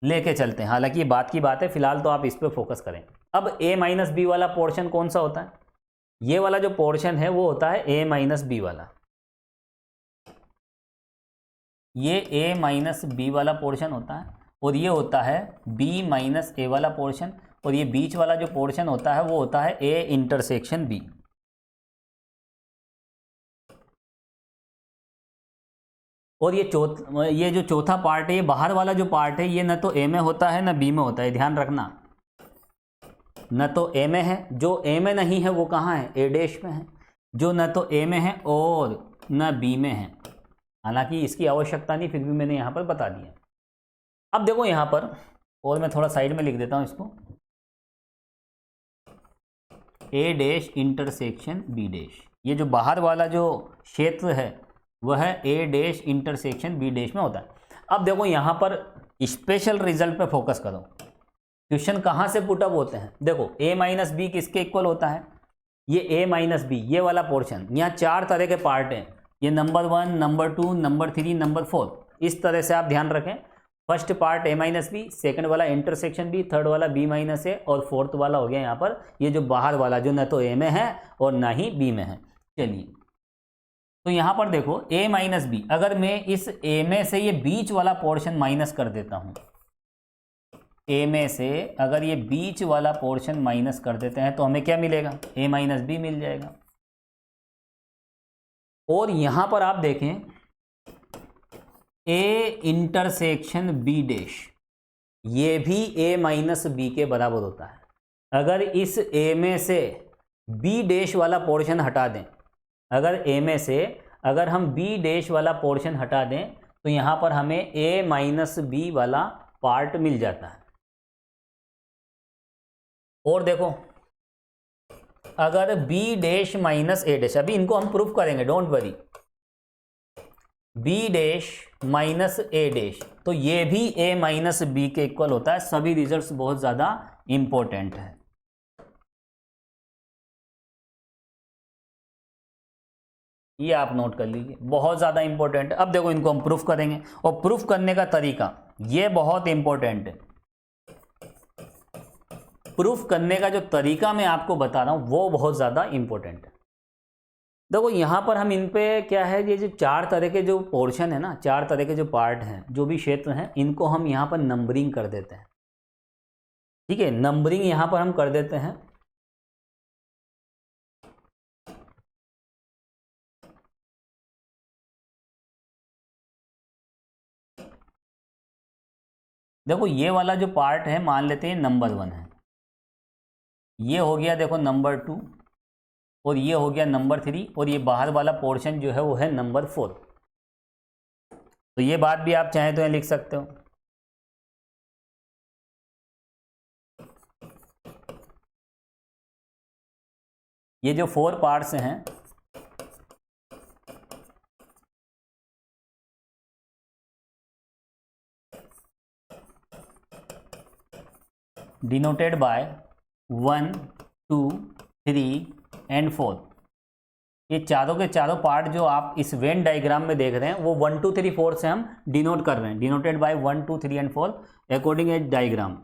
लेके चलते हैं। हालांकि ये बात की बात है, फिलहाल तो आप इस पर फोकस करें। अब a माइनस बी वाला पोर्शन कौन सा होता है, ये वाला जो पोर्शन है वो होता है a माइनस बी वाला। ये ए माइनस बी वाला पोर्शन होता है और ये होता है बी माइनस ए वाला पोर्शन, और ये बीच वाला जो पोर्शन होता है वो होता है ए इंटरसेक्शन बी। और ये जो चौथा पार्ट है, ये बाहर वाला जो पार्ट है, ये न तो ए में होता है न बी में होता है, ध्यान रखना। न तो ए में है, जो ए में नहीं है वो कहाँ है, ए डैश में है, जो न तो ए में है और न बी में है। हालांकि इसकी आवश्यकता नहीं, फिर भी मैंने यहाँ पर बता दिया। अब देखो यहाँ पर, और मैं थोड़ा साइड में लिख देता हूँ इसको, ए डैश इंटरसेक्शन बी डैश। ये जो बाहर वाला जो क्षेत्र है वह ए डैश इंटरसेक्शन बी डैश में होता है। अब देखो यहाँ पर स्पेशल रिजल्ट पे फोकस करो। क्वेश्चन कहाँ से पुटअप होते हैं, देखो ए माइनस बी किसके इक्वल होता है, ये ए माइनस बी, ये वाला पोर्शन। यहाँ 4 तरह के पार्ट हैं, ये नंबर 1, नंबर 2, नंबर 3, नंबर 4, इस तरह से आप ध्यान रखें। First part A minus B, second वाला इंटरसेक्शन बी, थर्ड वाला बी माइनस ए, और फोर्थ वाला हो गया यहाँ पर ये जो बाहर वाला, जो न तो ए में है और ना ही बी में है। चलिए, तो यहाँ पर देखो ए माइनस बी, अगर मैं इस ए में से ये बीच वाला पोर्शन माइनस कर देता हूँ, ए में से अगर ये बीच वाला पोर्शन माइनस कर देते हैं तो हमें क्या मिलेगा, ए माइनस बी मिल जाएगा। और यहाँ पर आप देखें ए इंटरसेक्शन बी डैश, ये भी ए माइनस बी के बराबर होता है। अगर इस ए में से बी डैश वाला पोर्शन हटा दें, अगर ए में से अगर हम बी डैश वाला पोर्शन हटा दें तो यहाँ पर हमें ए माइनस बी वाला पार्ट मिल जाता है। और देखो अगर B dash minus A dash, अभी इनको हम प्रूफ करेंगे, don't worry, B dash minus A dash, तो ये भी ए माइनस बी के इक्वल होता है। सभी रिजल्ट्स बहुत ज़्यादा इंपॉर्टेंट है। ये आप नोट कर लीजिए, बहुत ज़्यादा इंपॉर्टेंट है। अब देखो इनको हम प्रूफ करेंगे, और प्रूफ करने का तरीका ये बहुत इंपॉर्टेंट है। प्रूफ करने का जो तरीका मैं आपको बता रहा हूँ वो बहुत ज़्यादा इंपॉर्टेंट है। देखो यहाँ पर हम इन पे क्या है, ये जो 4 तरह के जो पोर्शन है ना, 4 तरह के जो पार्ट हैं, जो भी क्षेत्र हैं, इनको हम यहाँ पर नंबरिंग कर देते हैं। ठीक है, नंबरिंग यहाँ पर हम कर देते हैं। देखो ये वाला जो पार्ट है मान लेते हैं नंबर 1 है, ये हो गया देखो नंबर 2, और ये हो गया नंबर 3, और ये बाहर वाला पोर्शन जो है वो है नंबर 4। तो ये बात भी आप चाहें तो यहाँ लिख सकते हो। ये जो 4 पार्ट्स हैं, डिनोटेड बाय 1, 2, 3 एंड 4, ये चारों के चारों पार्ट जो आप इस वेन डायग्राम में देख रहे हैं वो 1, 2, 3, 4 से हम डिनोट कर रहे हैं, denoted by 1, 2, 3 and 4 according as diagram.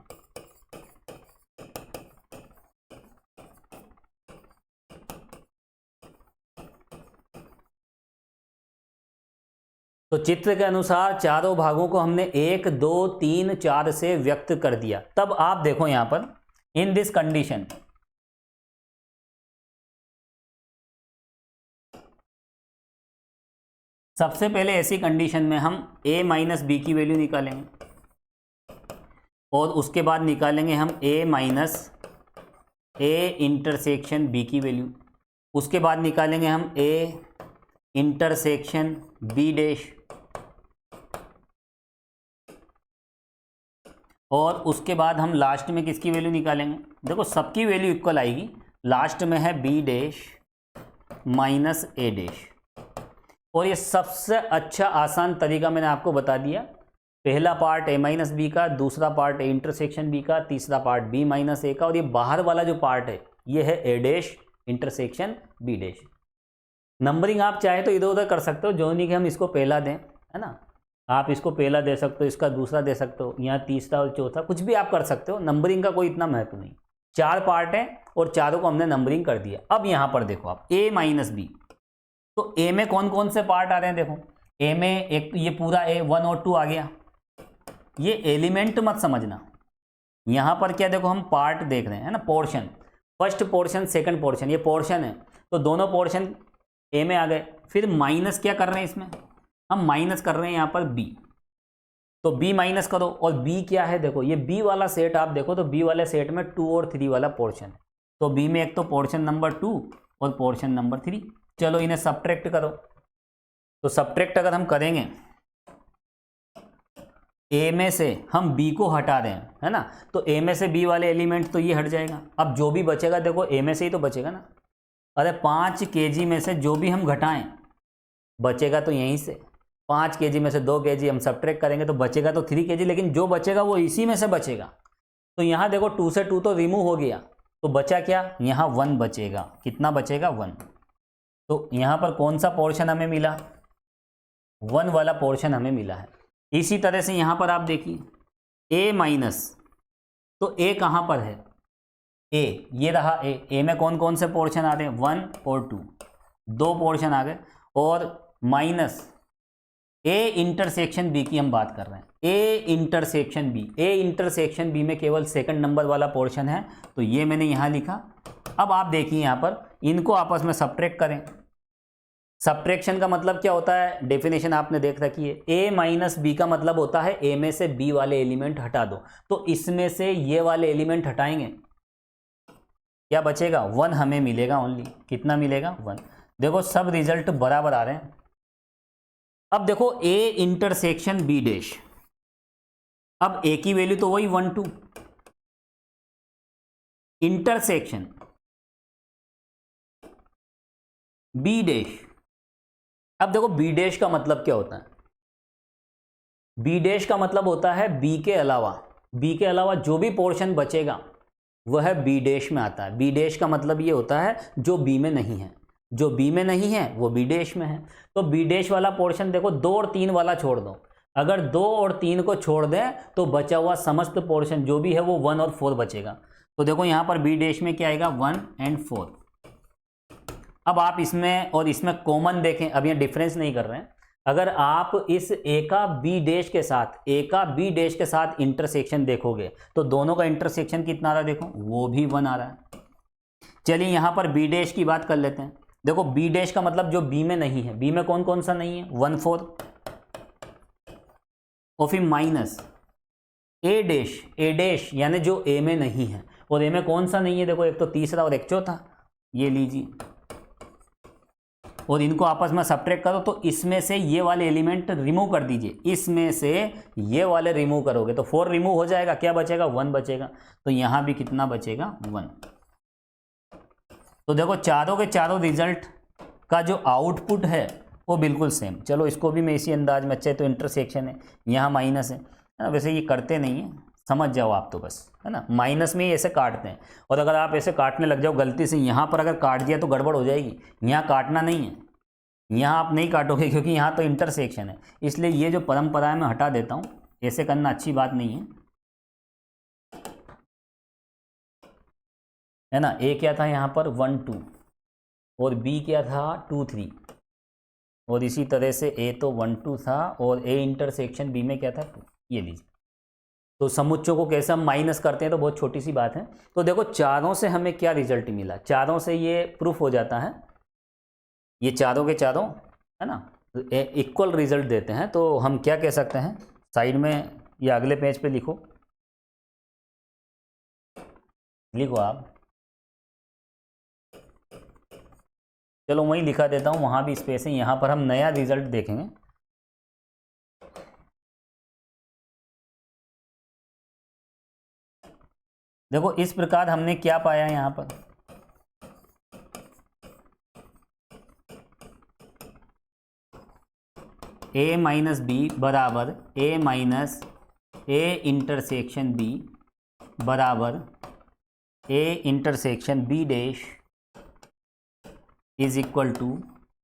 तो चित्र के अनुसार चारों भागों को हमने 1, 2, 3, 4 से व्यक्त कर दिया। तब आप देखो यहां पर इन दिस कंडीशन, सबसे पहले ऐसी कंडीशन में हम a माइनस बी की वैल्यू निकालेंगे, और उसके बाद निकालेंगे हम a minus A intersection b की वैल्यू, उसके बाद निकालेंगे हम a इंटरसेक्शन b डैश, और उसके बाद हम लास्ट में किसकी वैल्यू निकालेंगे, देखो सबकी वैल्यू इक्वल आएगी। लास्ट में है b dash minus A dash, और ये सबसे अच्छा आसान तरीका मैंने आपको बता दिया। पहला पार्ट a माइनस बी का, दूसरा पार्ट a इंटरसेक्शन b का, तीसरा पार्ट b माइनस ए का, और ये बाहर वाला जो पार्ट है ये है a dash intersection b dash. Numbering आप चाहे तो इधर उधर कर सकते हो, जो नहीं कि हम इसको पहला दें, है ना, आप इसको पहला दे सकते हो, इसका दूसरा दे सकते हो, यहाँ तीसरा और चौथा, कुछ भी आप कर सकते हो। नंबरिंग का कोई इतना महत्व नहीं। 4 पार्ट हैं और चारों को हमने नंबरिंग कर दिया। अब यहाँ पर देखो आप a माइनस बी, तो a में कौन कौन से पार्ट आ रहे हैं, देखो ए में एक ये पूरा ए 1 और 2 आ गया। ये एलिमेंट मत समझना, यहाँ पर क्या देखो हम पार्ट देख रहे हैं ना, portion, first portion second portion, ये पोर्शन है तो दोनों पोर्शन ए में आ गए। फिर माइनस क्या कर रहे हैं इसमें, हम माइनस कर रहे हैं यहाँ पर बी, तो बी माइनस करो। और बी क्या है देखो, ये बी वाला सेट आप देखो तो बी वाले सेट में 2 और 3 वाला पोर्शन है, तो बी में एक तो पोर्शन नंबर 2 और पोर्शन नंबर 3। चलो इन्हें सब्ट्रैक्ट करो, तो सब्ट्रैक्ट अगर हम करेंगे ए में से हम बी को हटा दें, है ना, तो ए में से बी वाले एलिमेंट तो ये हट जाएगा। अब जो भी बचेगा देखो ए में से ही तो बचेगा ना, अरे 5 kg में से जो भी हम घटाएं बचेगा तो यहीं से, 5 kg में से 2 kg हम सब्ट्रैक्ट करेंगे तो बचेगा तो 3 kg, लेकिन जो बचेगा वो इसी में से बचेगा। तो यहाँ देखो 2 से 2 तो रिमूव हो गया, तो बचा क्या, यहाँ 1 बचेगा। कितना बचेगा, 1। तो यहाँ पर कौन सा पोर्शन हमें मिला, 1 वाला पोर्शन हमें मिला है। इसी तरह से यहाँ पर आप देखिए ए माइनस, तो ए कहाँ पर है, ए ये रहा ए में कौन कौन से पोर्शन आ रहे हैं, 1 और 2, 2 पोर्शन आ गए। और माइनस ए इंटरसेक्शन बी की हम बात कर रहे हैं, A intersection B, A intersection B में केवल सेकंड नंबर वाला पोर्शन है, तो ये मैंने यहाँ लिखा। अब आप देखिए यहाँ पर इनको आपस में सब्ट्रैक्ट करें। सब्ट्रैक्शन का मतलब क्या होता है, डेफिनेशन आपने देख रखी है, ए माइनस बी का मतलब होता है ए में से बी वाले एलिमेंट हटा दो, तो इसमें से ये वाले एलिमेंट हटाएंगे, क्या बचेगा, 1 हमें मिलेगा ओनली। कितना मिलेगा, 1। देखो सब रिजल्ट बराबर आ रहे हैं। अब देखो ए इंटरसेक्शन बी डैश, अब ए की वैल्यू तो वही 1 2, इंटरसेक्शन बी डैश। अब देखो बी डैश का मतलब क्या होता है, बी डैश का मतलब होता है बी के अलावा जो भी पोर्शन बचेगा वह बी डैश में आता है। बी डैश का मतलब ये होता है जो बी में नहीं है, जो बी में नहीं है वो बी डैश में है। तो बी डैश वाला पोर्शन देखो 2 और 3 वाला छोड़ दो, अगर 2 और 3 को छोड़ दें तो बचा हुआ समस्त पोर्शन जो भी है वो 1 और 4 बचेगा। तो देखो यहाँ पर बी डैश में क्या आएगा, 1 और 4। अब आप इसमें और इसमें कॉमन देखें, अब यहाँ डिफरेंस नहीं कर रहे हैं। अगर आप इस ए का बी डैश के साथ इंटरसेक्शन देखोगे तो दोनों का इंटरसेक्शन कितना आ रहा है, देखो वो भी 1 आ रहा है। चलिए यहाँ पर बी डैश की बात कर लेते हैं। देखो बी डैश का मतलब जो बी में नहीं है, बी में कौन कौन सा नहीं है, 1 4, और फिर माइनस ए डैश यानी जो ए में नहीं है, और ए में कौन सा नहीं है, देखो एक तो तीसरा और एक चौथा, ये लीजिए, और इनको आपस में सब्ट्रैक्ट करो तो इसमें से ये वाले एलिमेंट रिमूव कर दीजिए, इसमें से ये वाले रिमूव करोगे तो 4 रिमूव हो जाएगा, क्या बचेगा, 1 बचेगा। तो यहाँ भी कितना बचेगा, 1। तो देखो चारों के चारों रिजल्ट का जो आउटपुट है वो बिल्कुल सेम। चलो इसको भी मैं इसी अंदाज में, अच्छा तो इंटरसेक्शन है, यहाँ माइनस है ना, वैसे ये करते नहीं है, समझ जाओ आप तो बस, है ना, माइनस में ही ऐसे काटते हैं। और अगर आप ऐसे काटने लग जाओ गलती से, यहाँ पर अगर काट दिया तो गड़बड़ हो जाएगी। यहाँ काटना नहीं है, यहाँ आप नहीं काटोगे क्योंकि यहाँ तो इंटरसेक्शन है, इसलिए ये जो परंपरा है मैं हटा देता हूँ, ऐसे करना अच्छी बात नहीं है ना। ए क्या था यहाँ पर, 1 2, और बी क्या था, 2 3, और इसी तरह से ए तो 1 2 था, और ए इंटरसेक्शन बी में क्या था, 2। ये लीजिए, तो समुच्चयों को कैसे हम माइनस करते हैं तो बहुत छोटी सी बात है। तो देखो चारों से हमें क्या रिजल्ट मिला, चारों से ये प्रूफ हो जाता है, ये चारों के चारों, है ना, इक्वल रिजल्ट देते हैं। तो हम क्या कह सकते हैं, साइड में या अगले पेज पे लिखो आप, चलो वहीं लिखा देता हूँ, वहाँ भी स्पेस है, यहाँ पर हम नया रिजल्ट देखेंगे। देखो इस प्रकार हमने क्या पाया यहाँ पर, ए माइनस बी बराबर A minus A intersection B बराबर A intersection B dash is equal to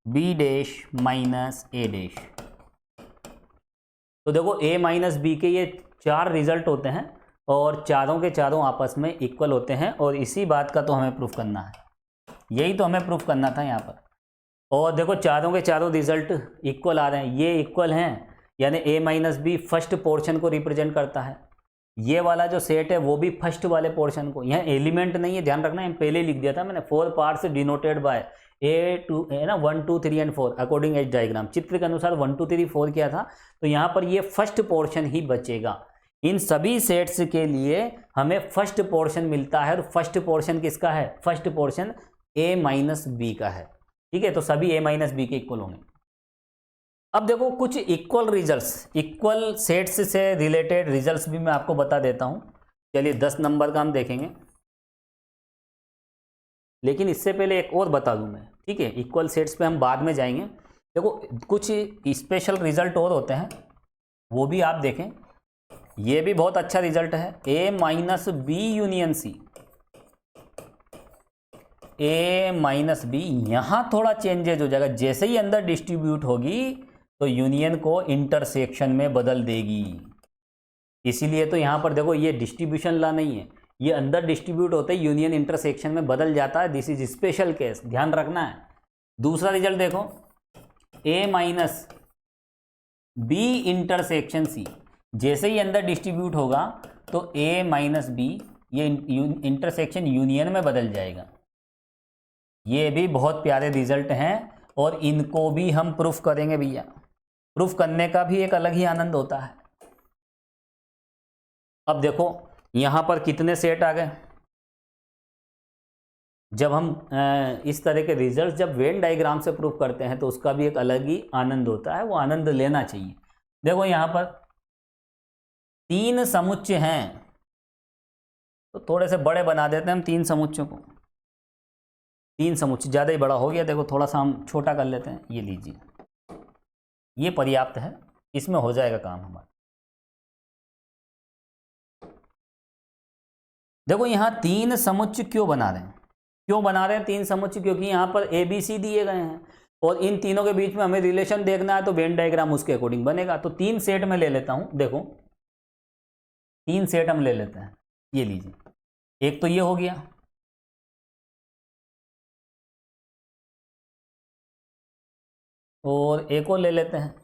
B dash minus A dash. तो देखो ए माइनस बी के ये 4 रिजल्ट होते हैं और चारों के चारों आपस में इक्वल होते हैं, और इसी बात का तो हमें प्रूफ करना है, यही तो हमें प्रूफ करना था यहाँ पर। और देखो चारों के चारों रिजल्ट इक्वल आ रहे हैं, ये इक्वल हैं, यानी a minus B first portion को रिप्रेजेंट करता है। ये वाला जो सेट है वो भी फर्स्ट वाले पोर्शन को, यहाँ एलिमेंट नहीं है, ध्यान रखना है, पहले ही लिख दिया था मैंने, 4 पार्ट्स डिनोटेड बाय A2 है ना 1 2 3 एंड 4 अकॉर्डिंग एज डायग्राम, चित्र के अनुसार 1 2 3 4 किया था, तो यहाँ पर ये फर्स्ट पोर्शन ही बचेगा। इन सभी सेट्स के लिए हमें फर्स्ट पोर्शन मिलता है, और फर्स्ट पोर्शन किसका है, first portion a minus B का है, ठीक है, तो सभी a माइनस बी के इक्वल होंगे। अब देखो कुछ इक्वल रिजल्ट्स, इक्वल सेट्स से रिलेटेड रिजल्ट्स भी मैं आपको बता देता हूं। चलिए 10 नंबर का हम देखेंगे, लेकिन इससे पहले एक और बता दूं मैं, ठीक है, इक्वल सेट्स पे हम बाद में जाएंगे। देखो कुछ स्पेशल रिजल्ट और होते हैं, वो भी आप देखें, ये भी बहुत अच्छा रिजल्ट है, a minus B union C, a minus B, यहां थोड़ा चेंजेज हो जाएगा, जैसे ही अंदर डिस्ट्रीब्यूट होगी तो यूनियन को इंटरसेक्शन में बदल देगी। इसीलिए तो यहां पर देखो ये डिस्ट्रीब्यूशन ला नहीं है, ये अंदर डिस्ट्रीब्यूट होते ही यूनियन इंटरसेक्शन में बदल जाता है, दिस इज स्पेशल केस, ध्यान रखना है। दूसरा रिजल्ट देखो, a minus B intersection C, जैसे ही अंदर डिस्ट्रीब्यूट होगा तो a माइनस बी ये इंटरसेक्शन यूनियन में बदल जाएगा। ये भी बहुत प्यारे रिजल्ट हैं और इनको भी हम प्रूफ करेंगे भैया, प्रूफ करने का भी एक अलग ही आनंद होता है। अब देखो यहां पर कितने सेट आ गए, जब हम इस तरह के रिजल्ट जब वेन डायग्राम से प्रूफ करते हैं तो उसका भी एक अलग ही आनंद होता है, वो आनंद लेना चाहिए। देखो यहां पर 3 समुच्चय हैं, तो थोड़े से बड़े बना देते हैं हम 3 समुच्चयों को, 3 समुच्चय ज़्यादा ही बड़ा हो गया, देखो थोड़ा सा हम छोटा कर लेते हैं, ये लीजिए, ये पर्याप्त है, इसमें हो जाएगा काम हमारा। देखो यहाँ 3 समुच्चय क्यों बना रहे हैं, क्यों बना रहे हैं 3 समुच्चय, क्योंकि यहाँ पर ए बी सी दिए गए हैं और इन तीनों के बीच में हमें रिलेशन देखना है, तो वेन डायग्राम उसके अकॉर्डिंग बनेगा। तो 3 सेट में ले लेता हूँ, देखो 3 सेट हम ले लेते हैं, ये लीजिए, एक तो ये हो गया, और एक और ले लेते हैं,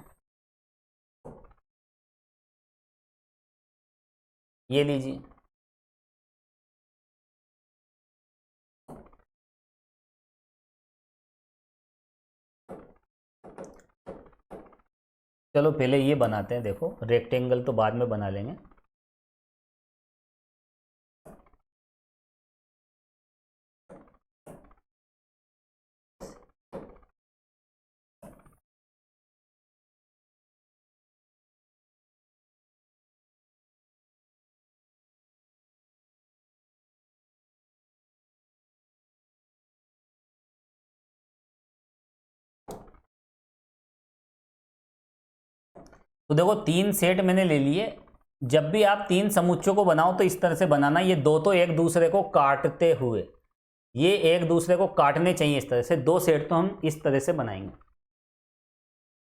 ये लीजिए, चलो पहले ये बनाते हैं, देखो रेक्टेंगल तो बाद में बना लेंगे। तो देखो 3 सेट मैंने ले लिए, जब भी आप 3 समुच्चयों को बनाओ तो इस तरह से बनाना, ये दो तो एक दूसरे को काटते हुए, ये एक दूसरे को काटने चाहिए इस तरह से, 2 सेट तो हम इस तरह से बनाएंगे,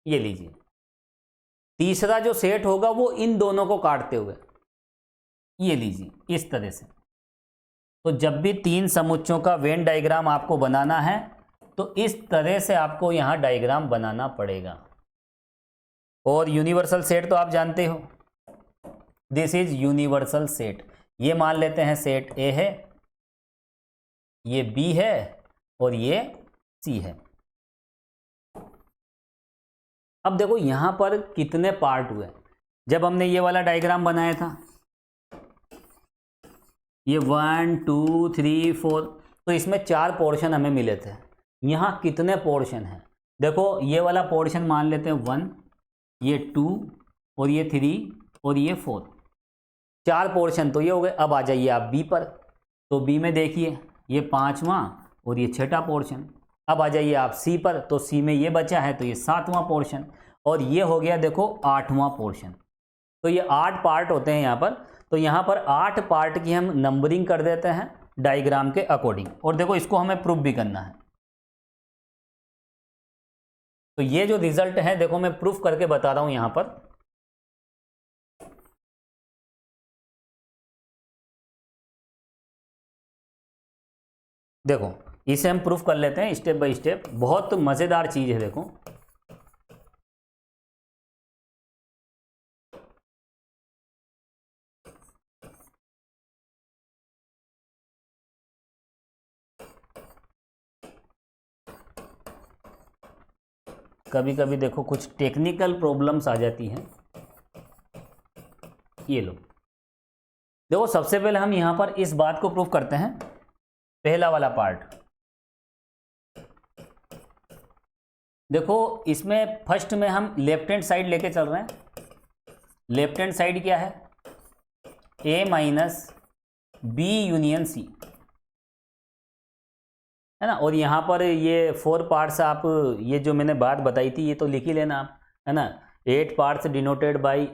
ये लीजिए। तीसरा जो सेट होगा वो इन दोनों को काटते हुए, ये लीजिए इस तरह से। तो जब भी 3 समुच्चयों का वेन डायग्राम आपको बनाना है तो इस तरह से आपको यहां डायग्राम बनाना पड़ेगा। और यूनिवर्सल सेट तो आप जानते हो, दिस इज यूनिवर्सल सेट, ये मान लेते हैं सेट ए है, ये बी है और ये सी है। अब देखो यहां पर कितने पार्ट हुए, जब हमने ये वाला डायग्राम बनाया था, ये 1 2 3 4, तो इसमें 4 पोर्शन हमें मिले थे। यहां कितने पोर्शन हैं, देखो ये वाला पोर्शन मान लेते हैं 1, ये 2 और ये 3 और ये 4, 4 पोर्शन तो ये हो गए। अब आ जाइए आप बी पर, तो बी में देखिए ये 5वां और ये 6ठा पोर्शन। अब आ जाइए आप सी पर, तो सी में ये बचा है तो ये 7वां पोर्शन, और ये हो गया देखो 8वां पोर्शन। तो ये 8 पार्ट होते हैं यहाँ पर, तो यहाँ पर 8 पार्ट की हम नंबरिंग कर देते हैं डायग्राम के अकॉर्डिंग, और देखो इसको हमें प्रूफ भी करना है। तो ये जो रिजल्ट है देखो मैं प्रूफ करके बता रहा हूं यहां पर। देखो इसे हम प्रूफ कर लेते हैं स्टेप बाय स्टेप। बहुत मज़ेदार चीज़ है, देखो। कभी कभी देखो कुछ टेक्निकल प्रॉब्लम्स आ जाती हैं। ये लो, देखो सबसे पहले हम यहाँ पर इस बात को प्रूफ करते हैं। पहला वाला पार्ट देखो, इसमें फर्स्ट में हम लेफ्ट हैंड साइड लेके चल रहे हैं। लेफ्ट हैंड साइड क्या है? ए माइनस बी यूनियन सी, है ना। और यहाँ पर ये 4 पार्ट्स, आप ये जो मैंने बात बताई थी ये तो लिख ही लेना आप, है ना। 8 parts denoted by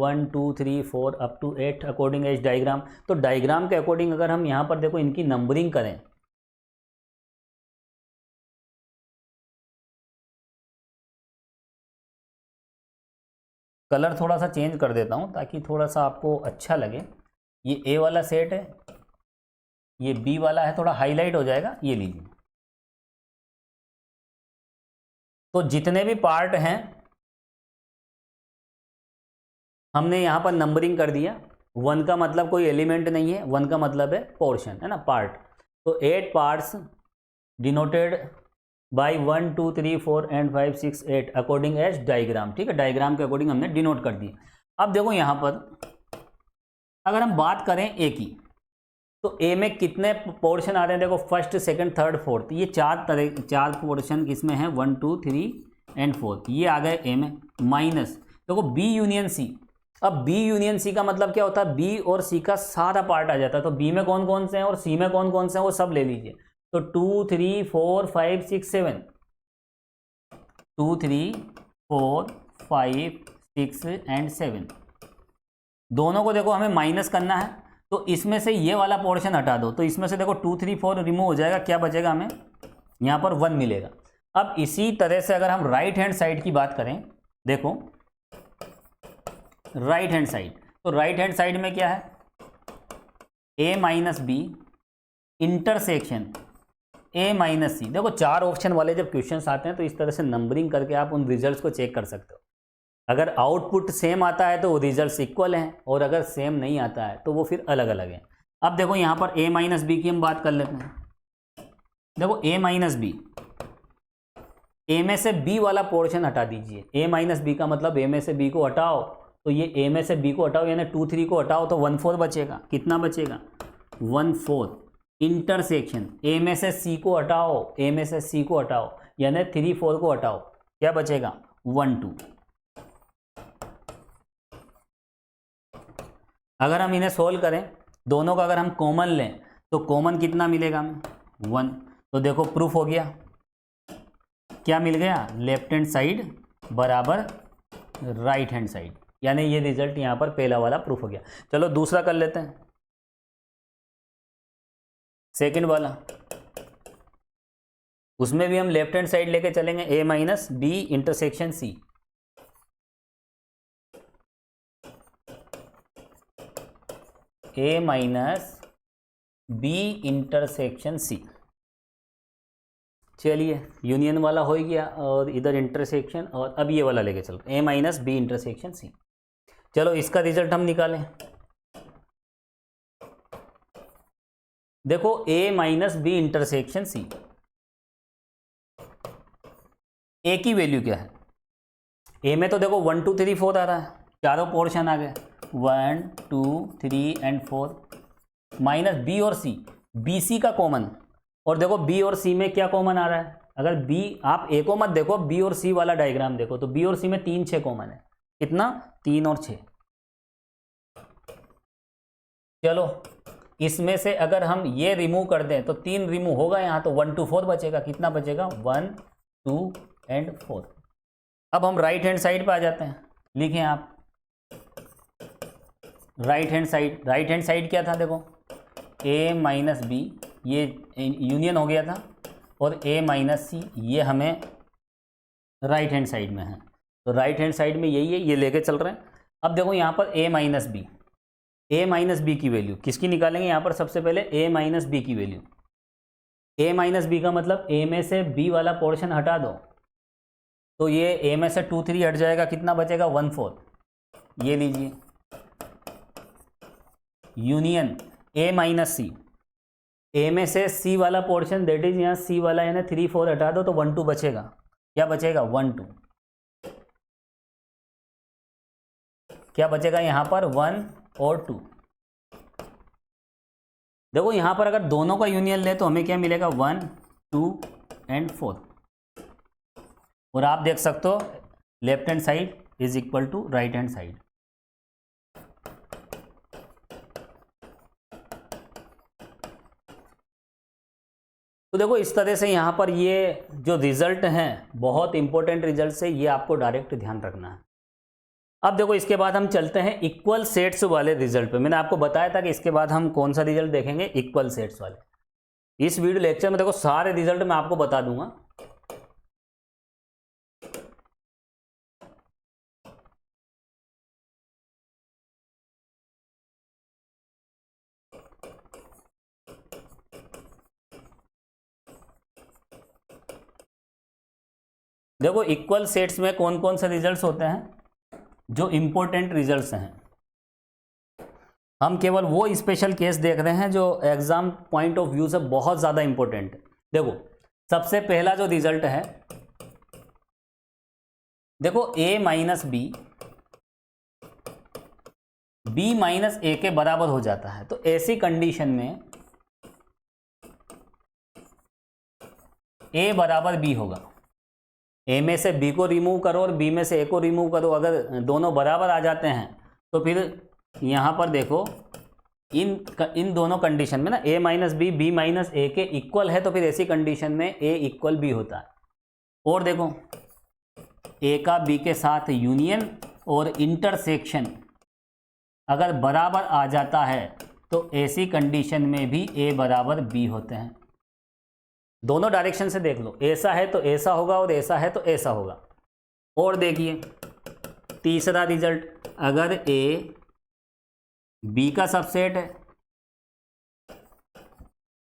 1 2 3 4 up to 8 according as diagram. तो डायग्राम के अकॉर्डिंग अगर हम यहाँ पर देखो इनकी नंबरिंग करें, कलर थोड़ा सा चेंज कर देता हूँ ताकि थोड़ा सा आपको अच्छा लगे। ये ए वाला सेट है, ये बी वाला है, थोड़ा हाईलाइट हो जाएगा, ये लीजिए। तो जितने भी पार्ट हैं हमने यहाँ पर नंबरिंग कर दिया। 1 का मतलब कोई एलिमेंट नहीं है, 1 का मतलब है पोर्शन, है ना, पार्ट। तो 8 parts denoted by 1 2 3 4 and 5 6 8 according as diagram. ठीक है, डायग्राम के अकॉर्डिंग हमने डिनोट कर दिया। अब देखो यहाँ पर अगर हम बात करें ए की, तो ए में कितने पोर्शन आ रहे हैं? देखो फर्स्ट सेकंड थर्ड फोर्थ, ये 4 पोर्शन किसमें है? 1 2 3 एंड 4, ये आ गए ए में। माइनस देखो बी यूनियन सी। अब बी यूनियन सी का मतलब क्या होता है? बी और सी का सारा पार्ट आ जाता है। तो बी में कौन कौन से हैं और सी में कौन कौन से हैं वो सब ले लीजिए। तो 2 3 4 5 6 7, 2 3 4 5 6 एंड 7, दोनों को देखो हमें माइनस करना है। तो इसमें से ये वाला पोर्शन हटा दो, तो इसमें से देखो 2 3 4 रिमूव हो जाएगा, क्या बचेगा? हमें यहाँ पर 1 मिलेगा। अब इसी तरह से अगर हम राइट हैंड साइड की बात करें, देखो राइट हैंड साइड, तो राइट हैंड साइड में क्या है? A minus B intersection A minus C. देखो 4 ऑप्शन वाले जब क्वेश्चंस आते हैं तो इस तरह से नंबरिंग करके आप उन रिजल्ट्स को चेक कर सकते हो। अगर आउटपुट सेम आता है तो वो रिजल्ट्स इक्वल हैं, और अगर सेम नहीं आता है तो वो फिर अलग अलग हैं। अब देखो यहाँ पर ए माइनस बी की हम बात कर लेते हैं। देखो ए माइनस बी, ए में से बी वाला पोर्शन हटा दीजिए। ए माइनस बी का मतलब ए में से बी को हटाओ, तो ये ए में से बी को हटाओ यानी 2 3 को हटाओ तो 1/4 बचेगा। कितना बचेगा? 1/4 इंटरसेक्शन ए में से सी को हटाओ, ए में से सी को हटाओ यानी 3 4 को हटाओ, क्या बचेगा? 1 2। अगर हम इन्हें सोल्व करें, दोनों का अगर हम कॉमन लें तो कॉमन कितना मिलेगा हमें? 1। तो देखो प्रूफ हो गया। क्या मिल गया? लेफ्ट हैंड साइड बराबर राइट हैंड साइड, यानी ये रिजल्ट यहाँ पर पहला वाला प्रूफ हो गया। चलो दूसरा कर लेते हैं, सेकंड वाला। उसमें भी हम लेफ्ट हैंड साइड लेके चलेंगे, ए माइनस बी इंटरसेक्शन सी। ए माइनस बी इंटरसेक्शन सी। चलिए यूनियन वाला हो गया और इधर इंटरसेक्शन, और अब ये वाला लेके चल रहे हैं, ए माइनस बी इंटरसेक्शन सी। चलो इसका रिजल्ट हम निकालें। देखो ए माइनस बी इंटरसेक्शन सी, ए की वैल्यू क्या है? ए में तो देखो 1 2 3 4 आ रहा है, चारों पोर्शन आ गए 1 2 3 एंड 4, माइनस बी और सी, बी सी का कॉमन। और देखो बी और सी में क्या कॉमन आ रहा है? अगर बी, आप ए को मत देखो, बी और सी वाला डायग्राम देखो, तो बी और सी में 3 6 कॉमन है। कितना? 3 और 6। चलो इसमें से अगर हम ये रिमूव कर दें तो 3 रिमूव होगा यहाँ, तो 1 2 4 बचेगा। कितना बचेगा? 1 2 एंड 4। अब हम राइट हैंड साइड पे आ जाते हैं, लिखें आप right hand side. Right hand side क्या था? देखो ए माइनस बी, ये यूनियन हो गया था, और ए माइनस सी ये हमें राइट हैंड साइड में है। तो राइट हैंड साइड में यही है, ये लेके चल रहे हैं। अब देखो यहाँ पर ए माइनस बी, ए माइनस बी की वैल्यू किसकी निकालेंगे? यहाँ पर सबसे पहले ए माइनस बी की वैल्यू। ए माइनस बी का मतलब ए में से बी वाला पोर्शन हटा दो, तो ये ए में से 2 3 हट जाएगा, कितना बचेगा 1/4। ये लीजिए यूनियन ए माइनस सी, ए में से सी वाला पोर्शन दैट इज यहाँ सी वाला यानी 3 4 हटा दो तो 1 2 बचेगा। क्या बचेगा 1 2, क्या बचेगा यहाँ पर 1 और 2। देखो यहाँ पर अगर दोनों का यूनियन ले तो हमें क्या मिलेगा 1 2 एंड 4। और आप देख सकते हो left hand side is equal to right hand side. तो देखो इस तरह से यहाँ पर ये जो रिजल्ट हैं बहुत इंपॉर्टेंट रिजल्ट है, ये आपको डायरेक्ट ध्यान रखना है। अब देखो इसके बाद हम चलते हैं इक्वल सेट्स वाले रिजल्ट पे। मैंने आपको बताया था कि इसके बाद हम कौन सा रिजल्ट देखेंगे, इक्वल सेट्स वाले। इस वीडियो लेक्चर में देखो सारे रिजल्ट मैं आपको बता दूंगा। देखो इक्वल सेट्स में कौन कौन से रिजल्ट्स होते हैं जो इंपॉर्टेंट रिजल्ट्स हैं। हम केवल वो स्पेशल केस देख रहे हैं जो एग्जाम पॉइंट ऑफ व्यू से बहुत ज़्यादा इंपॉर्टेंट है। देखो सबसे पहला जो रिजल्ट है, देखो a minus B b minus A के बराबर हो जाता है, तो ऐसी कंडीशन में a बराबर b होगा। a में से b को रिमूव करो और b में से a को रिमूव करो, अगर दोनों बराबर आ जाते हैं तो फिर यहाँ पर देखो इन दोनों कंडीशन में ना a minus B b minus A के इक्वल है, तो फिर ऐसी कंडीशन में a इक्वल b होता है। और देखो a का b के साथ यूनियन और इंटरसेक्शन अगर बराबर आ जाता है तो ऐसी कंडीशन में भी a बराबर b होते हैं। दोनों डायरेक्शन से देख लो, ऐसा है तो ऐसा होगा और ऐसा है तो ऐसा होगा। और देखिए तीसरा रिजल्ट, अगर a b का सबसेट है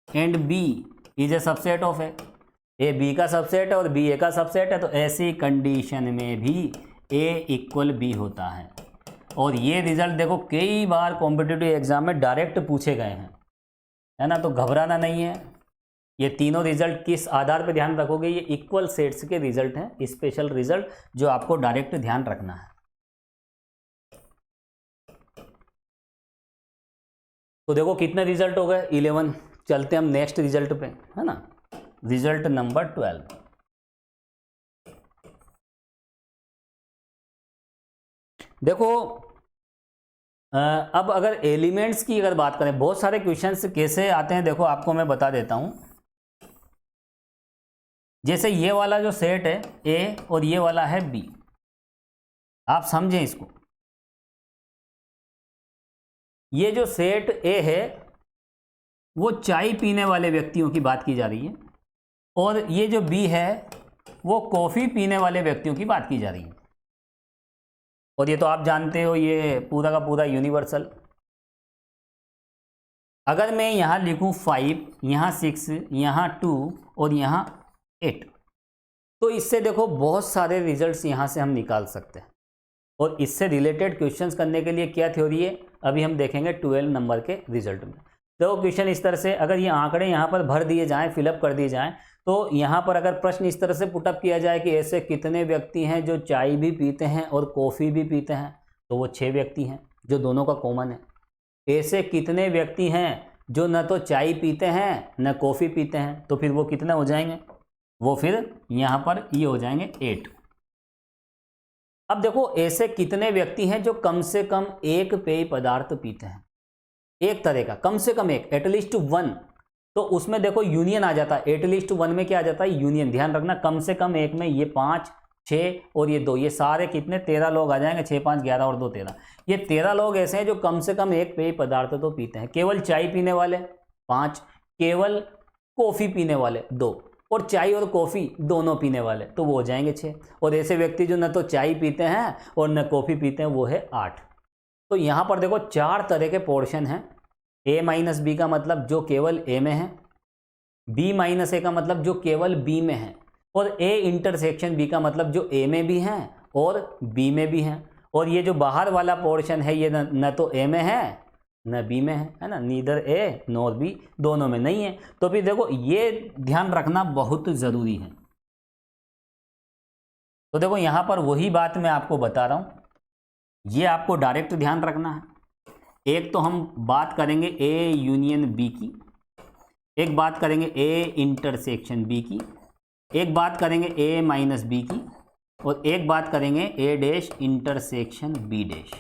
and b is a subset of है, a b का सबसेट है और b a का सबसेट है, तो ऐसी कंडीशन में भी a इक्वल b होता है। और ये रिजल्ट देखो कई बार कॉम्पिटिटिव एग्जाम में डायरेक्ट पूछे गए हैं, है ना, तो घबराना नहीं है। ये तीनों रिजल्ट किस आधार पर ध्यान रखोगे, ये इक्वल सेट्स के रिजल्ट हैं, स्पेशल रिजल्ट जो आपको डायरेक्ट ध्यान रखना है। तो देखो कितने रिजल्ट हो गए 11। चलते हम नेक्स्ट रिजल्ट पे, है ना, रिजल्ट नंबर 12। देखो अब अगर एलिमेंट्स की अगर बात करें, बहुत सारे क्वेश्चंस कैसे आते हैं देखो आपको मैं बता देता हूं। जैसे ये वाला जो सेट है A और ये वाला है B, आप समझें इसको। ये जो सेट A है वो चाय पीने वाले व्यक्तियों की बात की जा रही है, और ये जो B है वो कॉफ़ी पीने वाले व्यक्तियों की बात की जा रही है। और ये तो आप जानते हो ये पूरा का पूरा यूनिवर्सल। अगर मैं यहाँ लिखूँ 5, यहाँ 6, यहाँ 2 और यहाँ 8, तो इससे देखो बहुत सारे रिजल्ट्स यहाँ से हम निकाल सकते हैं। और इससे रिलेटेड क्वेश्चंस करने के लिए क्या थ्योरी है अभी हम देखेंगे 12 नंबर के रिजल्ट में। तो क्वेश्चन इस तरह से, अगर ये आंकड़े यहाँ पर भर दिए जाएं, फिलअप कर दिए जाएं, तो यहाँ पर अगर प्रश्न इस तरह से पुटअप किया जाए कि ऐसे कितने व्यक्ति हैं जो चाय भी पीते हैं और कॉफ़ी भी पीते हैं, तो वो 6 व्यक्ति हैं जो दोनों का कॉमन है। ऐसे कितने व्यक्ति हैं जो न तो चाय पीते हैं न कॉफ़ी पीते हैं, तो फिर वो कितने हो जाएंगे, वो फिर यहाँ पर ये हो जाएंगे 8। अब देखो ऐसे कितने व्यक्ति हैं जो कम से कम एक पेय पदार्थ पीते हैं, एक तरह का, कम से कम एक, एटलीस्ट 1। तो उसमें देखो यूनियन आ जाता है, एटलीस्ट 1 में क्या आ जाता है, यूनियन। ध्यान रखना कम से कम एक में ये 5 6 और ये 2, ये सारे कितने 13 लोग आ जाएंगे। 6 5 11 और 2 13, ये 13 लोग ऐसे हैं जो कम से कम एक पेय पदार्थ तो पीते हैं। केवल चाय पीने वाले 5, केवल कॉफ़ी पीने वाले 2, और चाय और कॉफ़ी दोनों पीने वाले तो वो हो जाएंगे 6। और ऐसे व्यक्ति जो न तो चाय पीते हैं और न कॉफ़ी पीते हैं वो है 8। तो यहाँ पर देखो 4 तरह के पोर्शन हैं। A माइनस बी का मतलब जो केवल A में है, बी माइनस ए का मतलब जो केवल बी में है, और ए इंटरसेक्शन बी का मतलब जो ए में भी हैं और बी में भी हैं। और ये जो बाहर वाला पोर्शन है ये न तो ए में है न बी में है ना, नीदर ए नॉर बी, दोनों में नहीं है। तो फिर देखो ये ध्यान रखना बहुत ज़रूरी है। तो देखो यहाँ पर वही बात मैं आपको बता रहा हूँ, ये आपको डायरेक्ट ध्यान रखना है। एक तो हम बात करेंगे ए यूनियन बी की, एक बात करेंगे ए इंटरसेक्शन बी की, एक बात करेंगे ए माइनस बी की, और एक बात करेंगे ए डैश इंटरसेक्शन बी डैश।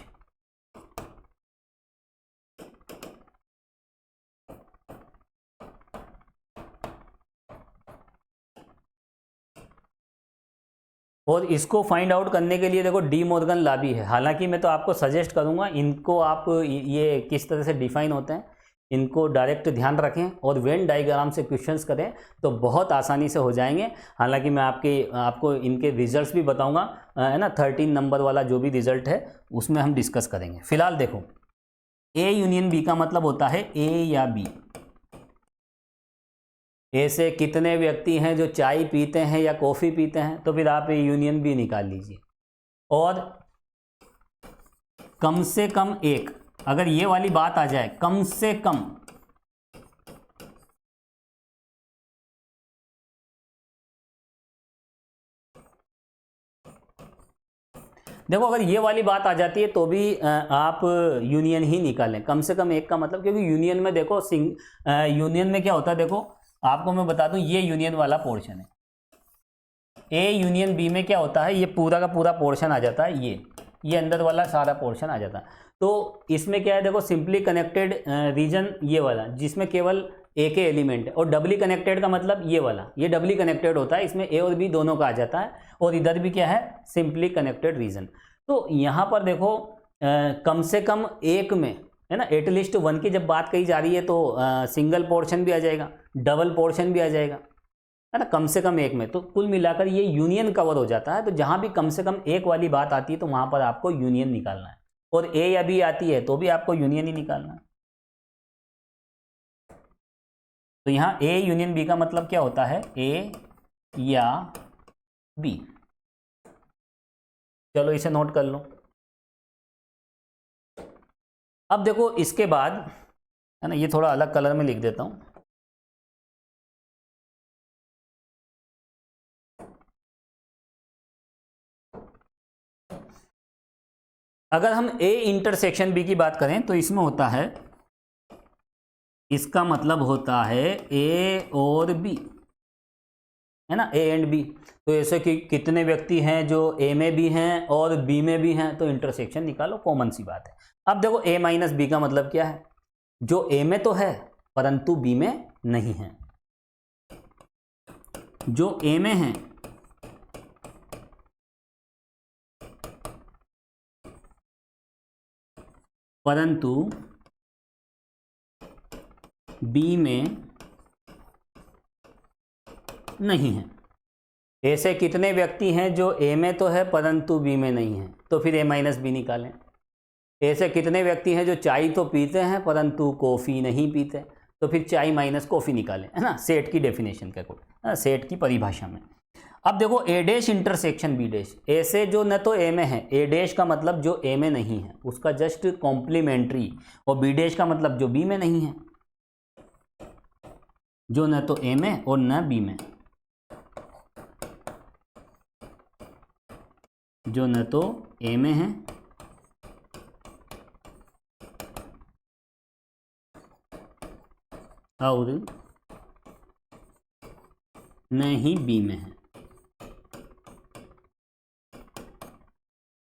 और इसको फाइंड आउट करने के लिए देखो डी मॉर्गन लॉ भी है। हालांकि मैं तो आपको सजेस्ट करूंगा इनको आप ये किस तरह से डिफाइन होते हैं इनको डायरेक्ट ध्यान रखें और वेन डायग्राम से क्वेश्चंस करें तो बहुत आसानी से हो जाएंगे। हालांकि मैं आपको इनके रिजल्ट्स भी बताऊंगा, है ना। 13 नंबर वाला जो भी रिजल्ट है उसमें हम डिस्कस करेंगे। फिलहाल देखो ए यूनियन बी का मतलब होता है ए या बी। ए से कितने व्यक्ति हैं जो चाय पीते हैं या कॉफ़ी पीते हैं, तो फिर आप ए यूनियन बी निकाल लीजिए। और कम से कम एक, अगर ये वाली बात आ जाए कम से कम, देखो अगर ये वाली बात आ जाती है तो भी आप यूनियन ही निकालें। कम से कम एक का मतलब, क्योंकि यूनियन में देखो यूनियन में क्या होता है, देखो आपको मैं बता दूं, ये यूनियन वाला पोर्शन है। ए यूनियन बी में क्या होता है, ये पूरा का पूरा पोर्शन आ जाता है, ये अंदर वाला सारा पोर्शन आ जाता है। तो इसमें क्या है, देखो सिंपली कनेक्टेड रीजन ये वाला जिसमें केवल ए के एलिमेंट है, और डबली कनेक्टेड का मतलब ये वाला, ये डबली कनेक्टेड होता है, इसमें ए और बी दोनों का आ जाता है। और इधर भी क्या है, सिंपली कनेक्टेड रीजन। तो यहाँ पर देखो कम से कम एक में, है ना, एटलीस्ट वन की जब बात कही जा रही है तो सिंगल पोर्शन भी आ जाएगा, डबल पोर्शन भी आ जाएगा, है ना, कम से कम एक में। तो कुल मिलाकर ये यूनियन कवर हो जाता है। तो जहाँ भी कम से कम एक वाली बात आती है तो वहाँ पर आपको यूनियन निकालना है, और ए या बी आती है तो भी आपको यूनियन ही निकालना है। तो यहाँ ए यूनियन बी का मतलब क्या होता है, ए या बी। चलो इसे नोट कर लो। अब देखो इसके बाद, है ना, ये थोड़ा अलग कलर में लिख देता हूं। अगर हम ए इंटरसेक्शन बी की बात करें तो इसमें होता है, इसका मतलब होता है ए और बी, है ना, ए एंड बी। तो ऐसे कि कितने व्यक्ति हैं जो ए में भी हैं और बी में भी हैं, तो इंटरसेक्शन निकालो, कॉमन सी बात है। अब देखो ए माइनस बी का मतलब क्या है, जो ए में तो है परंतु बी में नहीं है, जो ए में है परंतु बी में नहीं है। ऐसे कितने व्यक्ति हैं जो ए में तो है परंतु बी में नहीं है, तो फिर ए माइनस बी निकालें। ऐसे कितने व्यक्ति हैं जो चाय तो पीते हैं परंतु कॉफ़ी नहीं पीते, तो फिर चाय माइनस कॉफ़ी निकालें, है ना, सेट की डेफिनेशन के अकॉर्डिंग, सेट की परिभाषा में। अब देखो ए डैश इंटरसेक्शन बी डैश, ऐसे जो न तो ए में है, ए डैश का मतलब जो ए में नहीं है उसका जस्ट कॉम्प्लीमेंट्री, और बी डैश का मतलब जो बी में नहीं है, जो न तो ए में और न बी में, जो न तो ए में है और न ही बी में है,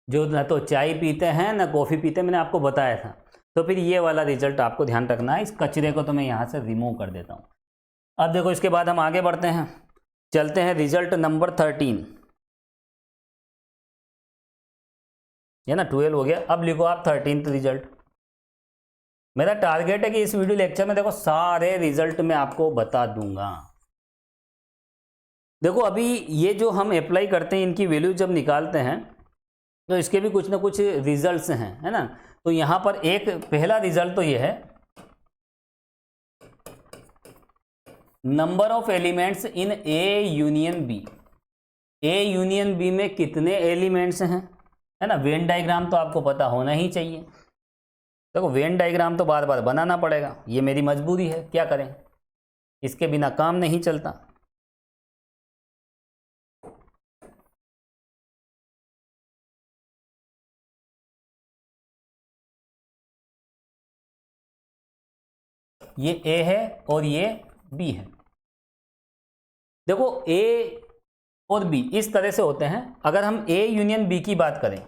जो न तो चाय पीते हैं न कॉफ़ी पीते, मैंने आपको बताया था। तो फिर ये वाला रिजल्ट आपको ध्यान रखना है। इस कचरे को तो मैं यहाँ से रिमूव कर देता हूँ। अब देखो इसके बाद हम आगे बढ़ते हैं, चलते हैं रिजल्ट नंबर 13, है ना, 12 हो गया। अब लिखो आप 13th रिजल्ट। मेरा टारगेट है कि इस वीडियो लेक्चर में देखो सारे रिजल्ट मैं आपको बता दूंगा। देखो अभी ये जो हम अप्लाई करते हैं इनकी वैल्यू जब निकालते हैं तो इसके भी कुछ ना कुछ रिजल्ट्स हैं, है ना। तो यहाँ पर एक पहला रिजल्ट तो ये है number of elements in A union B. A union B में कितने एलिमेंट्स हैं, है ना। वेन डायग्राम तो आपको पता होना ही चाहिए। देखो वेन डायग्राम तो बार बार बनाना पड़ेगा, ये मेरी मजबूरी है, क्या करें, इसके बिना काम नहीं चलता। ये ए है और ये बी है। देखो ए और बी इस तरह से होते हैं। अगर हम ए यूनियन बी की बात करें,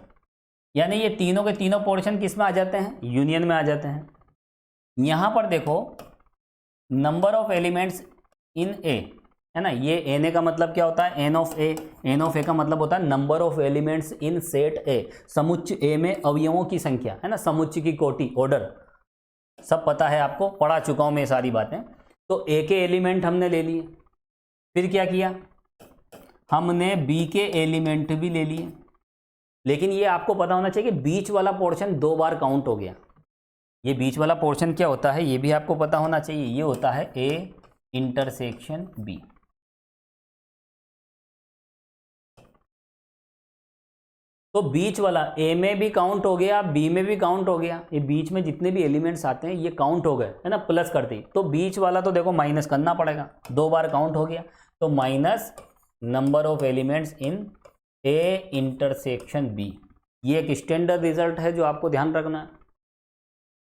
यानी ये तीनों के तीनों पोर्शन किस में आ जाते हैं, यूनियन में आ जाते हैं। यहां पर देखो नंबर ऑफ एलिमेंट्स इन ए, है ना। ये एन ए का मतलब क्या होता है, N of A. N of A का मतलब होता है number of elements in set A, समुच्चय ए में अवयवों की संख्या, है ना, समुच्चय की कोटि, ऑर्डर, सब पता है आपको, पढ़ा चुका हूं मैं ये सारी बातें। तो ए के एलिमेंट हमने ले लिए, फिर क्या किया, हमने बी के एलिमेंट भी ले लिए। लेकिन ये आपको पता होना चाहिए कि बीच वाला पोर्शन 2 बार काउंट हो गया। ये बीच वाला पोर्शन क्या होता है ये भी आपको पता होना चाहिए, ये होता है ए इंटरसेक्शन बी। तो बीच वाला ए में भी काउंट हो गया, बी में भी काउंट हो गया। ये बीच में जितने भी एलिमेंट्स आते हैं ये काउंट हो गए, है ना, प्लस करते ही। तो बीच वाला तो देखो माइनस करना पड़ेगा, 2 बार काउंट हो गया, तो minus number of elements in A intersection B. ये एक स्टैंडर्ड रिजल्ट है जो आपको ध्यान रखना है।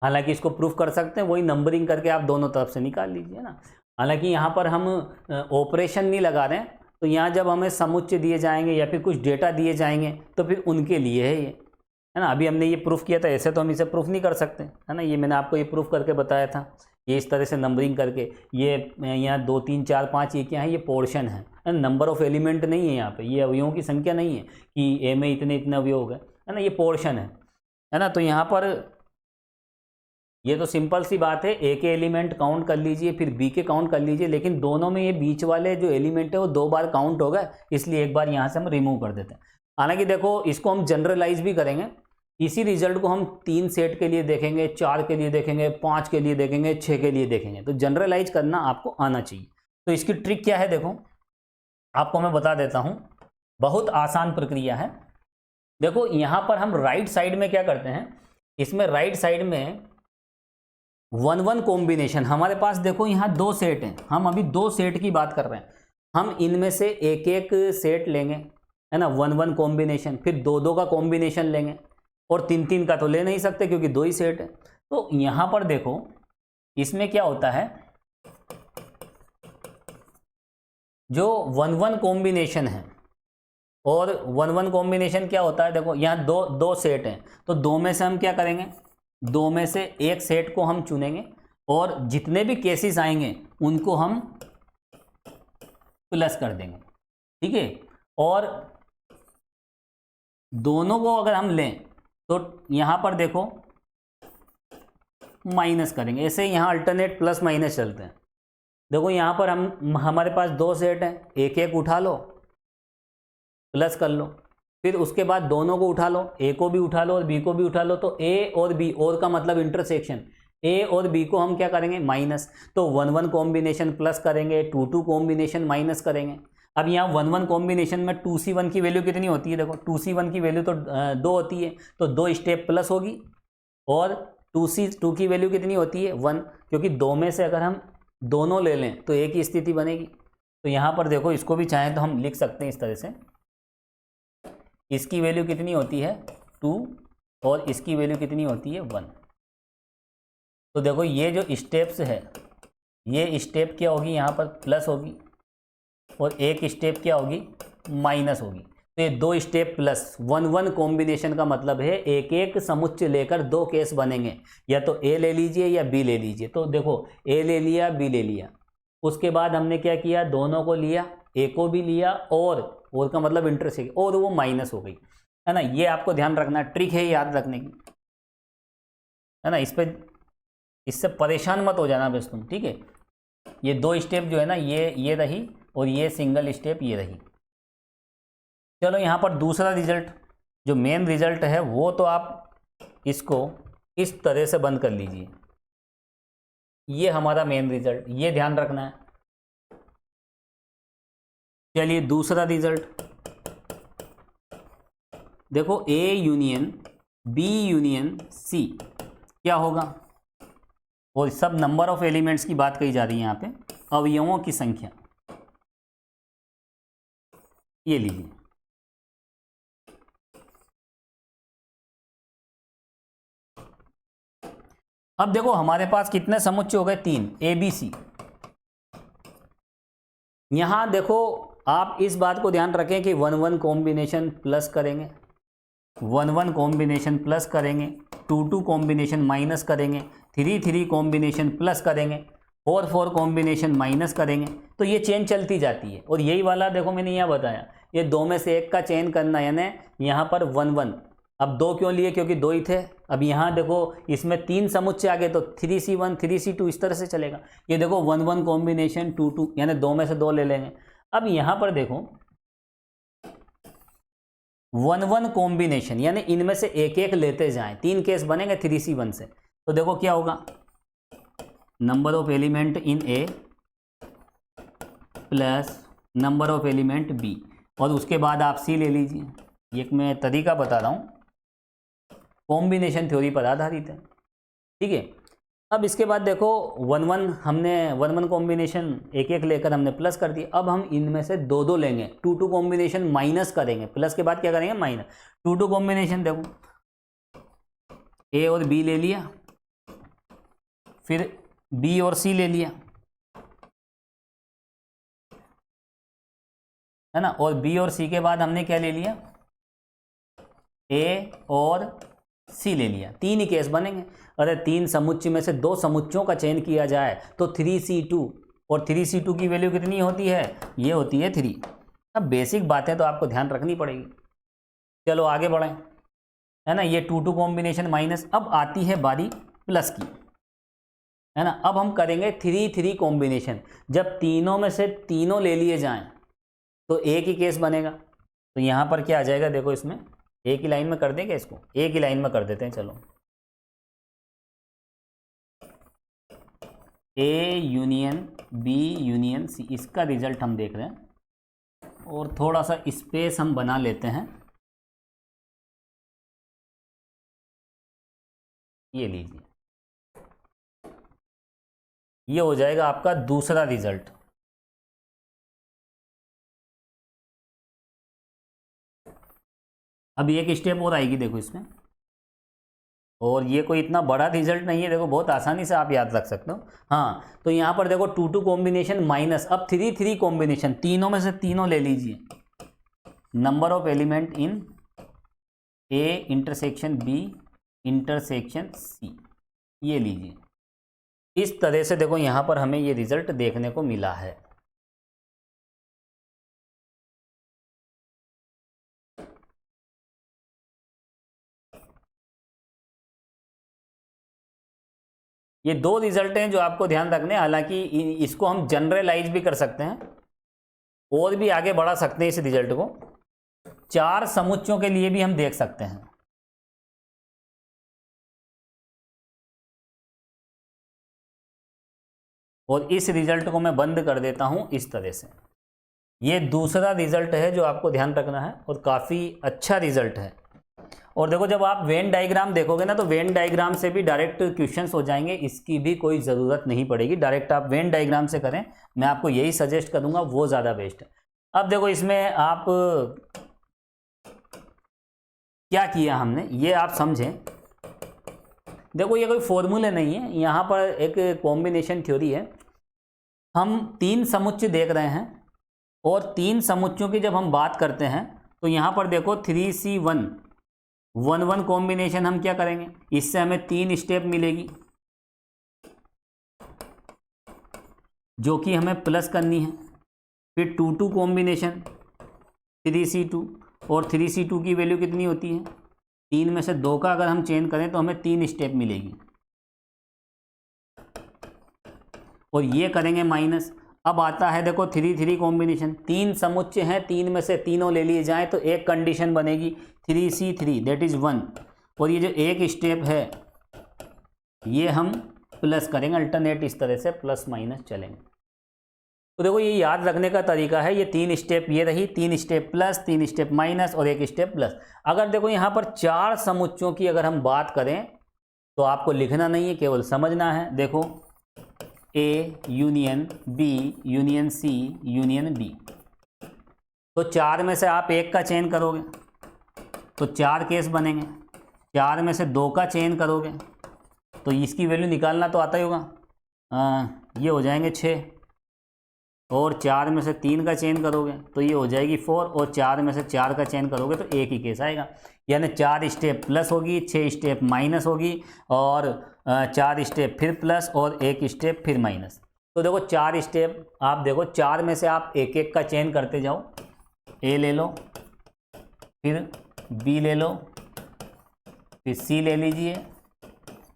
हालांकि इसको प्रूफ कर सकते हैं, वही नंबरिंग करके आप दोनों तरफ से निकाल लीजिए ना। हालांकि यहाँ पर हम ऑपरेशन नहीं लगा रहे हैं, तो यहाँ जब हमें समुच्चय दिए जाएंगे या फिर कुछ डेटा दिए जाएंगे तो फिर उनके लिए है ये, है ना। अभी हमने ये प्रूफ किया था, ऐसे तो हम इसे प्रूफ नहीं कर सकते, है ना। ये मैंने आपको ये प्रूफ करके बताया था, ये इस तरह से नंबरिंग करके। ये यहाँ 2 3 4 5 ये क्या है, ये पोर्शन है, नंबर ऑफ एलिमेंट नहीं है यहाँ पे, ये अवयवों की संख्या नहीं है कि ए में इतने इतने अवयव हो गए, है ना, ये पोर्शन है ना। तो यहाँ पर ये तो सिंपल सी बात है, ए के एलिमेंट काउंट कर लीजिए, फिर बी के काउंट कर लीजिए, लेकिन दोनों में ये बीच वाले जो एलिमेंट है वो 2 बार काउंट हो गए, इसलिए एक बार यहाँ से हम रिमूव कर देते हैं। हालांकि देखो इसको हम जनरलाइज भी करेंगे, इसी रिजल्ट को हम 3 सेट के लिए देखेंगे, 4 के लिए देखेंगे, 5 के लिए देखेंगे, 6 के लिए देखेंगे। तो जनरलाइज करना आपको आना चाहिए। तो इसकी ट्रिक क्या है, देखो आपको मैं बता देता हूँ, बहुत आसान प्रक्रिया है। देखो यहाँ पर हम राइट साइड में क्या करते हैं, इसमें राइट साइड में 1 1 कॉम्बिनेशन, हमारे पास देखो यहाँ 2 सेट हैं, हम अभी 2 सेट की बात कर रहे हैं। हम इनमें से एक एक सेट लेंगे, है ना, 1 1 कॉम्बिनेशन, फिर 2 2 का कॉम्बिनेशन लेंगे, और 3 3 का तो ले नहीं सकते क्योंकि 2 ही सेट है। तो यहाँ पर देखो इसमें क्या होता है, जो 1 1 कॉम्बिनेशन है, और 1 1 कॉम्बिनेशन क्या होता है, देखो यहाँ 2 सेट हैं, तो 2 में से हम क्या करेंगे, 2 में से एक सेट को हम चुनेंगे, और जितने भी केसेस आएंगे उनको हम प्लस कर देंगे, ठीक है। और दोनों को अगर हम लें तो यहां पर देखो माइनस करेंगे, ऐसे यहाँ अल्टरनेट प्लस माइनस चलते हैं। देखो यहाँ पर हमारे पास 2 सेट हैं, एक एक उठा लो, प्लस कर लो, फिर उसके बाद दोनों को उठा लो, ए को भी उठा लो और बी को भी उठा लो। तो ए और बी, और का मतलब इंटरसेक्शन, ए और बी को हम क्या करेंगे, माइनस। तो 1 1 कॉम्बिनेशन प्लस करेंगे, 2 2 कॉम्बिनेशन माइनस करेंगे। अब यहाँ 1 1 कॉम्बिनेशन में 2C1 की वैल्यू कितनी होती है, देखो 2C1 की वैल्यू तो 2 होती है, तो 2 स्टेप प्लस होगी, और 2C2 की वैल्यू कितनी होती है, 1, क्योंकि 2 में से अगर हम दोनों ले लें तो एक ही स्थिति बनेगी। तो यहाँ पर देखो इसको भी चाहें तो हम लिख सकते हैं इस तरह से, इसकी वैल्यू कितनी होती है 2, और इसकी वैल्यू कितनी होती है 1। तो देखो ये जो स्टेप्स है, ये स्टेप क्या होगी, यहाँ पर प्लस होगी, और एक स्टेप क्या होगी, माइनस होगी। तो ये 2 स्टेप प्लस 1 1 कॉम्बिनेशन का मतलब है एक एक समुच्चय लेकर 2 केस बनेंगे, या तो ए ले लीजिए या बी ले लीजिए। तो देखो ए ले लिया, बी ले लिया, उसके बाद हमने क्या किया, दोनों को लिया, ए को भी लिया, और का मतलब इंटरसेक्शन, और वो माइनस हो गई, है ना। ये आपको ध्यान रखना, ट्रिक है याद रखने की, है ना। इससे परेशान मत हो जाना बस तुम, ठीक है। ये 2 स्टेप जो है ना, ये रही, और ये सिंगल स्टेप ये रही। चलो यहाँ पर दूसरा रिजल्ट, जो मेन रिजल्ट है, वो तो आप इसको इस तरह से बंद कर लीजिए। ये हमारा मेन रिजल्ट, ये ध्यान रखना है। चलिए दूसरा रिजल्ट देखो, A union B union C क्या होगा, और सब नंबर ऑफ एलिमेंट्स की बात कही जा रही है यहाँ पे, अवयवों की संख्या, ये लीजिए। अब देखो हमारे पास कितने समुच्चय हो गए, 3, ए बी सी। यहां देखो आप इस बात को ध्यान रखें कि 1 1 कॉम्बिनेशन प्लस करेंगे, 1 1 कॉम्बिनेशन प्लस करेंगे, 2 2 कॉम्बिनेशन माइनस करेंगे, 3 3 कॉम्बिनेशन प्लस करेंगे, 4 4 कॉम्बिनेशन माइनस करेंगे। तो ये चेन चलती जाती है। और यही वाला देखो मैंने यहाँ बताया, ये 2 में से एक का चेन करना, यानी यहाँ पर 1 1। अब 2 क्यों लिए, क्योंकि 2 ही थे। अब यहाँ देखो इसमें 3 समुच्चय आ गए तो 3C1 3C2 इस तरह से चलेगा। ये देखो 1 1 कॉम्बिनेशन 2 2, यानी 2 में से 2 ले लेंगे। अब यहाँ पर देखो 1 1 कॉम्बिनेशन, यानी इनमें से एक एक लेते जाएं, 3 केस बनेंगे 3C1 से। तो देखो क्या होगा, number of element in A plus number of element B, और उसके बाद आप सी ले लीजिए। एक मैं तरीका बता रहा हूँ, कॉम्बिनेशन थ्योरी पर आधारित है, ठीक है। अब इसके बाद देखो 1 1 हमने 1 1 कॉम्बिनेशन एक एक लेकर हमने प्लस कर दिया। अब हम इनमें से 2 2 लेंगे, 2 2 कॉम्बिनेशन माइनस करेंगे, प्लस के बाद क्या करेंगे माइनस। 2 2 कॉम्बिनेशन देखो ए और बी ले लिया, फिर बी और सी ले लिया, है ना। और बी और सी के बाद हमने क्या ले लिया, ए और सी ले लिया। 3 ही केस बनेंगे। अरे 3 समुच्चय में से 2 समुच्चयों का चयन किया जाए तो 3C2, और 3C2 की वैल्यू कितनी होती है, ये होती है 3। अब बेसिक बातें तो आपको ध्यान रखनी पड़ेगी। चलो आगे बढ़ें, है ना। ये 2 2 कॉम्बिनेशन माइनस। अब आती है बारी प्लस की, है ना। अब हम करेंगे 3 3 कॉम्बिनेशन। जब तीनों में से तीनों ले लिए जाएं तो एक ही केस बनेगा। तो यहाँ पर क्या आ जाएगा, देखो इसमें एक ही लाइन में कर देंगे, इसको एक ही लाइन में कर देते हैं। चलो A union B union C, इसका रिजल्ट हम देख रहे हैं। और थोड़ा सा स्पेस हम बना लेते हैं, ये लीजिए। ये हो जाएगा आपका दूसरा रिजल्ट। अब एक स्टेप और आएगी देखो इसमें, और ये कोई इतना बड़ा रिजल्ट नहीं है, देखो बहुत आसानी से आप याद रख सकते हो। हाँ, तो यहाँ पर देखो 2 2 कॉम्बिनेशन माइनस, अब 3 3 कॉम्बिनेशन, तीनों में से तीनों ले लीजिए। Number of element in A intersection B intersection C, ये लीजिए। इस तरह से देखो यहाँ पर हमें ये रिजल्ट देखने को मिला है। ये 2 रिजल्ट हैं जो आपको ध्यान रखने, हालांकि इसको हम जनरलाइज भी कर सकते हैं और भी आगे बढ़ा सकते हैं इस रिजल्ट को। 4 समुच्चयों के लिए भी हम देख सकते हैं। और इस रिजल्ट को मैं बंद कर देता हूं इस तरह से। ये दूसरा रिजल्ट है जो आपको ध्यान रखना है, और काफ़ी अच्छा रिजल्ट है। और देखो जब आप वेन डायग्राम देखोगे ना, तो वेन डायग्राम से भी डायरेक्ट क्वेश्चंस हो जाएंगे, इसकी भी कोई ज़रूरत नहीं पड़ेगी, डायरेक्ट आप वेन डायग्राम से करें। मैं आपको यही सजेस्ट करूंगा, वो ज़्यादा बेस्ट है। अब देखो इसमें आप क्या किया हमने, ये आप समझें। देखो ये कोई फॉर्मूले नहीं है, यहाँ पर एक कॉम्बिनेशन थ्योरी है। हम 3 समुच्चय देख रहे हैं, और 3 समुच्चयों की जब हम बात करते हैं तो यहाँ पर देखो 3C1 1 1 कॉम्बिनेशन हम क्या करेंगे, इससे हमें 3 स्टेप मिलेगी जो कि हमें प्लस करनी है। फिर 2 2 कॉम्बिनेशन 3C2, और 3C2 की वैल्यू कितनी होती है, 3 में से 2 का अगर हम चेंज करें तो हमें 3 स्टेप मिलेगी, और ये करेंगे माइनस। अब आता है देखो 3 3 कॉम्बिनेशन, 3 समुच्चय हैं, 3 में से तीनों ले लिए जाएं तो एक कंडीशन बनेगी 3C3 दैट इज 1, और ये जो एक स्टेप है ये हम प्लस करेंगे, अल्टरनेट इस तरह से प्लस माइनस चलेंगे। तो देखो ये याद रखने का तरीका है, ये 3 स्टेप ये रही, 3 स्टेप प्लस, 3 स्टेप माइनस और 1 स्टेप प्लस। अगर देखो यहाँ पर 4 समुच्चों की अगर हम बात करें तो आपको लिखना नहीं है, केवल समझना है। देखो A union B union C union B, तो 4 में से आप 1 का चयन करोगे तो 4 केस बनेंगे, 4 में से 2 का चयन करोगे तो इसकी वैल्यू निकालना तो आता ही होगा, ये हो जाएंगे 6, और 4 में से 3 का चयन करोगे तो ये हो जाएगी 4, और 4 में से 4 का चयन करोगे तो एक ही केस आएगा। यानी 4 स्टेप प्लस होगी, 6 स्टेप माइनस होगी, और 4 स्टेप फिर प्लस और 1 स्टेप फिर माइनस। तो देखो 4 स्टेप आप देखो, 4 में से आप एक एक का चयन करते जाओ। ए ले लो, फिर बी ले लो, फिर सी ले लीजिए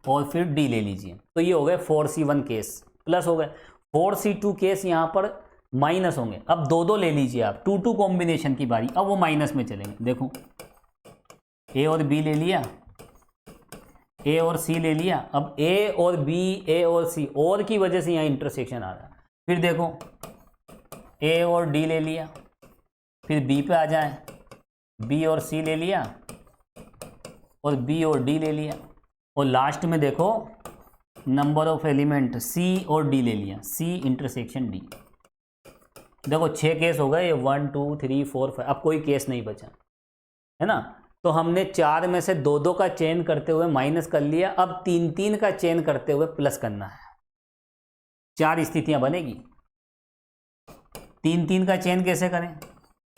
और फिर डी ले लीजिए। तो ये हो गए 4C1 केस प्लस हो गए। 4C2 केस यहाँ पर माइनस होंगे। अब 2-2 ले लीजिए आप, 2-2 कॉम्बिनेशन की बारी, अब वो माइनस में चलेंगे। देखो ए और बी ले लिया, ए और सी ले लिया, अब ए और बी, ए और सी, और की वजह से यहाँ इंटरसेक्शन आ रहा है। फिर देखो ए और डी ले लिया, फिर बी पे आ जाए, बी और सी ले लिया और बी और डी ले लिया, और लास्ट में देखो नंबर ऑफ एलिमेंट सी और डी ले लिया, सी इंटरसेक्शन डी। देखो 6 केस हो गए, 1 2 3 4 5, अब कोई केस नहीं बचा है ना। तो हमने 4 में से 2-2 का चयन करते हुए माइनस कर लिया, अब 3-3 का चयन करते हुए प्लस करना है। 4 स्थितियां बनेगी। 3-3 का चयन कैसे करें?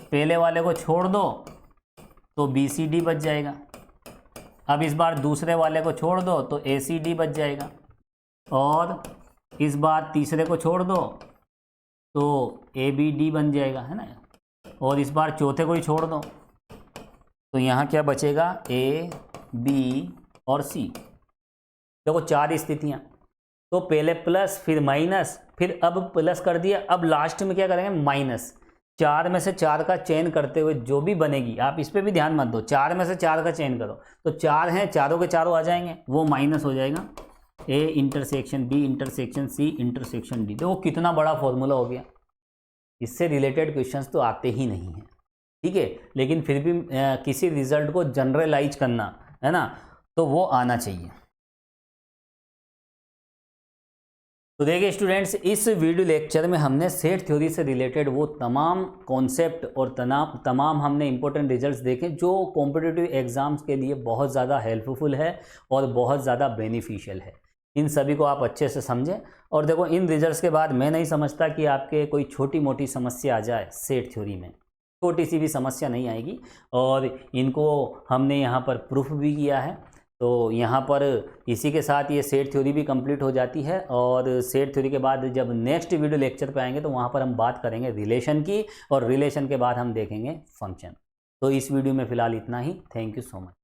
पहले वाले को छोड़ दो तो BCD बच जाएगा, अब इस बार दूसरे वाले को छोड़ दो तो ACD बच जाएगा, और इस बार तीसरे को छोड़ दो तो ABD बन जाएगा, है ना। और इस बार चौथे को ही छोड़ दो तो यहाँ क्या बचेगा? A, B और C। देखो 4 स्थितियाँ, तो पहले प्लस फिर माइनस, फिर अब प्लस कर दिया, अब लास्ट में क्या करेंगे? माइनस। 4 में से 4 का चयन करते हुए जो भी बनेगी, आप इस पर भी ध्यान मत दो, 4 में से 4 का चयन करो तो 4 हैं, चारों के चारों आ जाएंगे, वो माइनस हो जाएगा। A intersection B intersection C intersection D। देखो कितना बड़ा फॉर्मूला हो गया। इससे रिलेटेड क्वेश्चंस तो आते ही नहीं हैं, ठीक है, लेकिन फिर भी किसी रिजल्ट को जनरलाइज करना है ना, तो वो आना चाहिए। तो देखिए स्टूडेंट्स, इस वीडियो लेक्चर में हमने सेट थ्योरी से रिलेटेड वो तमाम कॉन्सेप्ट और तमाम हमने इंपॉर्टेंट रिजल्ट्स देखे जो कॉम्पिटिटिव एग्जाम्स के लिए बहुत ज़्यादा हेल्पफुल है और बहुत ज़्यादा बेनिफिशियल है। इन सभी को आप अच्छे से समझें, और देखो इन रिजल्ट्स के बाद मैं नहीं समझता कि आपके कोई छोटी मोटी समस्या आ जाए सेट थ्योरी में, छोटी सी भी समस्या नहीं आएगी, और इनको हमने यहाँ पर प्रूफ भी किया है। तो यहाँ पर इसी के साथ ये सेट थ्योरी भी कंप्लीट हो जाती है, और सेट थ्योरी के बाद जब नेक्स्ट वीडियो लेक्चर पे आएंगे तो वहाँ पर हम बात करेंगे रिलेशन की, और रिलेशन के बाद हम देखेंगे फंक्शन। तो इस वीडियो में फ़िलहाल इतना ही। Thank you so much.